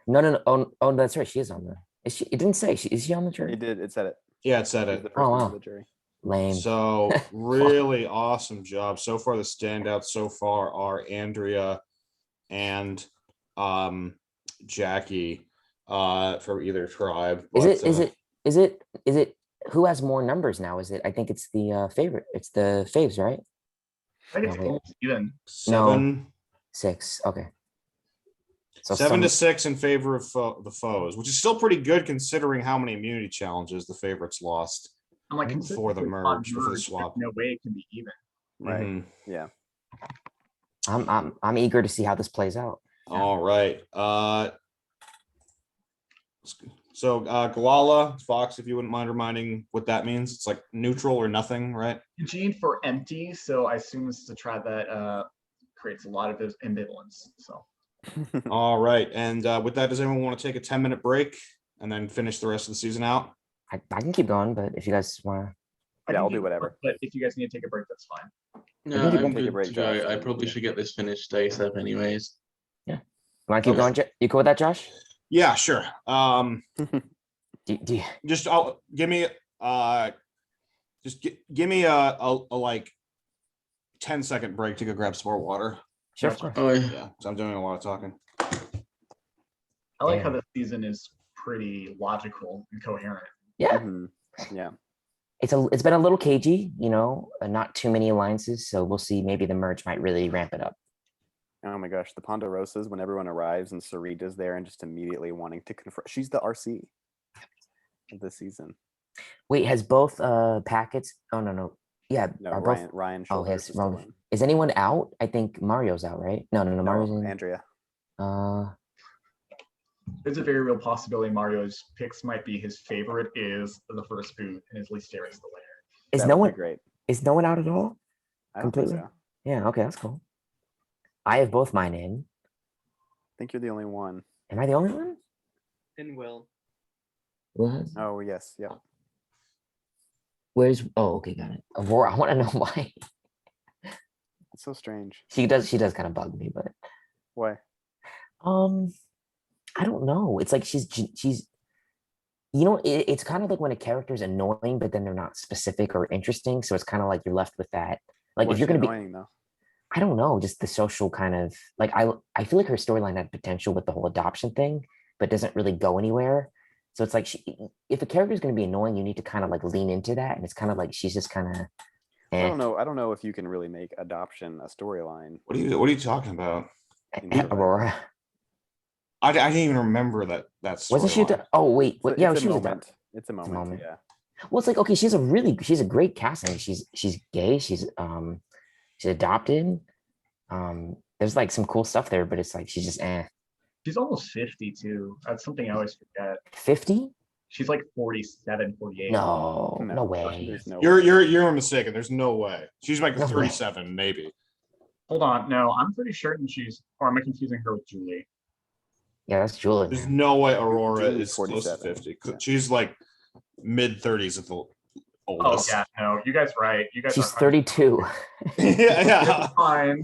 No. Oh, that's right. She is on the. Is she? It didn't say. Is she on the jury? It did. It said it. Yeah, it said She's it. the first one wow. on the jury. Lame. So really awesome job. So far, the standouts so far are Andrea and Jackie from either tribe. Is it? Who has more numbers now? Is it? I think it's the favorite. It's the faves, right? I think it's No, wait. almost even. 6. Okay. So 7 to some- 6 in favor of the foes, which is still pretty good considering how many immunity challenges the favorites lost. I'm like, Before the consistently on merge, before the there's swap. No way it can be even. Right. Mhm. Yeah. I'm eager to see how this plays out. All right. So Galala, Fox, if you wouldn't mind reminding what that means. It's like neutral or nothing, right? Eugene for empty, so I assume this is a tribe that creates a lot of ambivalence. So All right. And with that, does anyone want to take a 10-minute break and then finish the rest of the season out? I can keep going, but if you guys want to. Yeah, I'll do whatever. But if you guys need to take a break, that's fine. No, can keep I'm going. Take a good break, to go. Josh, I and- probably should get this finished ASAP anyways. You want to keep Okay. going? You cool with that, Josh? Yeah, sure. Do you, Just give me give me a like 10-second break to go grab some more water. sure. That's Of course. Oh, yeah. Yeah, so I'm doing a lot of talking. I like how Damn. this season is pretty logical and coherent. Yeah. Mhm. Yeah. It's been a little cagey, not too many alliances. So we'll see. Maybe the merge might really ramp it up. Oh my gosh, the Ponderosas, when everyone arrives and Sarita's there and just immediately wanting to confront. She's the RC of this season. Wait, has both packets? Oh no. Yeah, No, are Ryan. both. Ryan. Oh, Shoulders yes. is still Wrong. in. Is anyone out? I think Mario's out, right? No, Mario's No, in. Andrea. There's a very real possibility Mario's picks might be his favorite is the first boot and his least favorite is the winner. Is That no would be one? great? Is no one out at all? I don't think Completely? so. Yeah. Okay, that's cool. I have both mine in. I think you're the only one. Am I the only one? And Will. What? Oh yes, yeah. Where's? Oh, okay, got it. Aurora. I want to know why. It's so strange. She does kind of bug me, but Why? I don't know. It's like she's it's kind of like when a character's annoying, but then they're not specific or interesting. So it's kind of like you're left with that. Like What's if you're she gonna be, annoying though? I don't know, just the social kind of like I feel like her storyline had potential with the whole adoption thing, but doesn't really go anywhere. So it's like if a character is going to be annoying, you need to kind of like lean into that, and it's kind of like she's just kind of. I don't know. I don't know if you can really make adoption a storyline. What are you talking about? Aurora. I didn't even remember that Wasn't she? storyline. Oh wait, It's a- yeah, it's a she was moment. It's a moment. moment. Yeah. Well, it's like okay, she's a great casting. She's gay. She's adopted. There's like some cool stuff there, but it's like she's just She's almost 50 too. That's something I always forget. 50? She's like 47, 48. No way. There's no. You're mistaken. There's no way. She's like No way. 37, maybe. Hold on. No, I'm pretty certain or am I confusing her with Julie? Yeah, that's Julie. There's Man. no way Aurora Julie's is close to 47. 50. Yeah. She's like mid-30s at the Oh oldest. yeah, no, you guys right. You guys She's are 32. yeah. fine.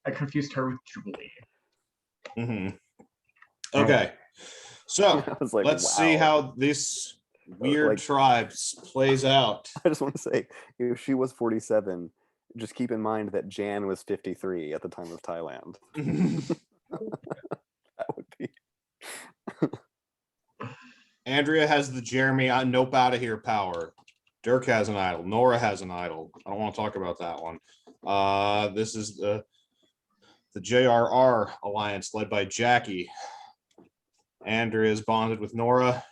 I confused her with Julie. Mhm. Okay. So I was like, let's see wow. how this weird Like- tribes plays out. I just want to say, if she was 47, just keep in mind that Jan was 53 at the time of Thailand. That would be. Andrea has the Jeremy nope out of here power. Dirk has an idol. Nora has an idol. I don't want to talk about that one. This is the JRR alliance led by Jackie. Andrea is bonded with Nora.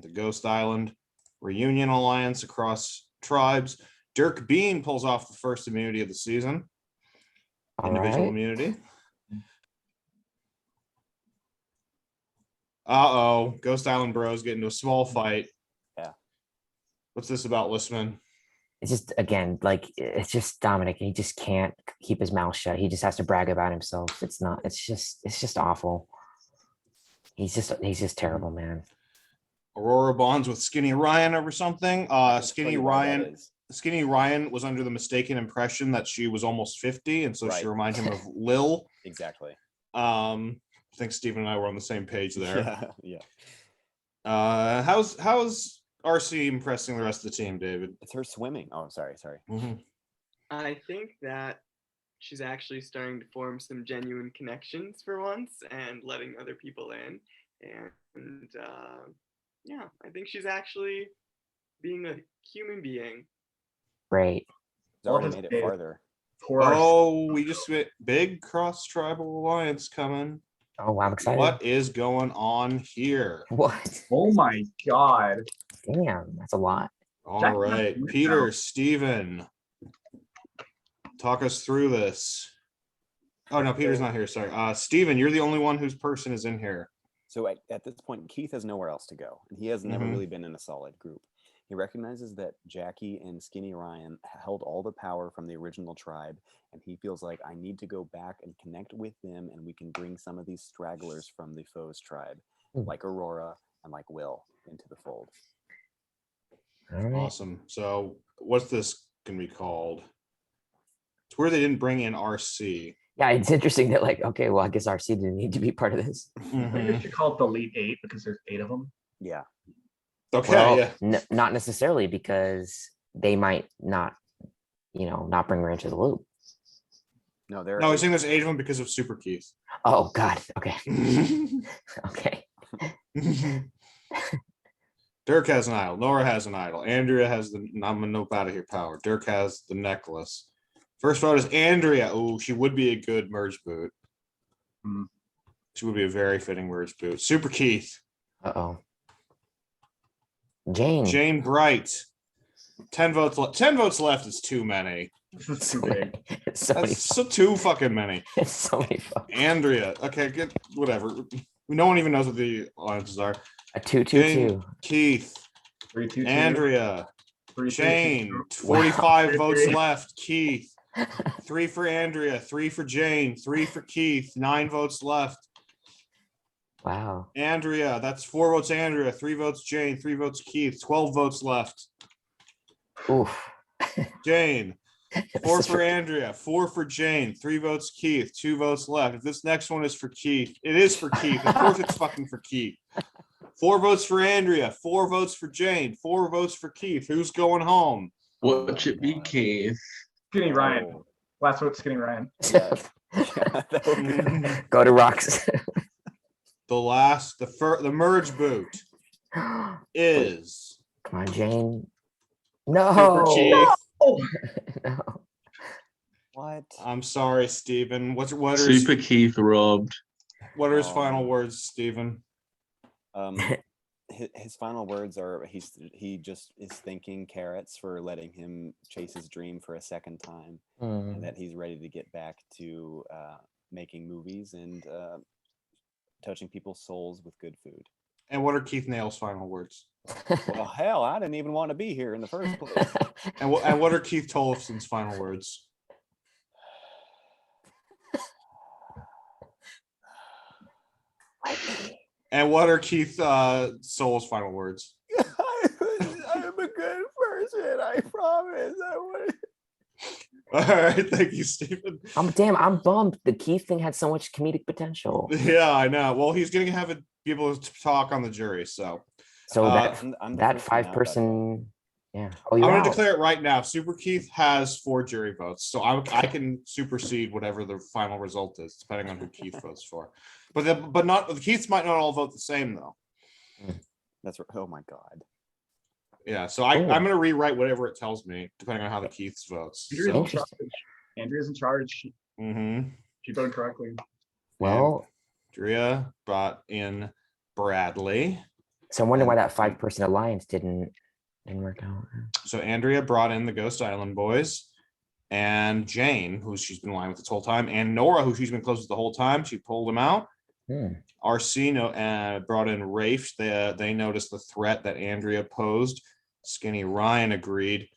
The Ghost Island reunion alliance across tribes. Dirk Bean pulls off the first immunity of the season. All Individual right. immunity. Uh-oh. Ghost Island bros get into a small fight. Yeah. What's this about, Listman? It's just again, like it's just Dominic. He just can't keep his mouth shut. He just has to brag about himself. It's just awful. He's just terrible, man. Aurora bonds with Skinny Ryan over something. I can tell Skinny you why that Ryan. is. Skinny Ryan was under the mistaken impression that she was almost 50, and so she Right. reminded him of Lil. Exactly. I think Stephen and I were on the same page there. Yeah, yeah. How's RC impressing the rest of the team, David? It's her swimming. Oh, sorry. Mhm. I think that she's actually starting to form some genuine connections for once and letting other people in. And yeah, I think she's actually being a human being. Great. It's already Well, made it his- farther. Poor RC. Oh, we just get big cross tribal alliance coming. Oh, wow, I'm excited. What is going on here? What? Oh my god. Damn, that's a lot. All Jack- right, Peter, Steven, talk us through this. Oh no, Peter's not here. Sorry, Steven, you're the only one whose person is in here. So at this point, Keith has nowhere else to go, and he has never Mhm. really been in a solid group. He recognizes that Jackie and Skinny Ryan held all the power from the original tribe, and he feels like I need to go back and connect with them, and we can bring some of these stragglers from the Foes tribe, like Aurora and like Will, into the fold. All right. Awesome. So what's this gonna be called? It's where they didn't bring in RC. Yeah, it's interesting that like, okay, well, I guess RC didn't need to be part of this. I think Mhm. they should call it the Elite Eight because there's 8 of them. Yeah. Okay, Well, yeah. not necessarily, because they might not, not bring her into the loop. No, there. No, I think there's 8 of them because of Super Keith. Oh God. Okay. Okay. Dirk has an idol. Nora has an idol. Andrea has the I'm a nope out of here power. Dirk has the necklace. First vote is Andrea. Oh, she would be a good merge boot. Hmm. She would be a very fitting merge boot. Super Keith. Uh-oh. Jane. Jane Bright. 10 votes left. 10 votes left is too many. This is too big. It's so many. That's so too fucking many. It's so many. Andrea. Okay, good. Whatever. No one even knows what the alliances are. A 2-2-2. Jane, Keith, 3-2-2. Andrea, 3-3-2. Jane. Wow. 45 votes 3-3. left. Keith. 3 for Andrea. 3 for Jane. 3 for Keith. 9 votes left. Wow. Andrea. That's 4 votes. Andrea. 3 votes. Jane. 3 votes. Keith. 12 votes left. Oof. Jane. 4 This is for Andrea, 4 for Jane, 3 votes Keith, 2 votes left. If this next one is for Keith, it is for Keith. Of course it's fucking for Keith. 4 votes for Andrea, 4 votes for Jane, 4 votes for Keith. Who's going home? What should be Keith? Skinny Ryan. Oh. Last vote, Skinny Ryan. Yeah. That would be- Go to rocks. The merge boot is Come on, Jane. Super No. Keith. Oh, No. What? I'm sorry, Stephen. What are Super his, Keith robbed. what are his Oh. final words, Stephen? His final words are he just is thanking Carrots for letting him chase his dream for a second time, and that he's ready to get back to making movies and touching people's souls with good food. And what are Keith Nail's final words? Well, hell, I didn't even want to be here in the first place. And what are Keith Tollefson's final words? And what are Keith Soul's final words? I'm a good person. I promise. I would. All right, thank you, Stephen. I'm bummed. The Keith thing had so much comedic potential. Yeah, I know. Well, he's gonna have it be able to talk on the jury, so So I'm the that first one out, by the way. 5-person, yeah. Oh, I'm you're gonna out. declare it right now. Super Keith has 4 jury votes, so I can supersede whatever the final result is, depending on who Keith votes for. But the Keiths might not all vote the same though. That's right. Oh my god. Yeah, so Cool. I'm gonna rewrite whatever it tells me, depending on how the Keiths votes. Andrea's in So, Interesting. charge. Andrea's in charge. mm-hmm. She voted correctly. Well, Andrea brought in Bradley. so I'm wondering why that 5-person alliance didn't work out. So Andrea brought in the Ghost Island boys, and Jane, who she's been lying with this whole time, and Nora, who she's been close with the whole time. She pulled him out. RC brought in Rafe. They noticed the threat that Andrea posed. Skinny Ryan agreed.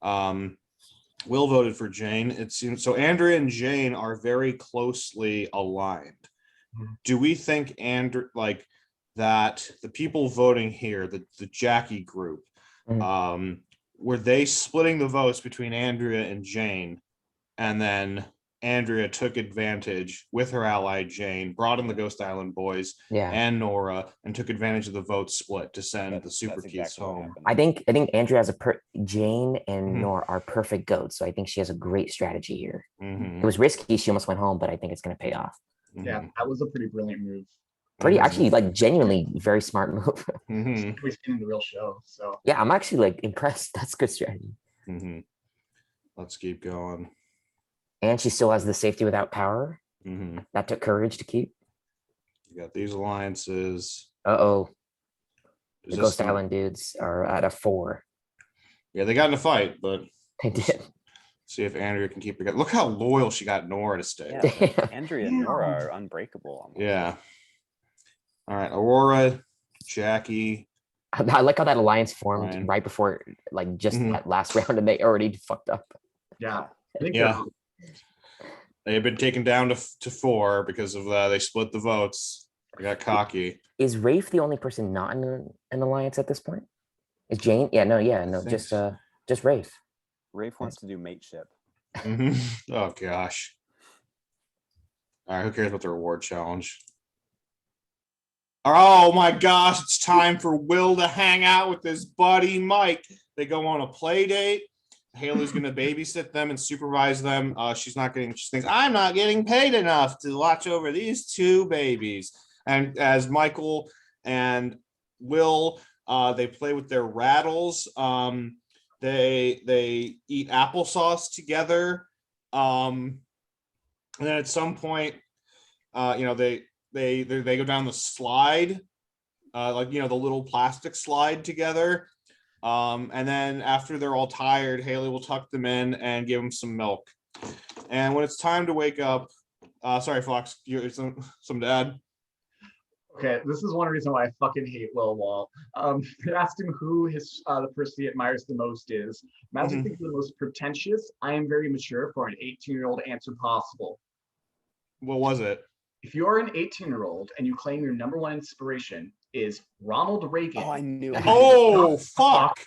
Will voted for Jane. It seems so. Andrea and Jane are very closely aligned. Do we think that the people voting here, the Jackie group, were they splitting the votes between Andrea and Jane, and then Andrea took advantage with her ally Jane, brought in the Ghost Island boys Yeah. and Nora, and took advantage of the vote split to send the Super That's Keiths exactly what home. happened. I think Andrea has Jane and Mhm. Nora are perfect goats, so I think she has a great strategy here. Mhm, It was risky; she almost went home, but I think it's going to pay off. Yeah, mhm, that was a pretty brilliant move. Pretty, Mhm. actually, like genuinely very smart move. mhm, We've seen the real show, so Yeah, I'm actually like impressed. That's good strategy. mhm. Let's keep going. And she still has the safety without power. Mhm. That took courage to keep. You got these alliances. Uh-oh. Is The this Ghost the- Island dudes are at a 4. Yeah, they got in a fight, but They did. see if Andrea can keep it. Look how loyal she got Nora to stay. Yeah, Damn. Andrea and Nora are unbreakable. almost. Yeah. All right, Aurora, Jackie. I like how that alliance formed Ryan. right before, like, just Mhm. that last round, and they already fucked up. Yeah. I think Yeah. They had been taken down to 4 because of they split the votes. They got cocky. Is Rafe the only person not in an alliance at this point? Is Jane? Yeah, no, think just Rafe. Rafe wants to do mateship. Mhm. Oh gosh. All right, who cares about the reward challenge? Oh my gosh, it's time for Will to hang out with his buddy Mike. They go on a play date. Haley's going to babysit them and supervise them. She thinks, I'm not getting paid enough to watch over these 2 babies. And as Michael and Will, they play with their rattles. They eat applesauce together. And then at some point, they go down the slide, the little plastic slide together. And then after they're all tired, Haley will tuck them in and give them some milk. And when it's time to wake up, sorry, Foxx, you some to add? Okay, this is one reason why I fucking hate Will Wall. They asked him who the person he admires the most is. Magic thinks the most pretentious. I am very mature for an 18-year-old answer possible. What was it? If you're an 18-year-old and you claim your number 1 inspiration is Ronald Reagan. Oh, I knew it. Oh, fuck.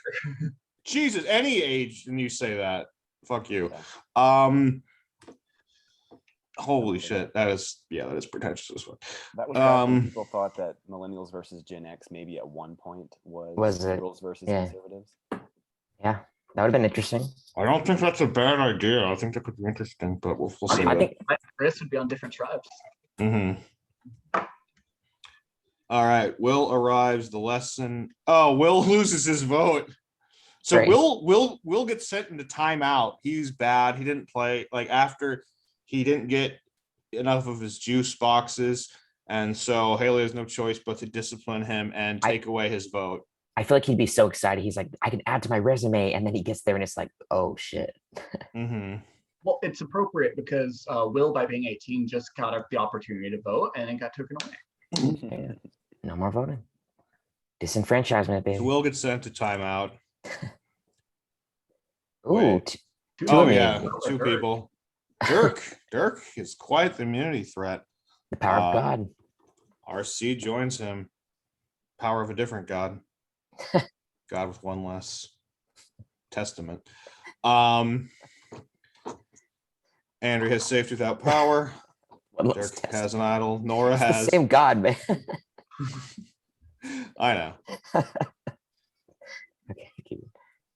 Jesus, any age and you say that. Fuck you. Holy shit. That is pretentious as fuck. That was back when people thought that millennials versus Gen X maybe at one point was liberals versus conservatives. Yeah, that would have been interesting. I don't think that's a bad idea. I think that could be interesting, but we'll see. I think Chris would be on different tribes. All right, Will arrives. The lesson. Oh, Will loses his vote. So Great. Will get sent into timeout. He's bad. He didn't play after he didn't get enough of his juice boxes, and so Haley has no choice but to discipline him and take away his vote. I feel like he'd be so excited. He's like, I can add to my resume, and then he gets there and it's like, oh shit. Well, it's appropriate because Will, by being 18, just got the opportunity to vote and then got taken away. Yeah. No more voting. Disenfranchisement, baby. So Will gets sent to timeout. Ooh, two people. Dirk is quite the immunity threat. The power of God. RC joins him. Power of a different God. God with one less testament. Andrew has saved without power. Dirk has an idol. Nora has the same God, man. I know. Okay.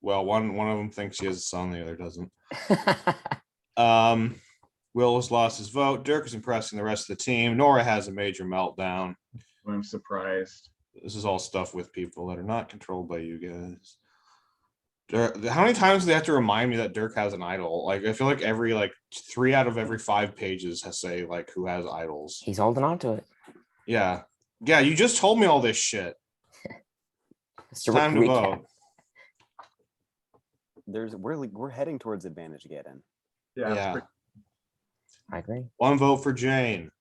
Well, one of them thinks she has a son, the other doesn't. Will has lost his vote. Dirk is impressing the rest of the team. Nora has a major meltdown. I'm surprised. This is all stuff with people that are not controlled by you guys. How many times do they have to remind me that Dirk has an idol? Like, I feel like every 3 out of every 5 pages has say who has idols. He's holding on to it. Yeah. You just told me all this shit. It's time to vote. We're heading towards advantage again. Yeah. I agree. 1 vote for Jane.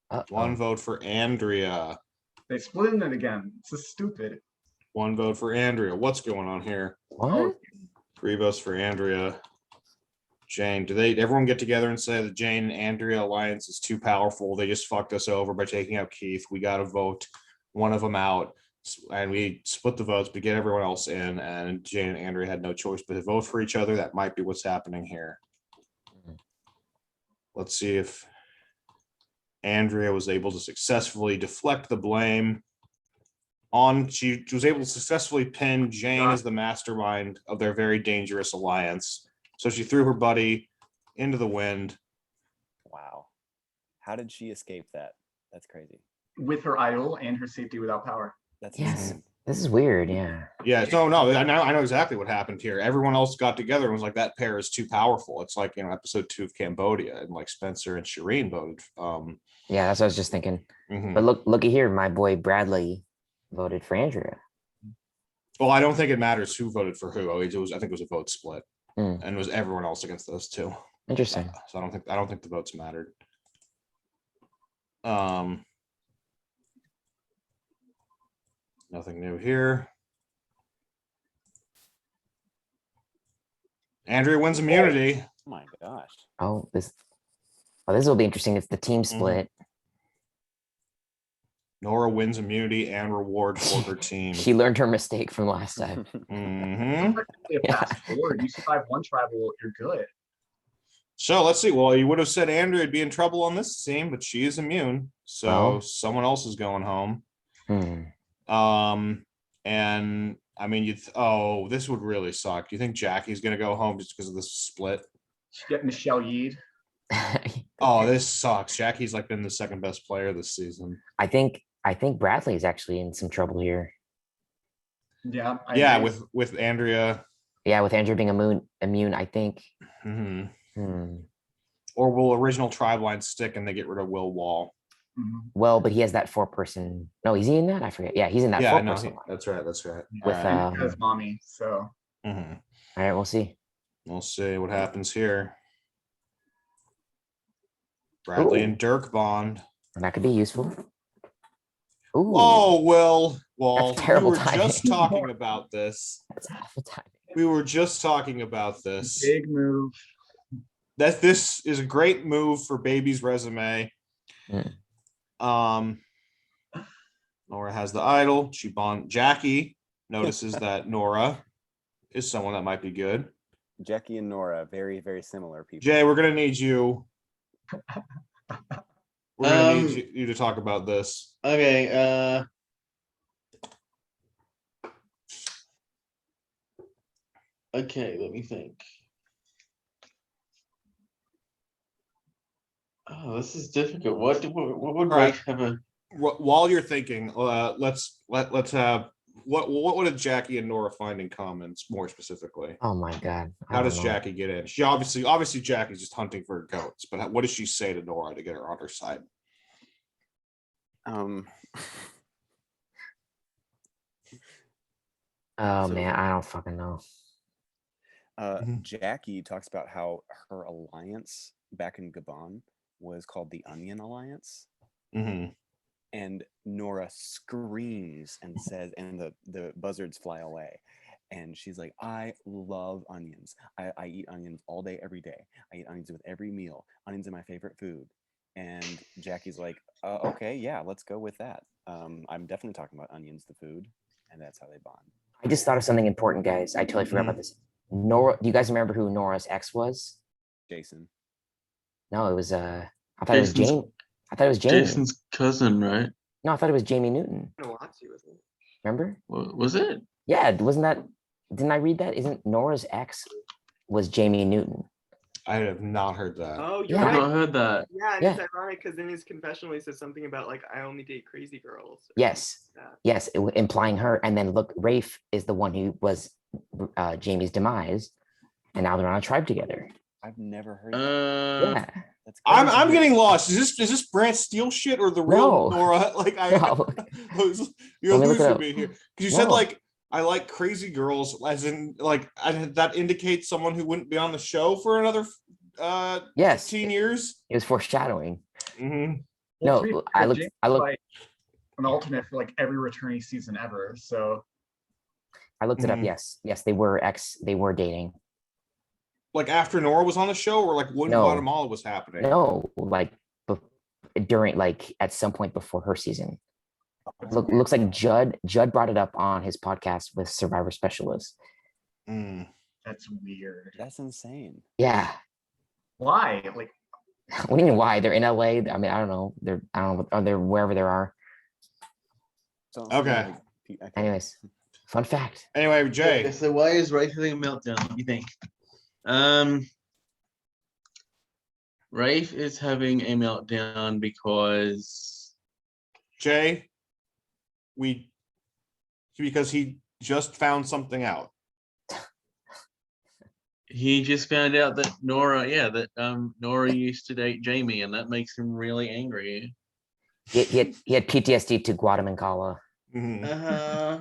Uh-oh. 1 vote for Andrea. They split it again. It's just stupid. 1 vote for Andrea. What's going on here? What? 3 votes for Andrea. Jane. Do everyone get together and say the Jane and Andrea alliance is too powerful? They just fucked us over by taking out Keith. We got to vote one of them out. And we split the votes, but get everyone else in. And Jane and Andrea had no choice but to vote for each other. That might be what's happening here. Let's see if Andrea was able to successfully deflect the blame on. She was able to successfully pin Jane as the mastermind of their very dangerous alliance. So she threw her buddy into the wind. Wow. How did she escape that? That's crazy. With her idol and her safety without power. That's insane. This is weird. Yeah. No, I know exactly what happened here. Everyone else got together and was like, that pair is too powerful. It's like, episode 2 of Cambodia, and Spencer and Shireen voted. Yeah, that's what I was just thinking. But looky here, my boy Bradley voted for Andrea. Well, I don't think it matters who voted for who. I think it was a vote split, and it was everyone else against those 2. Interesting. So I don't think the votes mattered. Nothing new here. Andrea wins immunity. Oh my gosh. Oh, this will be interesting. It's the team split. Nora wins immunity and reward for her team. She learned her mistake from last time. Mhm. Fast forward, you survive one tribal, you're good. So let's see. Well, you would have said Andrea would be in trouble on this team, but she is immune. So Oh. someone else is going home. Hmm. And I mean, this would really suck. Do you think Jackie's gonna go home just because of this split? Get Michelle Yeed. Oh, this sucks. Jackie's like been the second best player this season. I think Bradley is actually in some trouble here. Yeah. I Yeah, agree. with Andrea. Yeah, with Andrew being immune, I think. Mhm. Hmm. Or will original tribe line stick and they get rid of Will Wall? Mhm. Well, but he has that 4-person. No, is he in that? I forget. Yeah, he's in that Yeah, I know. 4-person line. That's right. That's right. With And because mommy, so Mhm. all right, we'll see. We'll see what happens here. Bradley Ooh. and Dirk bond. That could be useful. Ooh, Oh, well, That's we terrible were timing. just talking about this. that's awful timing. We were just talking about this. big move. That this is a great move for Baby's resume. Nora has the idol. Jackie notices that Nora is someone that might be good. Jackie and Nora, very, very similar people. Jay, we're gonna need you. We're gonna need you to talk about this. Okay. Okay, let me think. Oh, this is difficult. What would All right. Rafe have a? While you're thinking, let's have what did Jackie and Nora find in common more specifically? Oh my god. I How don't does know. Jackie get in? She obviously Jackie's just hunting for goats, but what does she say to Nora to get her on her side? Oh So- man, I don't fucking know. Jackie talks about how her alliance back in Gabon was called the Onion Alliance. Mm-hmm. And Nora screams and says, and the buzzards fly away. And she's like, I love onions. I eat onions all day, every day. I eat onions with every meal. Onions are my favorite food. And Jackie's like, okay, yeah, let's go with that. I'm definitely talking about onions, the food. And that's how they bond. I just thought of something important, guys. I totally forgot about this. Nora, do you guys remember who Nora's ex was? Jason. No, it was I thought it was Jason's- Jane. I thought it was Jamie. Jason's cousin, right? No, I thought it was Jamie Newton. Nawazi was it? Remember? Was it? Yeah, wasn't that? Didn't I read that? Isn't Nora's ex was Jamie Newton? I have not heard that. Oh, you're Yeah. I've right. not heard that. Yeah, and Yeah. it's ironic because in his confessional he says something about like I only date crazy girls. or Yes. something like that. Yes, implying her. And then look, Rafe is the one who was Jamie's demise, and now they're on a tribe together. I've never heard that. Yeah. That's I'm crazy. getting lost. Is this Brantsteele shit or the real No. Nora? Like No. you're Let me look it losing up. me here because you said No. like I like crazy girls, as in like that indicates someone who wouldn't be on the show for another Yes, 15 years. it was foreshadowing. Mm-hmm. No, to be I fair, looked- James I was, looked- like an alternate for like every returning season ever. So I looked it up. Mhm. Yes, they were they were dating. Like after Nora was on the show, or like when No. Guatemala was happening. No, like during like at some point before her season. Looks like Judd brought it up on his podcast with Survivor Specialist. Mm. that's weird. That's insane. Yeah. Why? Like What do you mean why? They're in LA. I mean, I don't know. I don't know. Are they wherever there are? So, Okay. okay. Anyways, fun fact. Anyway, Jay. Okay, so why is Rafe having a meltdown? Let me think. Rafe is having a meltdown because Jay, because he just found something out. he just found out that Nora used to date Jamie, and that makes him really angry. He had PTSD to Guatemala. Mhm. Uh-huh.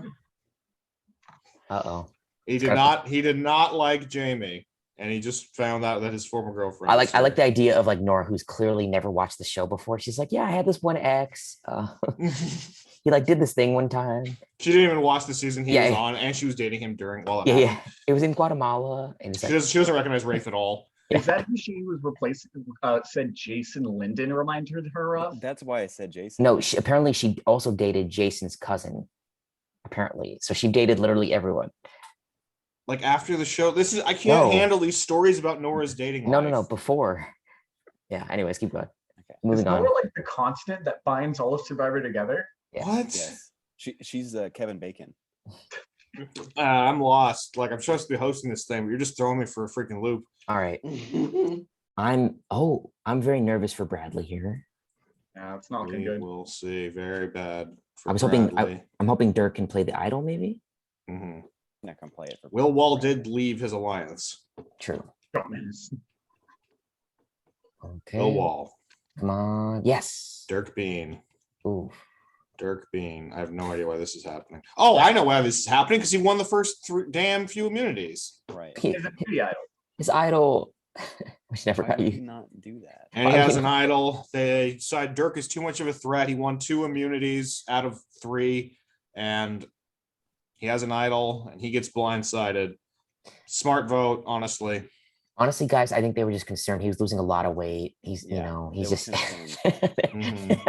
Uh-oh. He did not like Jamie, and he just found out that his former girlfriend. I was like the here. idea of like Nora, who's clearly never watched the show before. She's like, yeah, I had this one ex. he like did this thing one time. She didn't even watch the season he Yeah. was on, and she was dating him during while it Yeah, happened. yeah. It was in Guatemala, and it's She like, doesn't recognize Rafe at all. yeah. Is that who she was replacing? Said Jason Linden reminded her of? That's why I said Jason. No, apparently she also dated Jason's cousin. Apparently, so she dated literally everyone. Like after the show, I can't No. handle these stories about Nora's dating No, life. no, before. Yeah. Anyways, keep going. Okay. Moving Is on. Nora like the constant that binds all of Survivor together? Yeah. What? Yes. She's Kevin Bacon. I'm lost. Like I'm supposed to be hosting this thing, but you're just throwing me for a freaking loop. All right. I'm very nervous for Bradley here. Yeah, it's not We looking good. will see. Very bad. For I was hoping Bradley. I'm hoping Dirk can play the idol, maybe. Mhm. Not gonna play it for Will Wall did leave his alliance. True. Dumbass. Okay. Will Wall. Come on. Yes. Dirk Bean. Ooh. Dirk Bean. I have no idea why this is happening. Oh, I know why this is happening because he won the first damn few immunities. right. Is it beauty idol? His idol. Which never Why got would you you. not do that? And he I has mean- an idol. They decide Dirk is too much of a threat. He won 2 immunities out of 3, and he has an idol, and he gets blindsided. Smart vote, honestly. Honestly, guys, I think they were just concerned. He was losing a lot of weight. He's, you Yeah, know, he's they were just. concerned.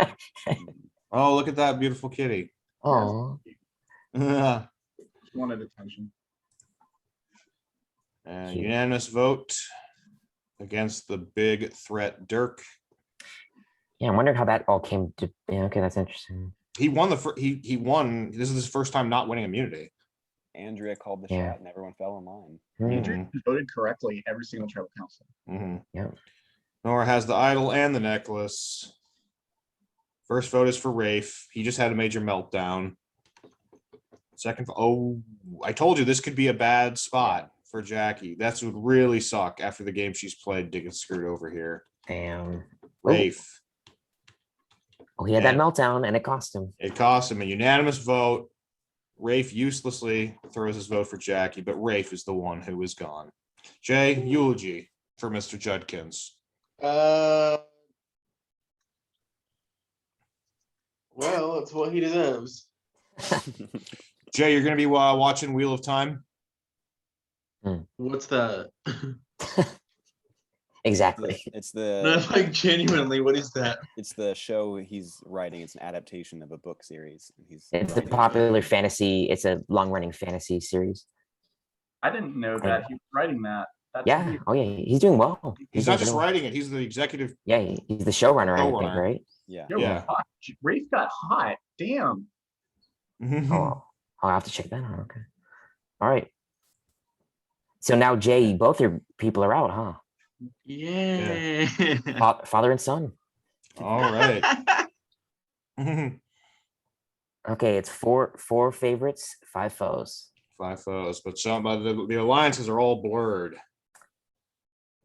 Oh, look at that beautiful kitty. Oh, And She wanted attention. Cute. unanimous vote against the big threat, Dirk. yeah. I'm wondering how that all came to. Yeah, okay, that's interesting. He won he won. This is his first time not winning immunity. Andrea called the Yeah. shot and everyone fell in line. Hmm. Andrew voted correctly every single tribal council. Mhm. Yeah. Nora has the idol and the necklace. First vote is for Rafe. He just had a major meltdown. Second, oh, I told you this could be a bad spot for Jackie. That's would really suck after the game she's played to get screwed over here. Damn. Rafe. Oh, he had that meltdown, and it cost him. It cost him a unanimous vote. Rafe uselessly throws his vote for Jackie, but Rafe is the one who is gone. Jay, eulogy for Mr. Judkins. Well, it's what he deserves. Jay, you're going to be watching Wheel of Time. What's that? Exactly. It's No, the like genuinely, what is that? it's the show he's writing. It's an adaptation of a book series. He's It's a writing it. popular fantasy. It's a long-running fantasy series. I didn't know that he was writing that. That's Yeah. weird. Oh, yeah. He's doing well. He's not doing just well. writing it, he's the executive. Yeah, he's the showrunner, I think, Showrunner. right? Yeah. Yo, Yeah. fuck, Rafe got hot. Damn. Oh, I'll have to check that out. Okay. All right. So now, Jay, both your people are out, huh? Yeah. Father and son. All right. Okay, it's four favorites, 5 foes. 5 foes, but the alliances are all blurred.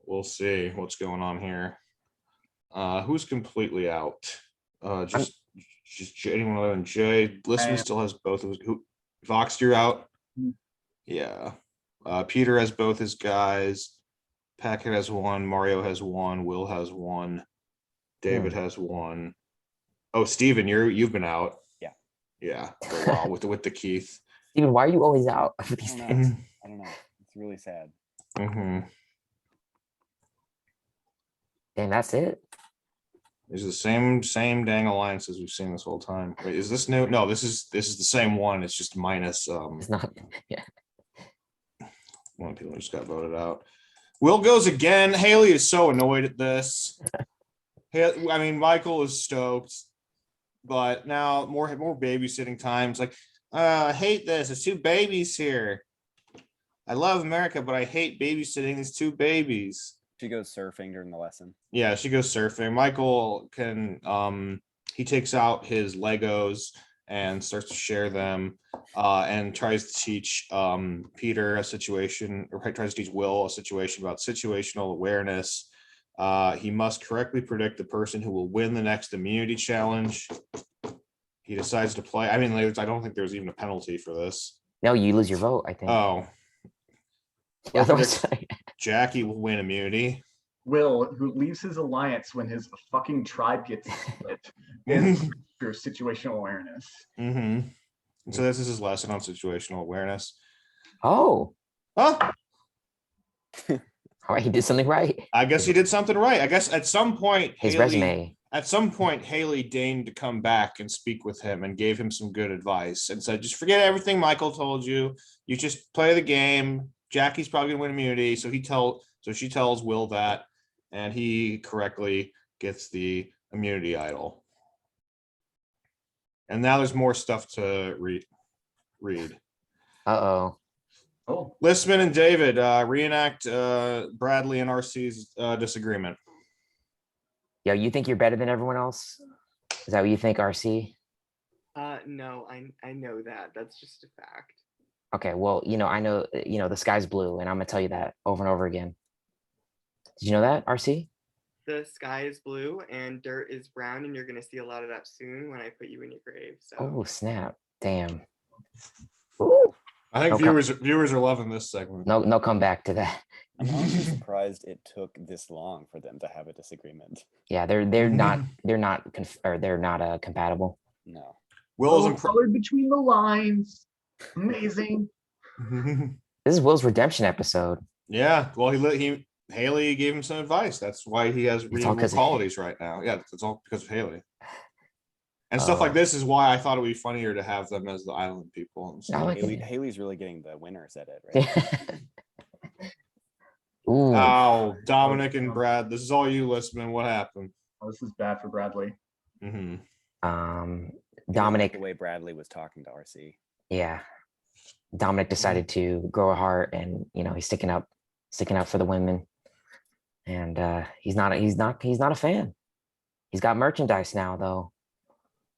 We'll see what's going on here. Who's completely out? Just anyone other than Jay. Listen still has both of his. Foxx, you're out. Yeah. Peter has both his guys. Pacatte has 1. Mario has 1. Will has 1. David has 1. Oh, Steven, you've been out. Yeah. Yeah. For a while with the Keith. Steven, why are you always out for these I things? don't know. It's really sad. Mm-hmm. And that's it. These are the same dang alliances we've seen this whole time. Wait, is this new? No, this is the same one. It's just minus It's not. Yeah. one of the people who just got voted out. Will goes again. Haley is so annoyed at this. I mean, Michael is stoked, but now more babysitting times. Like, I hate this. There's 2 babies here. I love America, but I hate babysitting these 2 babies. She goes surfing during the lesson. Yeah, she goes surfing. Michael can he takes out his Legos and starts to share them and tries to teach Peter a situation, or tries to teach Will a situation about situational awareness. He must correctly predict the person who will win the next immunity challenge. He decides to play. I mean, I don't think there's even a penalty for this. No, you lose your vote, I think. Oh, Otherwise- Jackie will win immunity. Will, who leaves his alliance when his fucking tribe gets split, is your situational awareness. Mm-hmm. So this is his lesson on situational awareness. Oh, Huh? all right. He did something right. I guess he did something right. I guess at some point, His resume. At some point, Haley deigned to come back and speak with him and gave him some good advice and said, just forget everything Michael told you. You just play the game. Jackie's probably gonna win immunity. So she tells Will that, and he correctly gets the immunity idol. And now there's more stuff to read. Uh-oh. Oh, Listman and David reenact Bradley and RC's disagreement. Yo, you think you're better than everyone else? Is that what you think, RC? No, I know that. That's just a fact. Okay, well, I know, the sky's blue, and I'm gonna tell you that over and over again. Did you know that, RC? The sky is blue and dirt is brown, and you're gonna see a lot of that soon when I put you in your grave. So Oh, snap. Damn. Ooh. I think No viewers are loving this segment. No come back to that. I'm honestly surprised it took this long for them to have a disagreement. Yeah, they're not compatible. No. Will's colored between the lines. Amazing. This is Will's redemption episode. Yeah, well, Haley gave him some advice. That's why he has redeemable qualities right now. Yeah, it's all because of Haley. And stuff like this is why I thought it would be funnier to have them as the island people. And stuff. Haley's really getting the winners at it, right? Ooh. Oh, Dominic and Brad, this is all you, Listman. What happened? Oh, this is bad for Bradley. Dominic, the way Bradley was talking to RC. Yeah. Dominic decided to grow a heart, and he's sticking up for the women. And he's not a fan. He's got merchandise now, though.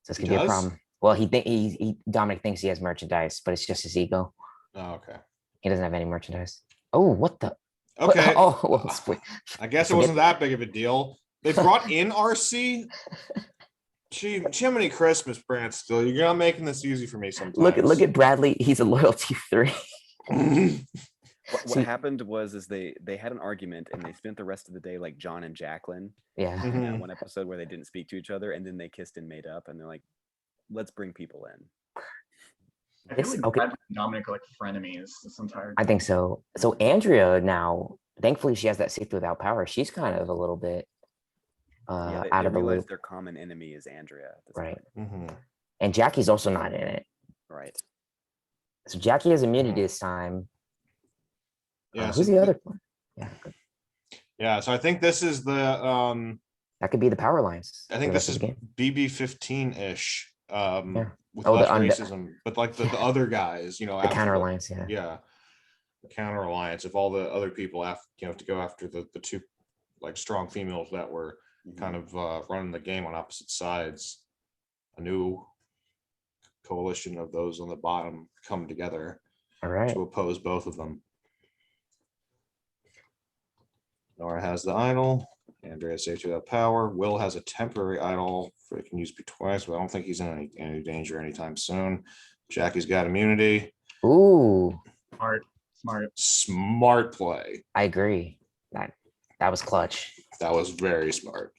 So this could be a problem. Well, Dominic thinks he has merchandise, but it's just his ego. Oh, okay. He doesn't have any merchandise. Oh, what the? Okay. I guess it wasn't that big of a deal. They brought in RC. Jiminy Christmas, Brantsteele. You're not making this easy for me sometimes. Look at Bradley. He's a loyalty 3. What happened was they had an argument, and they spent the rest of the day like John and Jacqueline. Yeah. In that one episode where they didn't speak to each other, and then they kissed and made up, and they're like, let's bring people in. I feel like Brad and Dominic are like frenemies this entire time. I think so. So Andrea now, thankfully, she has that safety without power. She's kind of a little bit out of the loop. Their common enemy is Andrea. Right. And Jackie's also not in it. Right. So Jackie has immunity this time. Yeah. Who's the other one? Yeah. Yeah. So I think this is the that could be the power lines. I think this is BB-15-ish. With the racism, but like the other guys, the counter alliance, the counter alliance of all the other people to go after the two like strong females that were kind of running the game on opposite sides. A new coalition of those on the bottom come together to oppose both of them. Nora has the idol. Andrea safety without power. Will has a temporary idol for it can use twice, but I don't think he's in any danger anytime soon. Jackie's got immunity. Ooh. Smart play. I agree. That was clutch. That was very smart.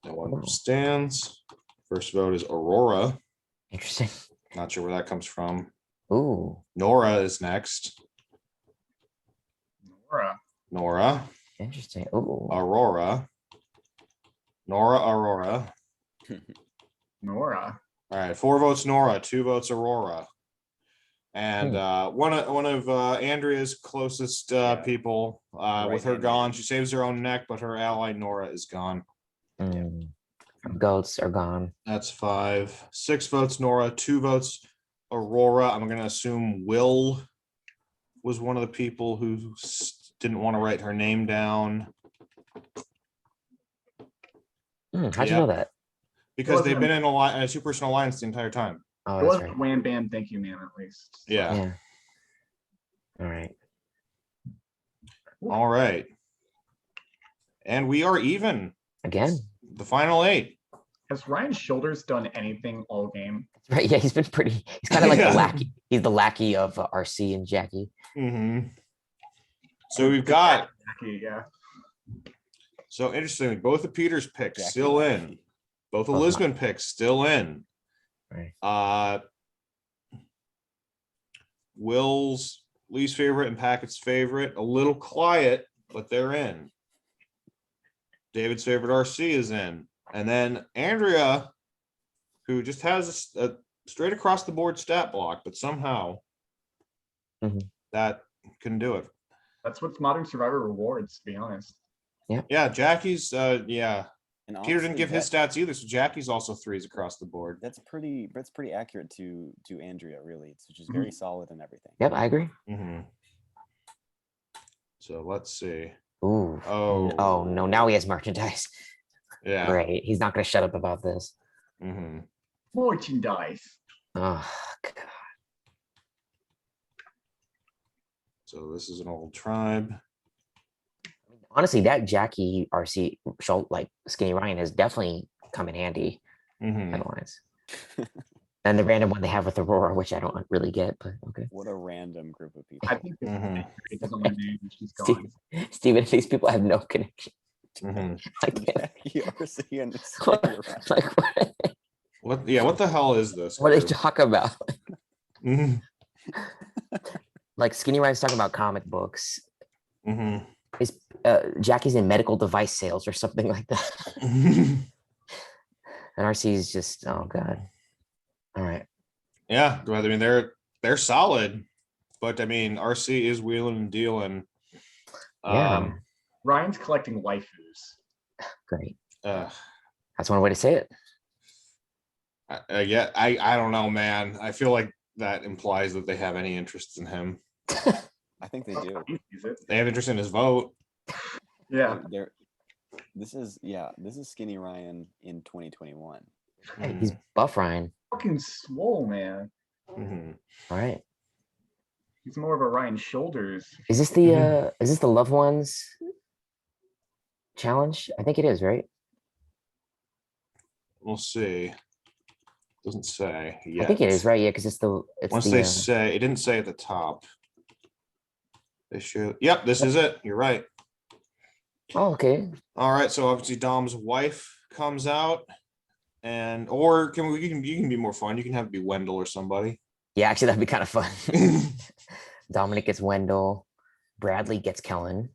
No one stands. First vote is Aurora. Interesting. Not sure where that comes from. Ooh. Nora is next. Nora. Interesting. Ooh. Aurora. Nora. All right, 4 votes Nora, 2 votes Aurora. And one of Andrea's closest people, with her gone, she saves her own neck, but her ally Nora is gone. Goats are gone. That's 5. 6 votes Nora, 2 votes Aurora. I'm going to assume Will was one of the people who didn't want to write her name down. How'd you know that? Because they've been in a two-person alliance the entire time. Oh, it was right. Wham Bam Thank You Man, at least. Yeah. All right. All right. And we are even. Again. The final 8. Has Ryan Shoulders done anything all game? Right. Yeah, he's been pretty. He's kind of like the lackey. He's the lackey of RC and Jackie. So we've got Jackie, yeah. So interestingly, both of Peter's picks Jackie still in. Jackie. Both of Both not. Lisbon picks still in. Right. Will's least favorite and Packett's favorite, a little quiet, but they're in. David's favorite RC is in. And then Andrea, who just has a straight across the board stat block, but somehow that can do it. That's what Modern Survivor rewards, to be honest. Yeah, Jackie's yeah. And Peter didn't honestly, give his stats either, so Jackie's also threes across the board. That's pretty accurate to Andrea, really. It's just very solid and everything. Yep, I agree. So let's see. Ooh. Oh. Oh no! Now he has merchandise. Yeah. Great. He's not going to shut up about this. Merchandise. Oh God. So this is an old tribe. Honestly, that Jackie RC Schultz, like Skinny Ryan, has definitely come in handy. Headlines. And the random one they have with Aurora, which I don't really get, but okay. What a random group of people. I think it doesn't want to name. She's gone. Steven, these people have no connection. I can't. Jackie, RC, and Like, What? Yeah. What the hell is this? what are they group? talking about? Like Skinny Ryan's talking about comic books. Is Jackie's in medical device sales or something like that? And RC's just, oh God. All right. Yeah, I mean they're solid, but I mean RC is wheeling and dealing. Yeah. Ryan's collecting waifus. Great. Uh, That's one way to say it. yeah, I don't know, man. I feel like that implies that they have any interest in him. I think they do. They have interest in his vote. Yeah. This is Skinny Ryan in 2021. Hey, he's buff Ryan. Fucking swole, man. All right. He's more of a Ryan Shoulders. Is this the loved ones challenge? I think it is, right? We'll see. Doesn't say yet. I think it is, right? Yeah, because it's Once the they say, it didn't say at the top. They should. Yep, this is it. You're right. Oh, okay. All right. So obviously Dom's wife comes out, and or you can be more fun. You can have it be Wendell or somebody. Yeah, actually that'd be kind of fun. Dominic gets Wendell, Bradley gets Kellen,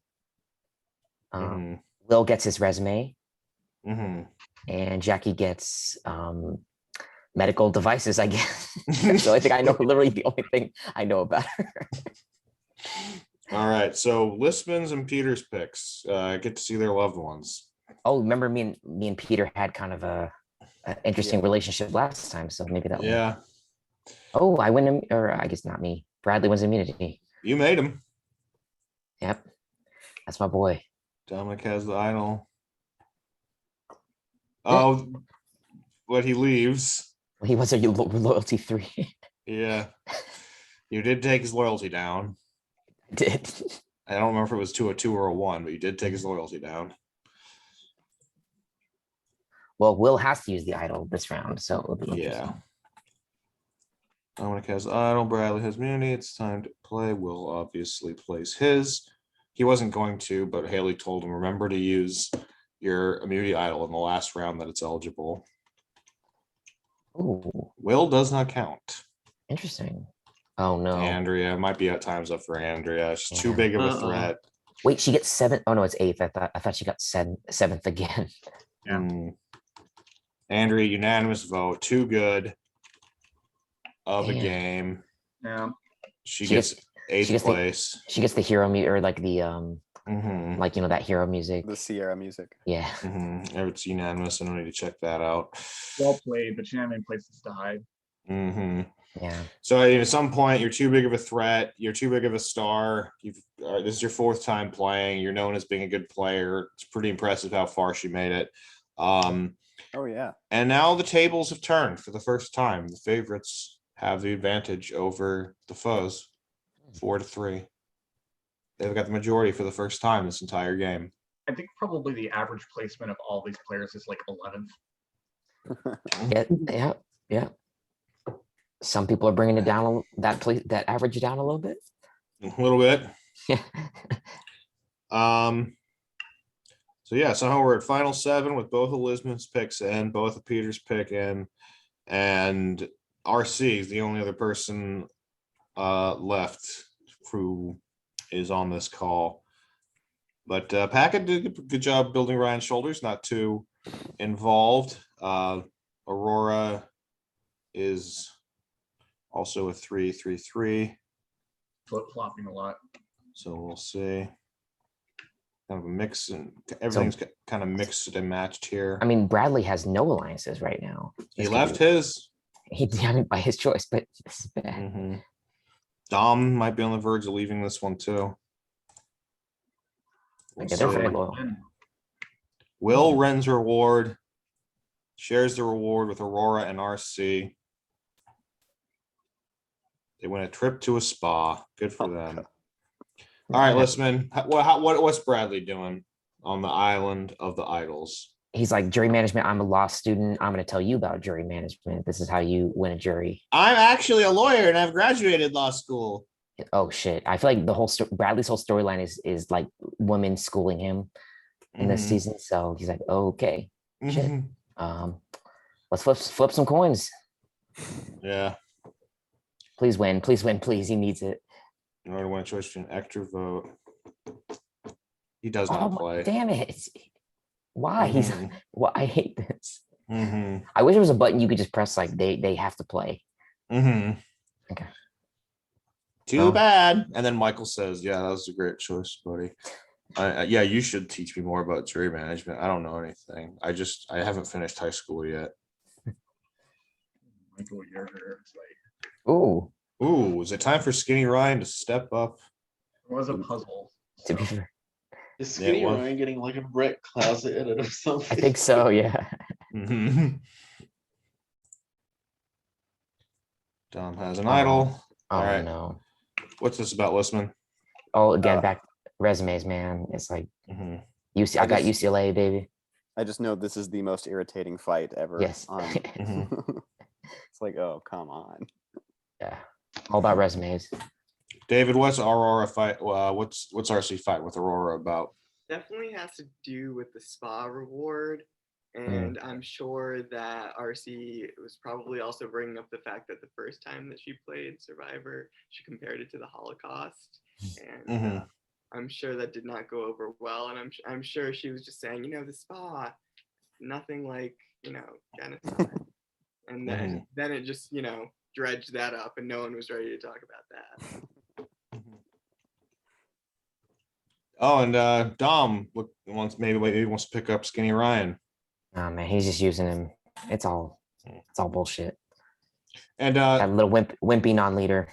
Will gets his resume, and Jackie gets medical devices, I guess. So I think I know literally the only thing I know about her. All right, so Lisbon's and Peter's picks. Get to see their loved ones. Oh, remember me and Peter had kind of a interesting relationship last time, so maybe that. Yeah. Oh, I win him, or I guess not me. Bradley wins immunity. You made him. Yep, that's my boy. Dominic has the idol. Oh, but he leaves. Well, he was a loyalty 3. Yeah, you did take his loyalty down. Did. I don't remember if it was to a 2 or a 1, but you did take his loyalty down. Well, Will has to use the idol this round, so it'll be interesting. Dominic has idol. Bradley has immunity. It's time to play. Will obviously plays his. He wasn't going to, but Haley told him, remember to use your immunity idol in the last round that it's eligible. Ooh, Will does not count. interesting. Oh no. Andrea might be at times up for Andrea. She's too big of a threat. Wait, she gets 7th. Oh no, it's 8th. I thought she got 7th again. Yeah. Andrea, unanimous vote. Too good of a Damn. game. Yeah. She gets 8th place. She gets the hero or like the like that hero music. The Sierra music. Yeah. It's unanimous. I don't need to check that out. Well played, but you have any places to hide. Yeah. So at some point, you're too big of a threat. You're too big of a star. This is your 4th time playing. You're known as being a good player. It's pretty impressive how far she made it. Oh yeah. And now the tables have turned for the first time. The favorites have the advantage over the foes, 4-3. They've got the majority for the first time this entire game. I think probably the average placement of all these players is like 11th. Yeah. Some people are bringing it down that average down a little bit. A little bit. Yeah. So yeah, somehow we're at final 7 with both of Lisbon's picks and both of Peter's pick in, and RC is the only other person left who is on this call. But Pacatte did a good job building Ryan's shoulders, not too involved. Aurora is also a 3-3-3. Flip-flopping a lot. So we'll see. Kind of a mix, and everything's kind of mixed and matched here. I mean, Bradley has no alliances right now. He left his. I mean, by his choice, but this is bad. Mhm. Dom might be on the verge of leaving this one too. We'll Okay, they're see. very loyal. Will Ren's reward shares the reward with Aurora and RC. They win a trip to a spa. Good for them. All right, Listman. What's Bradley doing on the island of the idols? He's like, jury management. I'm a law student. I'm going to tell you about jury management. This is how you win a jury. I'm actually a lawyer and I've graduated law school. Oh shit! I feel like the whole Bradley's whole storyline is like women schooling him in this season. So he's like, okay, shit. Let's flip some coins. Yeah. Please win, please win, please. He needs it. In order to win a choice between extra vote, he does not play. Damn it! Why he's? Well, I hate this. Mm-hmm. I wish there was a button you could just press like they have to play. Mm-hmm. Okay. Too bad. And then Michael says, "Yeah, that was a great choice, buddy. Yeah, you should teach me more about jury management. I don't know anything. I haven't finished high school yet." Michael, you're like, Ooh, is it time for Skinny Ryan to step up? it was a puzzle. to be fair, Is Skinny it was. Ryan getting like a brick closet in it or something? I think so. Yeah. Mm-hmm. Dom has an idol. Oh All right. no. What's this about, Listman? Oh, again, back resumes, man. It's like Mm-hmm. I got UCLA, baby. I just know this is the most irritating fight ever. Yes. It's like, oh, come on. Yeah. All about resumes. David, what's Aurora fight? What's RC fight with Aurora about? Definitely has to do with the spa reward. And I'm sure that RC was probably also bringing up the fact that the first time that she played Survivor, she compared it to the Holocaust. And I'm sure that did not go over well. And I'm sure she was just saying, the spa, nothing like, genocide. And then it just, dredged that up and no one was ready to talk about that. Oh, and Dom wants to pick up Skinny Ryan. Oh man, he's just using him. It's all bullshit. And That little wimpy non-leader.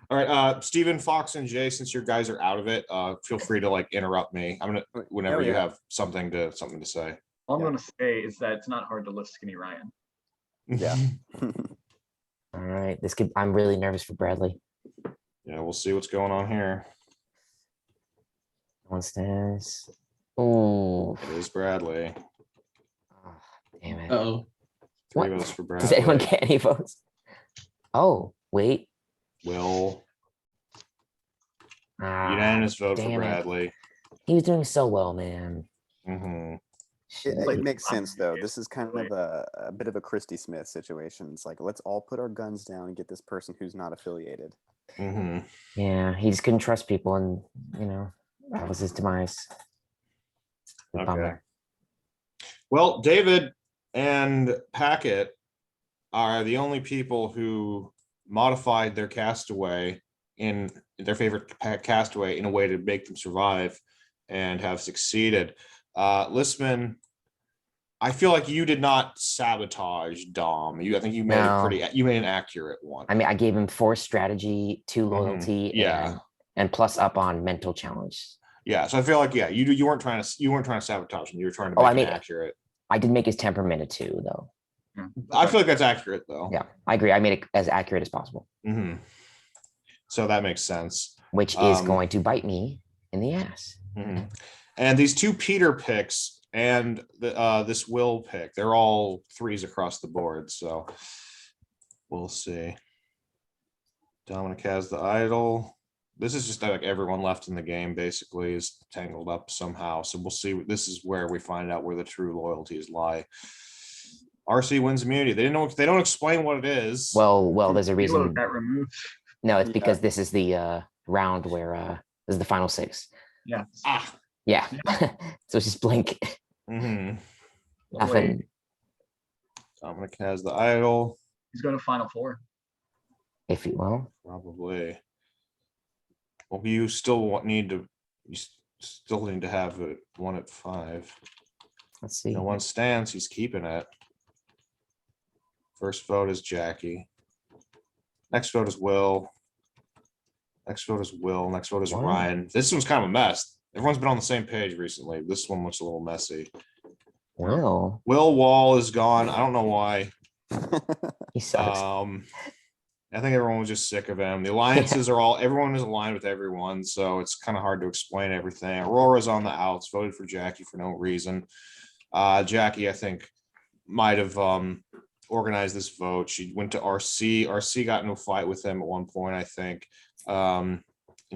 all right, Stephen, Foxx, and Jay, since your guys are out of it, feel free to interrupt me. I'm gonna whenever you have something to say. All I'm going to say is that it's not hard to lift Skinny Ryan. Yeah. All right, I'm really nervous for Bradley. Yeah, we'll see what's going on here. One stands. Oh, It is Bradley. damn it. Oh, 3 What? votes for Bradley. Does anyone get any votes? Oh, wait. Will. Ah, Unanimous vote for damn it. Bradley. He was doing so well, man. Mm-hmm. It makes sense though. This is kind of a bit of a Christy Smith situation. It's like, let's all put our guns down and get this person who's not affiliated. Mm-hmm. Yeah, he just couldn't trust people, and that was his demise. Okay. Bummer. Well, David and Pacatte are the only people who modified their castaway in their favorite castaway in a way to make them survive and have succeeded. Listman, I feel like you did not sabotage Dom. I think you made you made an accurate one. I mean, I gave him 4 strategy, 2 loyalty, and plus up on mental challenge. Yeah, so I feel like you weren't trying to sabotage him. You were trying to make it accurate. I did make his temperament a 2 though. I feel like that's accurate though. Yeah, I agree. I made it as accurate as possible. Mm-hmm. So that makes sense. Which is going to bite me in the ass. Mm-hmm. And these 2 Peter picks and this Will pick, they're all 3s across the board. So we'll see. Dominic has the idol. this is just like everyone left in the game basically is tangled up somehow. So we'll see. This is where we find out where the true loyalties lie. RC wins immunity. They don't explain what it is. Well, there's a Halo reason. got removed. No, it's Yeah. because this is the round where this is the final 6. Yeah. Yeah. So it's just blink. Mhm. Nothing. Dominic has the idol. He's going to Final Four. If you well, Probably. Well, you still need to. You still need to have it 1 at 5. let's see. No one stands. He's keeping it. First vote is Jackie. Next vote is Will. Next vote is Will. Next vote is Wow. Ryan. This one's kind of a mess. Everyone's been on the same page recently. This one looks a little messy. Well, Will Wall is gone. I don't know why. he sucks. I think everyone was just sick of him. The alliances are all, everyone is aligned with everyone, so it's kind of hard to explain everything. Aurora's on the outs, voted for Jackie for no reason. Jackie, I think, might have organized this vote. She went to RC. RC got into a fight with him at one point, I think. And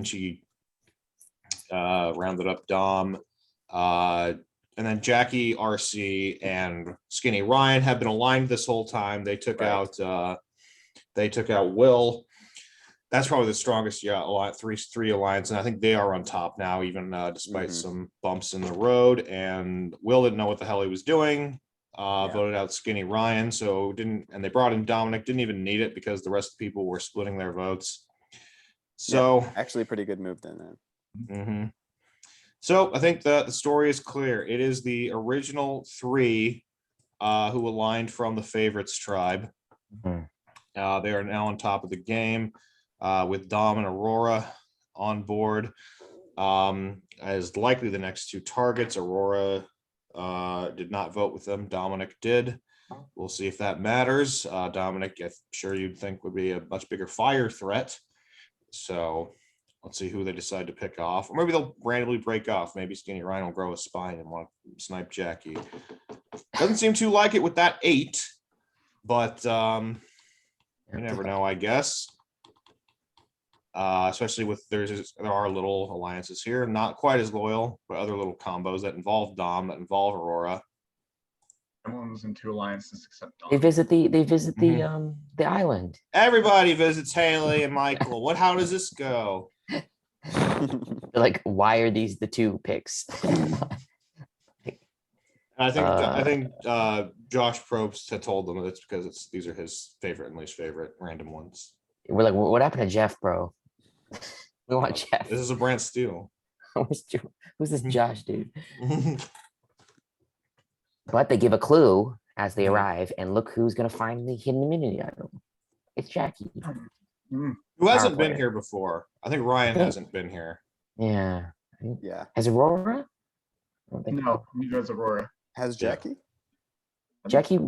she rounded up Dom. And then Jackie, RC, and Skinny Ryan have been aligned this whole time. They took out Will. That's probably the strongest, three alliance, and I think they are on top now, even despite some bumps in the road. And Will didn't know what the hell he was doing. Voted out Skinny Ryan, and they brought in Dominic. Didn't even need it because the rest of the people were splitting their votes. So actually, pretty good move then. mhm. So I think the story is clear. It is the original 3 who aligned from the favorites tribe. Mhm. They are now on top of the game with Dom and Aurora on board as likely the next 2 targets. Aurora did not vote with them. Dominic did. We'll see if that matters. Dominic, I'm sure you'd think would be a much bigger fire threat. So let's see who they decide to pick off. Or maybe they'll randomly break off. Maybe Skinny Ryan will grow a spine and want to snipe Jackie. Doesn't seem too like it with that 8, but you never know, I guess. Especially with there are little alliances here, not quite as loyal, but other little combos that involve Dom, that involve Aurora. Everyone was in 2 alliances except Dom. They visit the island. Everybody visits Haley and Michael. How does this go? They're like, why are these the 2 picks? I think Josh Probst had told them it's because these are his favorite and least favorite random ones. We're like, what happened to Jeff, bro? We want Jeff. This is a Brantsteele. Who's this Josh dude? But they give a clue as they arrive, and look who's gonna find the hidden immunity item. It's Jackie. Mm. Who hasn't been player. here before? I think Ryan hasn't been here. Yeah. Yeah. Has Aurora? I don't think No, neither is Aurora. Has Yeah. Jackie? Jackie,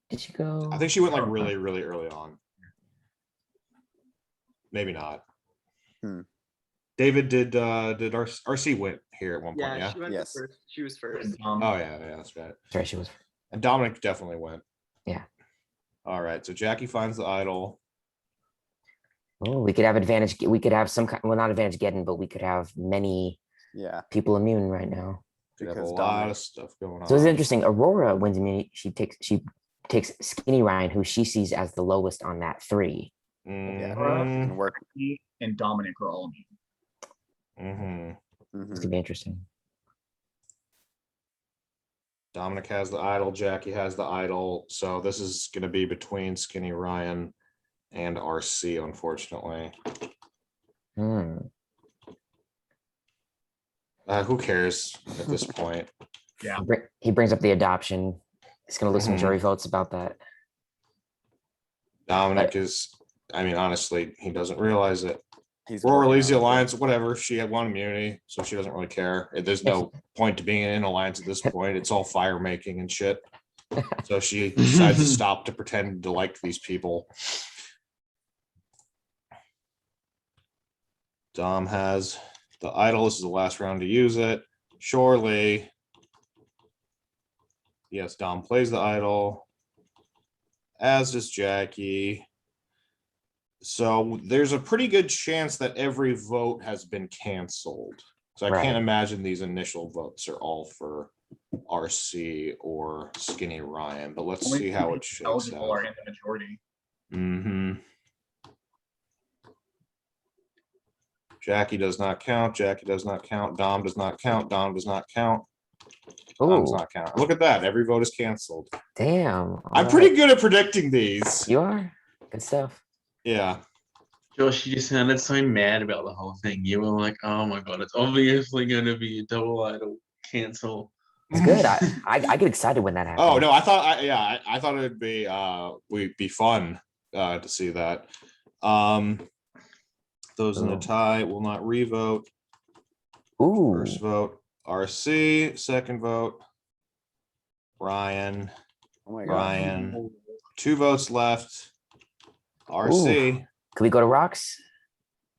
did she go? I think she went like really, really early on. Maybe not. David did RC went here at one point, Yeah, yeah? she went Yes. first. She was first. Oh yeah, that's right. Sorry, she was. And Dominic definitely went. Yeah. All right, so Jackie finds the idol. Oh, we could have advantage. We could have some kind. Well, not advantage getting, but we could have many Yeah. people immune right now. We have a Because lot Dominic- of stuff going on. So it's interesting. Aurora wins immunity. She takes Skinny Ryan, who she sees as the lowest on that 3. Yeah. Mhm, Can work. He and Dominic are all immune. mhm. It's Mhm. gonna be interesting. Dominic has the idol, Jackie has the idol. So this is going to be between Skinny Ryan and RC, unfortunately. Hmm. Who cares at this point? Yeah. He brings up the adoption. He's gonna lose some Mhm. jury votes about that. Dominic is, I mean, honestly, he doesn't realize it. He's Aurora working leaves the on it. alliance, whatever. She had 1 immunity, so she doesn't really care. There's no point to being in an alliance at this point. It's all fire making and shit. So she decides to stop to pretend to like these people. Dom has the idol. This is the last round to use it. Surely. Yes, Dom plays the idol. As does Jackie. So there's a pretty good chance that every vote has been canceled. So I Right. can't imagine these initial votes are all for RC or Skinny Ryan, but let's Only see two how people it shakes eligible out. are in the majority. Mm-hmm. Jackie does not count. Jackie does not count. Dom does not count. Dom does not count. Dom does Ooh, not count. Look at that. Every vote is canceled. damn. I'm pretty good at predicting these. You are? Good stuff. Yeah. Josh, you sounded so mad about the whole thing. You were like, "Oh my god, it's obviously going to be a double idol cancel." It's good. I get excited when that happens. Oh no, I thought I thought it'd be we'd be fun to see that. Those in the Ooh. tie will not revote. Ooh. First vote, RC. Second vote, Ryan. Oh my god. Ryan. 2 votes left. RC. Can we go to rocks?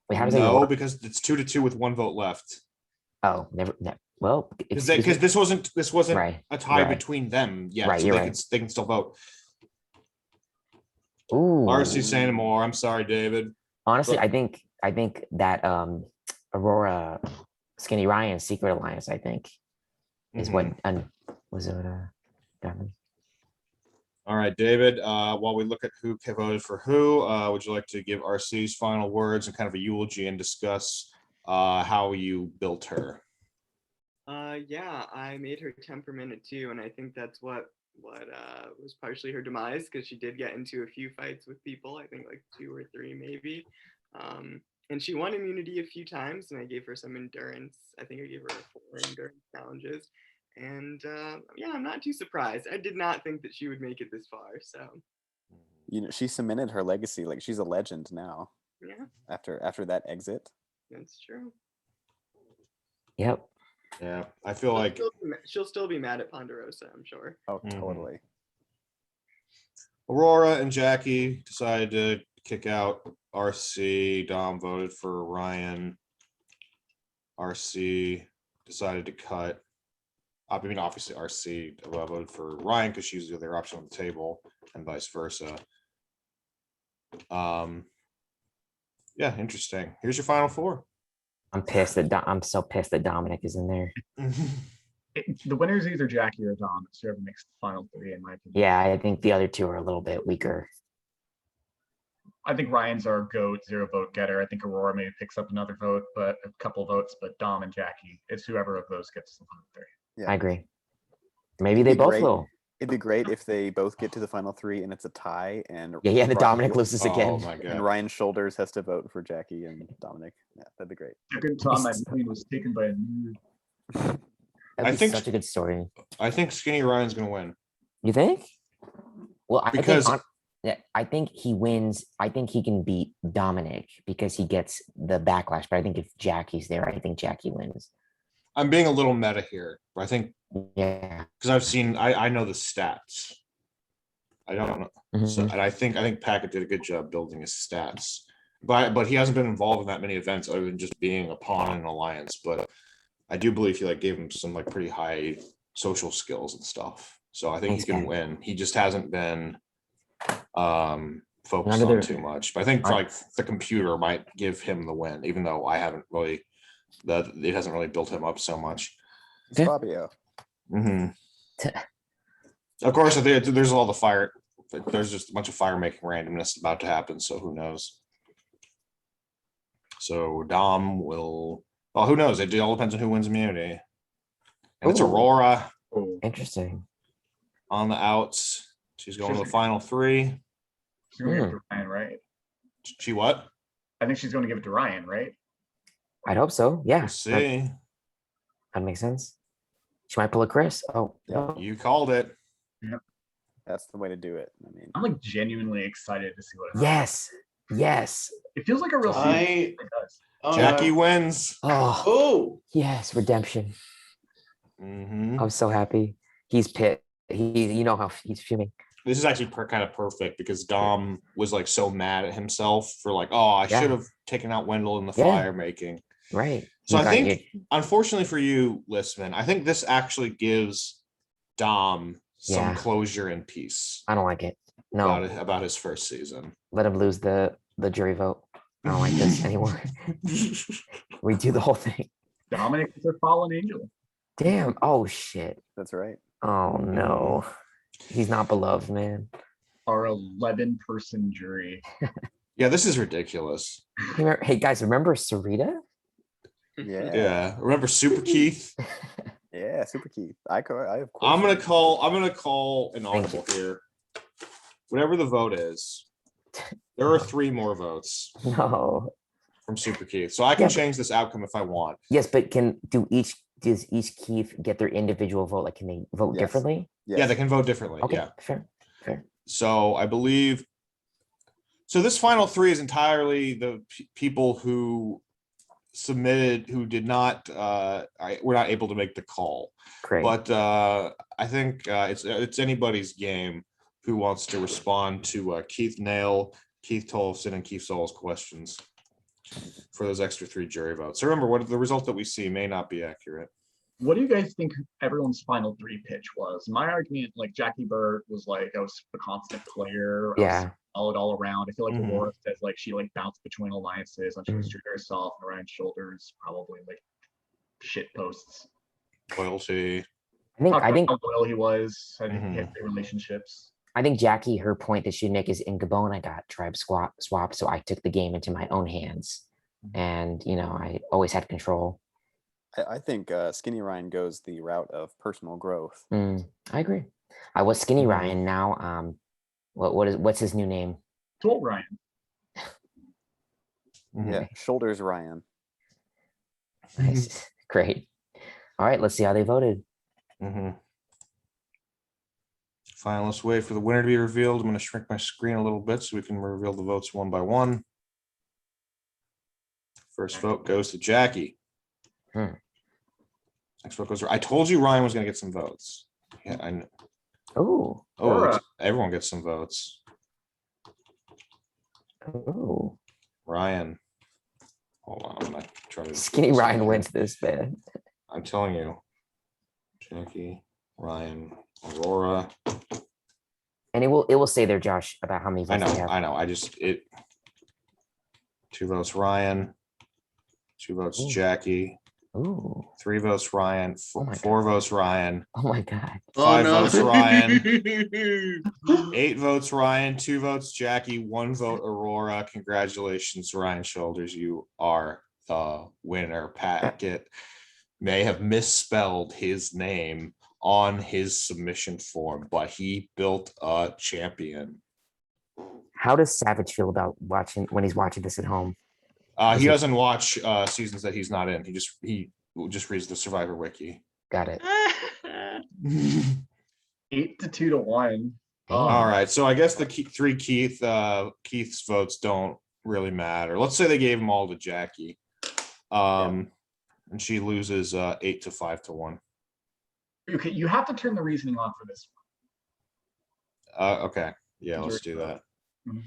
Wait, how does that even No, work? because it's 2-2 with 1 vote left. Oh, never. Well, Because excuse me. this wasn't Right, a tie right. between them yet. Right, so you're they right. they can still vote. Ooh. RC saying more. I'm sorry, David. Honestly, But- I think that Aurora Skinny Ryan Secret Alliance, I think, is what was it Diamond? All right, David, while we look at who voted for who, would you like to give RC's final words and kind of a eulogy and discuss how you built her? Yeah, I made her temperamented too, and I think that's what was partially her demise, because she did get into a few fights with people. I think like 2 or 3 maybe. And she won immunity a few times, and I gave her some endurance. I think I gave her 4 endurance challenges. And yeah, I'm not too surprised. I did not think that she would make it this far. So You know, she cemented her legacy. Like, she's a legend now yeah, after that exit. that's true. Yep. Yeah, I feel like She'll still be mad at Ponderosa, I'm sure. Oh, Mhm. totally. Aurora and Jackie decided to kick out RC. Dom voted for Ryan. RC decided to cut. I mean, obviously, RC voted for Ryan because she's the other option on the table, and vice versa. Yeah, interesting. Here's your final 4. I'm pissed that I'm so pissed that Dominic is in there. The winner is either Jackie or Dom. It's whoever makes the final 3, in my opinion. Yeah, I think the other 2 are a little bit weaker. I think Ryan's our GOAT 0 vote getter. I think Aurora maybe picks up another vote, but a couple votes. But Dom and Jackie, it's whoever of those gets the final 3. Yeah. I agree. Maybe It'd they be both great. will. It'd be great if they both get to the final 3 and it's a tie, and Yeah, the Ryan- Dominic loses Oh again. my god. and Ryan Shoulders has to vote for Jackie and Dominic. Yeah, that'd be great. Second time my queen was taken by a nude. That'd I be think- such a good story. I think Skinny Ryan's gonna win. You think? Well, Because- I think he wins. I think he can beat Dominic because he gets the backlash. But I think if Jackie's there, I think Jackie wins. I'm being a little meta here, but I think Yeah. because I know the stats. I don't know. So, Mhm. and I think Pacatte did a good job building his stats, but he hasn't been involved in that many events other than just being a pawn in an alliance. But I do believe he gave him some pretty high social skills and stuff. So I think Thanks, he can Pat. win. He just hasn't been focused None of on their- too much. But I think the computer might give him the win, even though I haven't really it hasn't really built him up so much. It's Yeah. Fabio. Mm-hmm. Of course, there's all the fire. There's just a bunch of fire making randomness about to happen. So who knows? So Dom will. Well, who knows? It all depends on who wins immunity. And it's Ooh. Aurora Oh, Interesting. on the outs. She's going to the final 3. she's going to give it to Ryan, right? She what? I think she's going to give it to Ryan, right? I'd hope so. Yeah. We'll see. That makes sense. She might pull a Chris. Oh, no. You called it. That's the way to do it. I mean, I'm like genuinely excited to see what. Yes. Yes. It feels like a real season. It does. Oh, Jackie wins. Oh, Oh, yes. Redemption. Mhm. I'm so happy. He's pit. You know how he's fuming. This is actually kind of perfect because Dom was so mad at himself for oh, I Yeah. should have taken out Wendell in the Yeah. fire making. Right. So You I got think, unfortunately for you, Listman, I think this actually gives Dom some Yeah. closure and peace I don't like it. No. about his first season. Let him lose the the jury vote. I don't like this anymore. Redo the whole thing. Dominic is a fallen angel. Damn. Oh shit. That's right. Oh no. He's not beloved, man. Our 11-person jury. Yeah, this is ridiculous. Hey guys, remember Sarita? Yeah. Yeah, remember Super Keith? Yeah, Super Keith. I of course. I'm gonna remember. call an Thank audible here. Whatever the vote is, there are 3 more votes No. from Super Keith, so I can Yeah, but- change this outcome if I want. Yes, but does each Keith get their individual vote? Like, can they vote Yes. differently? Yes. Yeah, they can vote differently. Okay, Yeah. fair. So I believe. So this final 3 is entirely the people who submitted who did not were not able to make the call. Great. But I think it's anybody's game who wants to respond to Keith Nail, Keith Tolfson, and Keith Sol's questions for those extra 3 jury votes. So remember, what the result that we see may not be accurate. What do you guys think everyone's final 3 pitch was? My argument, like Jackie Burt was like, I was a constant player. I was Yeah. solid all around. I feel like Mhm. Aurora says like she like bounced between alliances and she was Mhm. true to herself, and Ryan's shoulders probably like shit posts. Loyalty. I think How loyal he was. I think he Mhm. had great relationships. I think Jackie, her point that she'd make is in Gabon, I got tribe swapped, so I took the game into my own hands. And I always had control. I think Skinny Ryan goes the route of personal growth. I agree. I was Skinny Mhm. Ryan. Now, what's his new name? Told Ryan. Mhm. Yeah, shoulders Ryan. Nice. Great. All right, let's see how they voted. Mhm. Finalists wait for the winner to be revealed. I'm going to shrink my screen a little bit so we can reveal the votes one by one. First vote goes to Jackie. Next vote goes. I told you Ryan was going to get some votes. Yeah, I know. Oh, Everyone gets some votes. oh. Ryan. Hold on, I'm gonna try to. Skinny Ryan wins this, man. I'm telling you, Jackie, Ryan, Aurora. And it will say there, Josh, about how many I votes they have. know. 2 votes Ryan, 2 votes Ooh. Jackie, Ooh. 3 votes Ryan, Oh my 4 God. votes Ryan, Oh my God. 5 no. votes Ryan, 8 votes Ryan, 2 votes Jackie, 1 vote Aurora. Congratulations, Ryan Shoulders. You are the winner. Pacatte may have misspelled his name on his submission form, but he built a champion. How does Savage feel about when he's watching this at home? He doesn't watch seasons that he's not in. He just reads the Survivor wiki. Got it. 8-2-1. Damn. All right, so I guess the 3 Keith's votes don't really matter. Let's say they gave them all to Jackie, and she loses 8-5-1. Okay, you have to turn the reasoning on for this Okay, yeah, let's do that. Mhm.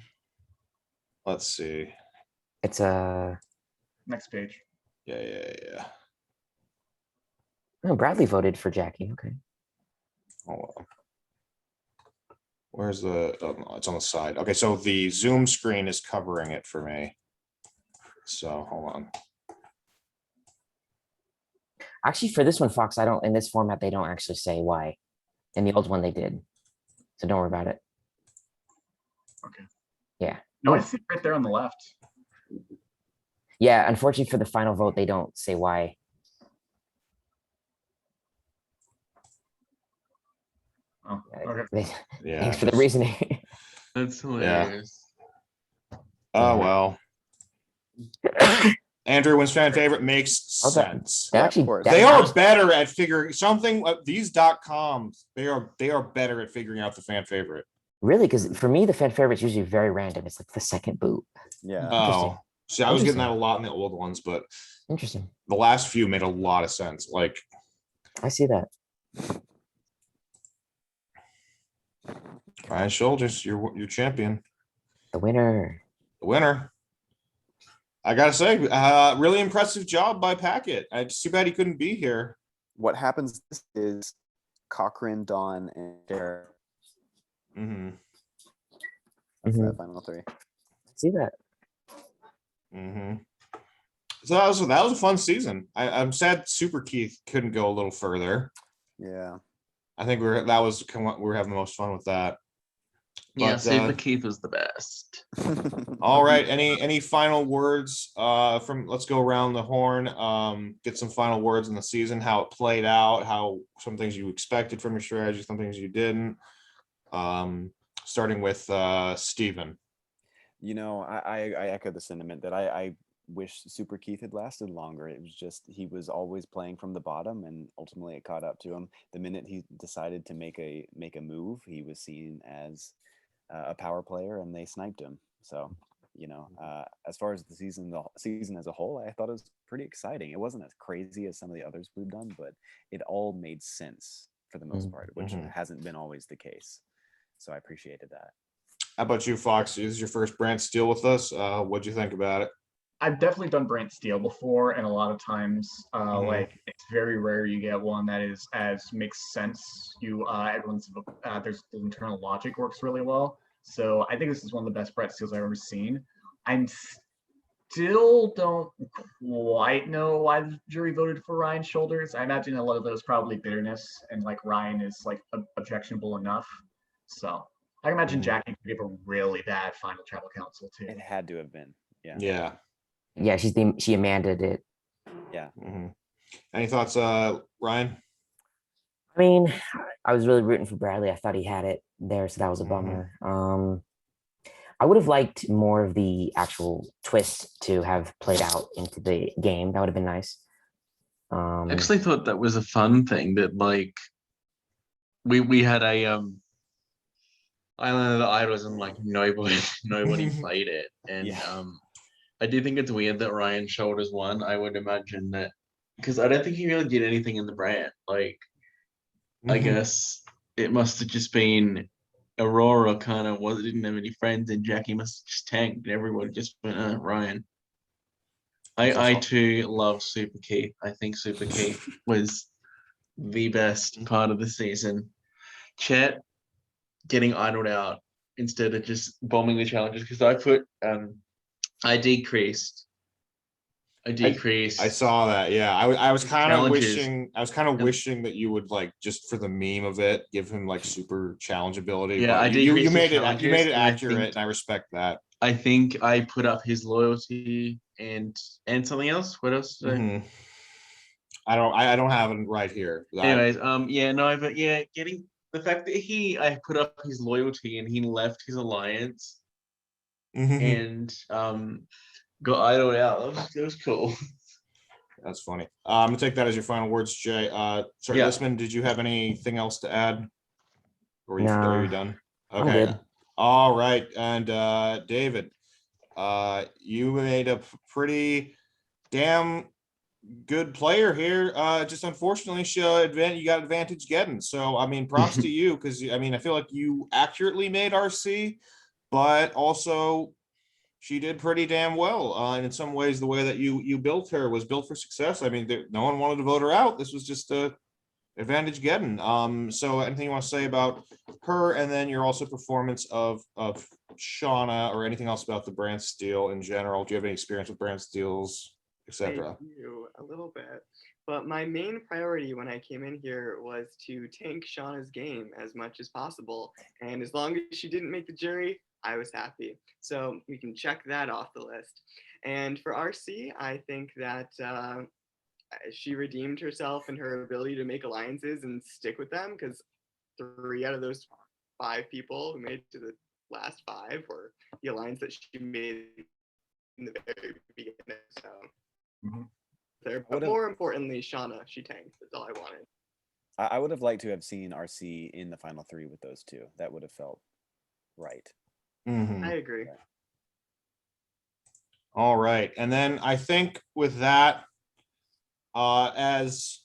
Let's see. It's a. next page. Yeah. Oh, Bradley voted for Jackie. Okay. Hold on. Where's the? Oh, no, it's on the side. Okay, so the Zoom screen is covering it for me. So hold on. Actually, for this one, Fox, in this format, they don't actually say why. In the old one, they did. So don't worry about it. Okay. Yeah. No, I see it right there on the left. Yeah, unfortunately for the final vote, they don't say why. Oh, okay. Yeah. Thanks for the reasoning. That's hilarious. Oh well. Andrew wins fan favorite makes sense. That Yeah, of actually, course. that They are actually- better at figuring something. These .coms, they are better at figuring out the fan favorite. really, because for me, the fan favorite is usually very random. It's like the second boot. Yeah. Oh, see, I was getting that Interesting. a lot in the old ones, but Interesting. the last few made a lot of sense. Like, I see that. Ryan Shoulders, you're champion, The winner. the winner. I gotta say, really impressive job by Pacatte. It's too bad he couldn't be here. What happens is Cochran, Dawn, and Derek. Mm-hmm. That's Mhm. that final 3. I see that. So that was a fun season. I'm sad Super Keith couldn't go a little further. Yeah. I think we were having the most fun with that. Yeah, But, Super Keith was the best. all right. Any final words let's go around the horn, get some final words on the season, how it played out, how some things you expected from your strategy, some things you didn't. Starting with Steven. I echo the sentiment that I wish Super Keith had lasted longer. It was just he was always playing from the bottom, and ultimately it caught up to him. The minute he decided to make a move, he was seen as a power player, and they sniped him. So, as far as the season as a whole, I thought it was pretty exciting. It wasn't as crazy as some of the others we've done, but it all made sense for the most part, which hasn't been always the case. So I appreciated that. How about you, Foxx? This is your first Brantsteele with us. What'd you think about it? I've definitely done Brantsteele before, and a lot of times, like it's very rare you get one that is as makes sense. Everyone's there's the internal logic works really well. So I think this is one of the best Brantsteels I've ever seen. I'm still don't quite know why the jury voted for Ryan's shoulders. I imagine a lot of those probably bitterness, and like Ryan is like objectionable enough. So I can imagine Jackie could give a really bad final tribal council too. It had to have been. Yeah. Yeah. Yeah, she Amandaed it. Yeah. Any thoughts, Ryan? I mean, I was really rooting for Bradley. I thought he had it there, so that was a bummer. I would have liked more of the actual twist to have played out into the game. That would have been nice. I actually thought that was a fun thing that like we had a Island of the Idols and like nobody played it. And I do think it's weird that Ryan Shoulders won. I would imagine that because I don't think he really did anything in the brand. Like I guess it must have just been Aurora didn't have any friends, and Jackie must have just tanked, and everyone just went, Ryan. I too love Super Keith. I think Super Keith was the best part of the season. Chet getting idled out instead of just bombing the challenges, because I decreased. I saw that. Yeah, I was kind of Challenges. wishing that you would like just for the meme of it give him like super challenge ability. Yeah, but I you decreased the made it challenges, and accurate, and I respect that. I think I put up his loyalty and something else. What else? I don't have it right here. Anyways, getting the fact that I put up his loyalty and he left his alliance and got idled out. That was cool. That's funny. I'm gonna take that as your final words, Jay. Sorry, Yeah. Lisman, did you have anything else to add? Or are you done? I'm Okay. good. All right. And David, you made a pretty damn good player here. Just unfortunately, you got advantage getting. So I mean, props to you, because I mean, I feel like you accurately made RC, but also she did pretty damn well. And in some ways, the way that you built her was built for success. I mean, no one wanted to vote her out. This was just a advantage getting. So anything you want to say about her, and then your also performance of Shauna, or anything else about the Brantsteele in general? Do you have any experience with Brantsteels, etc.? I do a little bit, but my main priority when I came in here was to tank Shauna's game as much as possible, and as long as she didn't make the jury, I was happy. So we can check that off the list. And for RC, I think that she redeemed herself and her ability to make alliances and stick with them, because 3 out of those 5 people who made it to the last 5 were the alliance that she made in the very beginning. So there, but more importantly, Shauna, she tanked. That's all I wanted. I would have liked to have seen RC in the final 3 with those 2. That would have felt right. I agree. All right. And then I think with that, as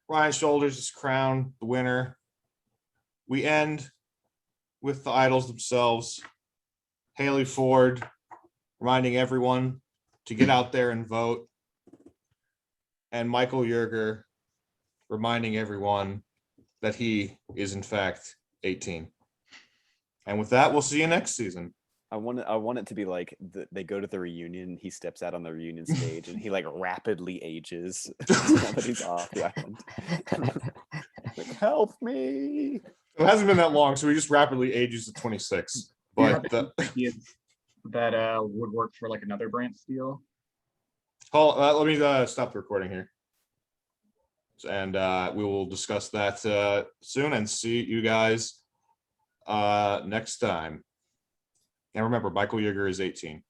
Ryan Shoulders is crowned the winner, we end with the idols themselves. Haley Ford reminding everyone to get out there and vote. And Michael Yerger reminding everyone that he is in fact 18. And with that, we'll see you next season. I want it to be like they go to the reunion. He steps out on the reunion stage, and he like rapidly ages now that he's off the island. Like, help me! It hasn't been that long, so he just rapidly ages to 26. Do you have But any ideas that would work for like another Brantsteele? let me stop the recording here, and we will discuss that soon and see you guys next time. And remember, Michael Yeager is 18.